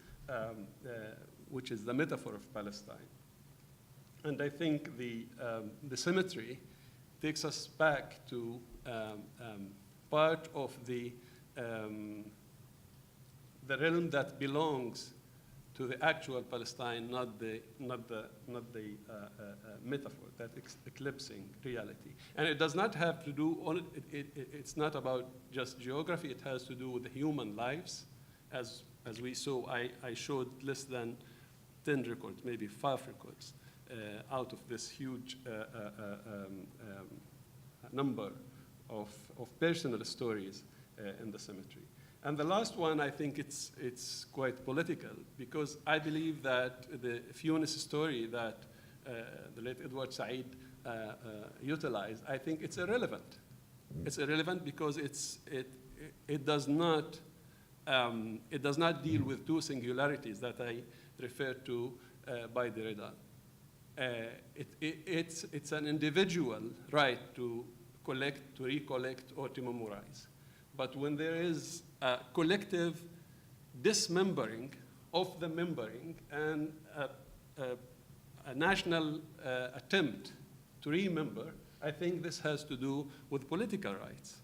the metaphor of Palestine. And I think the symmetry takes us back to part of the realm that belongs to the actual Palestine, not the metaphor, that eclipsing reality. And it does not have to do, it's not about just geography, it has to do with the human lives. As we saw, I showed less than 10 records, maybe 5 records, out of this huge number of personal stories in the cemetery. And the last one, I think it's quite political, because I believe that the Funis story that the late Edward Said utilized, I think it's irrelevant. It's irrelevant because it does not deal with 2 singularities that I referred to by Derrida. It's an individual right to collect, to recollect, or to memorize. But when there is a collective dismembering of the membering and a national attempt to remember, I think this has to do with political rights.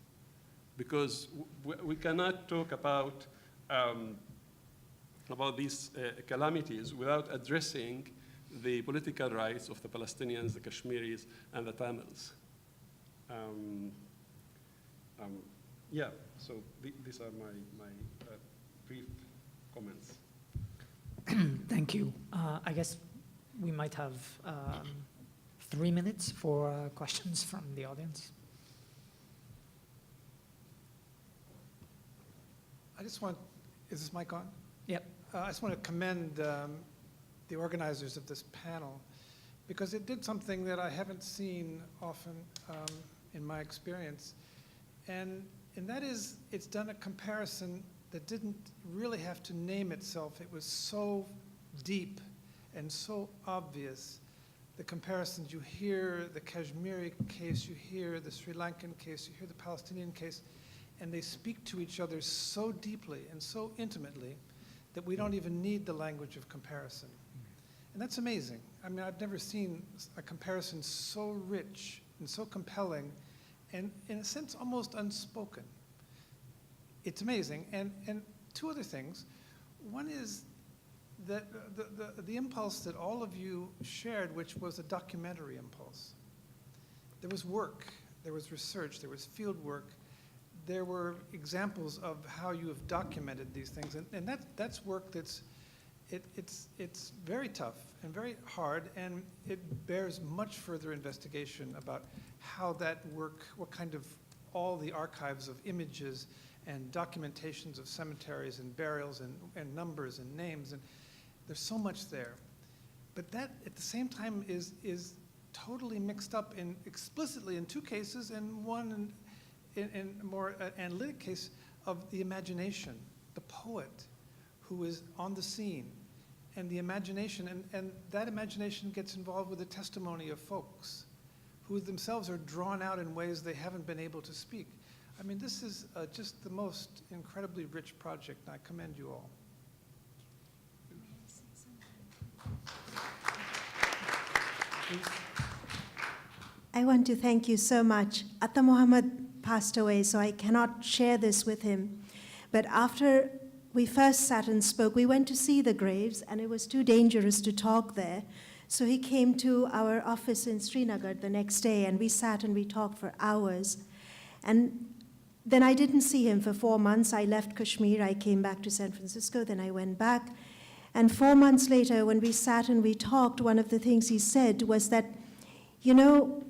Because we cannot talk about these calamities without addressing the political rights of the Palestinians, the Kashmiris, and the Tamils. Yeah, so these are my brief comments. Thank you. I guess we might have 3 minutes for questions from the audience. I just want, is this mic on? Yep. I just want to commend the organizers of this panel, because it did something that I haven't seen often in my experience. And that is, it's done a comparison that didn't really have to name itself. It was so deep and so obvious. The comparisons, you hear the Kashmiri case, you hear the Sri Lankan case, you hear the Palestinian case, and they speak to each other so deeply and so intimately that we don't even need the language of comparison. And that's amazing. I mean, I've never seen a comparison so rich and so compelling and, in a sense, almost unspoken. It's amazing. And 2 other things. One is, that the impulse that all of you shared, which was a documentary impulse. There was work, there was research, there was field work, there were examples of how you have documented these things, and that's work that's, it's very tough and very hard, and it bears much further investigation about how that work, what kind of, all the archives of images and documentations of cemeteries and burials and numbers and names, and there's so much there. But that, at the same time, is totally mixed up in explicitly in two cases, and one in more analytic case of the imagination, the poet who is on the scene, and the imagination, and that imagination gets involved with the testimony of folks who themselves are drawn out in ways they haven't been able to speak. I mean, this is just the most incredibly rich project, and I commend you all. I want to thank you so much. Atta Muhammad passed away, so I cannot share this with him. But after we first sat and spoke, we went to see the graves, and it was too dangerous to talk there. So he came to our office in Srinagar the next day, and we sat and we talked for hours. And then I didn't see him for 4 months. I left Kashmir, I came back to San Francisco, then I went back. And 4 months later, when we sat and we talked, one of the things he said was that, you know,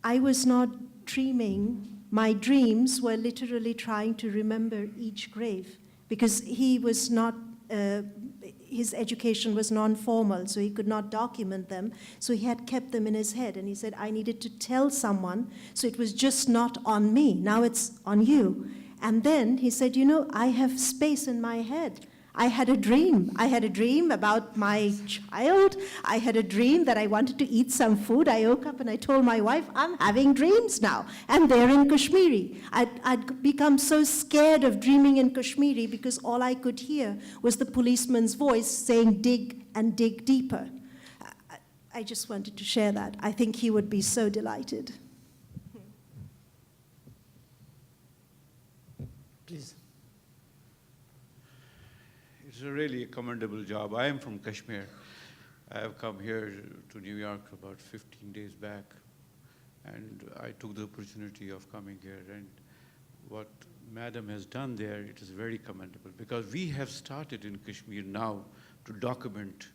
I was not dreaming. My dreams were literally trying to remember each grave, because he was not, his education was non-formal, so he could not document them. So he had kept them in his head, and he said, I needed to tell someone, so it was just not on me. Now it's on you. And then he said, you know, I have space in my head. I had a dream. I had a dream about my child. I had a dream that I wanted to eat some food. I woke up and I told my wife, I'm having dreams now. And they're in Kashmiri. I'd become so scared of dreaming in Kashmiri because all I could hear was the policeman's voice saying, dig and dig deeper. I just wanted to share that. I think he would be so delighted. Please. It's really a commendable job. I am from Kashmir. I have come here to New York about 15 days back, and I took the opportunity of coming here. And what Madam has done there, it is very commendable, because we have started in Kashmir now to document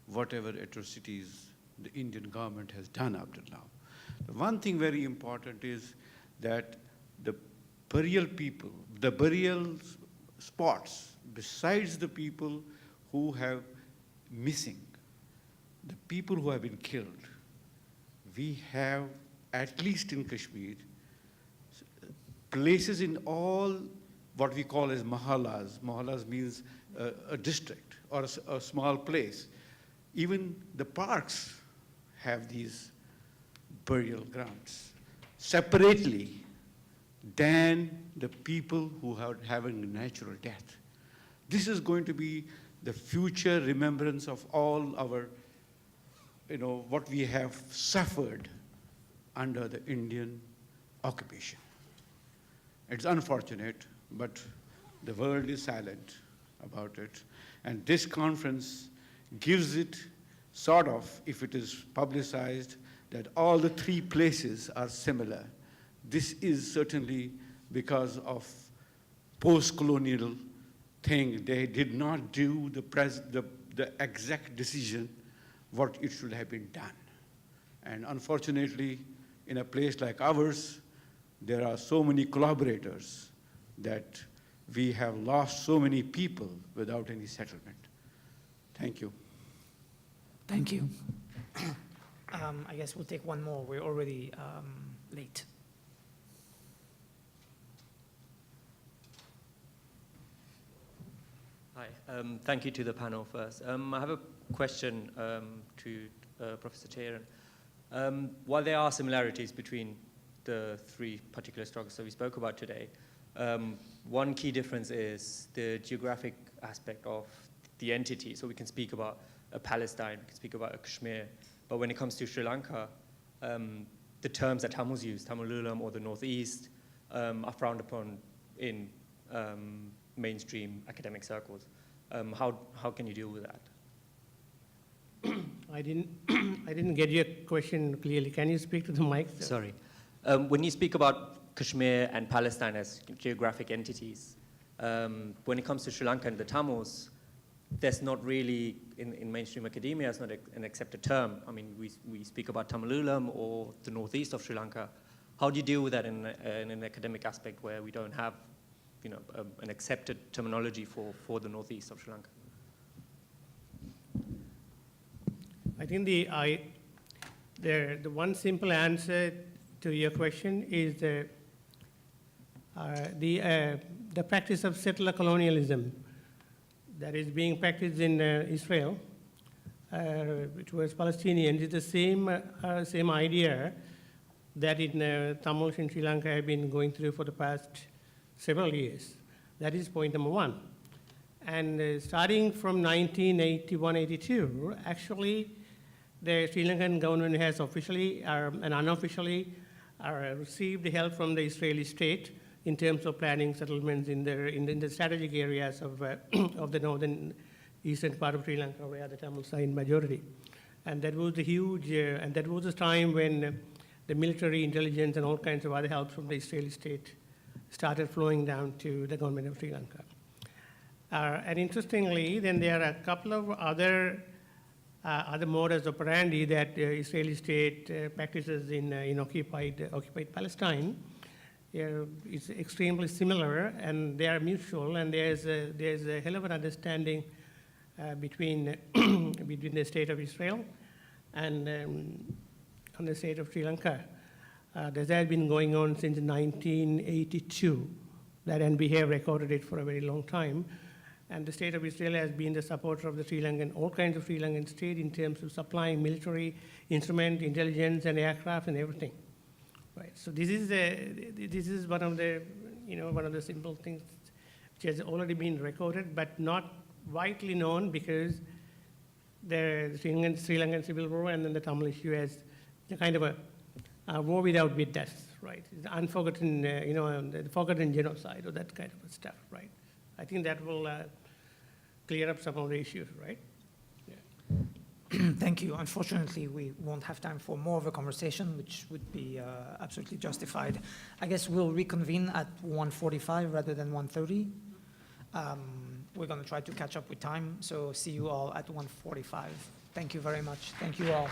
whatever atrocities the Indian government has done up till now. The one thing very important is that the burial people, the burial spots, besides the people who have missing, the people who have been killed, we have, at least in Kashmir, places in all what we call as mahallas. Mahallas means a district or a small place. Even the parks have these burial grounds separately than the people who are having a natural death. This is going to be the future remembrance of all our, what we have suffered under the Indian occupation. It's unfortunate, but the world is silent about it. And this conference gives it sort of, if it is publicized, that all the three places are similar. This is certainly because of post-colonial thing. They did not do the exact decision what it should have been done. And unfortunately, in a place like ours, there are so many collaborators that we have lost so many people without any settlement. Thank you. Thank you. I guess we'll take one more. We're already late. Hi, thank you to the panel first. I have a question to Professor Chairan. While there are similarities between the three particular struggles that we spoke about today, one key difference is the geographic aspect of the entity. So we can speak about a Palestine, we can speak about a Kashmir, but when it comes to Sri Lanka, the terms that Tamils use, Tamilulam or the Northeast, are frowned upon in mainstream academic circles. How can you deal with that? I didn't, I didn't get your question clearly. Can you speak to the mic? Sorry. When you speak about Kashmir and Palestine as geographic entities, when it comes to Sri Lanka and the Tamils, that's not really, in mainstream academia, it's not an accepted term. I mean, we speak about Tamilulam or the northeast of Sri Lanka. How do you deal with that in an academic aspect where we don't have, you know, an accepted terminology for the northeast of Sri Lanka? I think the one simple answer to your question is the practice of settler colonialism that is being practiced in Israel, towards Palestinians. It's the same idea that in Tamils in Sri Lanka have been going through for the past several years. That is point number one. And starting from 1981-82, actually, the Sri Lankan government has officially and unofficially received help from the Israeli state in terms of planning settlements in the strategic areas of the northern eastern part of Sri Lanka, where the Tamils are in majority. And that was a huge, and that was a time when the military intelligence and all kinds of other help from the Israeli state started flowing down to the government of Sri Lanka. And interestingly, then there are a couple of other modus operandi that the Israeli state practices in occupied Palestine. It's extremely similar, and they are mutual, and there's a hell of an understanding between the state of Israel and the state of Sri Lanka. That has been going on since 1982, and we have recorded it for a very long time. And the state of Israel has been the supporter of the Sri Lankan, all kinds of Sri Lankan state in terms of supplying military instrument, intelligence, and aircraft and everything. Right. So this is one of the simple things which has already been recorded, but not widely known because the Sri Lankan civil war and then the Tamil issue has a kind of a war without witness, right? It's unforgotten, the forgotten genocide or that kind of stuff, right? I think that will clear up some of the issues, right? Thank you. Unfortunately, we won't have time for more of a conversation, which would be absolutely justified. I guess we'll reconvene at 1:45 rather than 1:30. We're going to try to catch up with time, so see you all at 1:45. Thank you very much. Thank you all.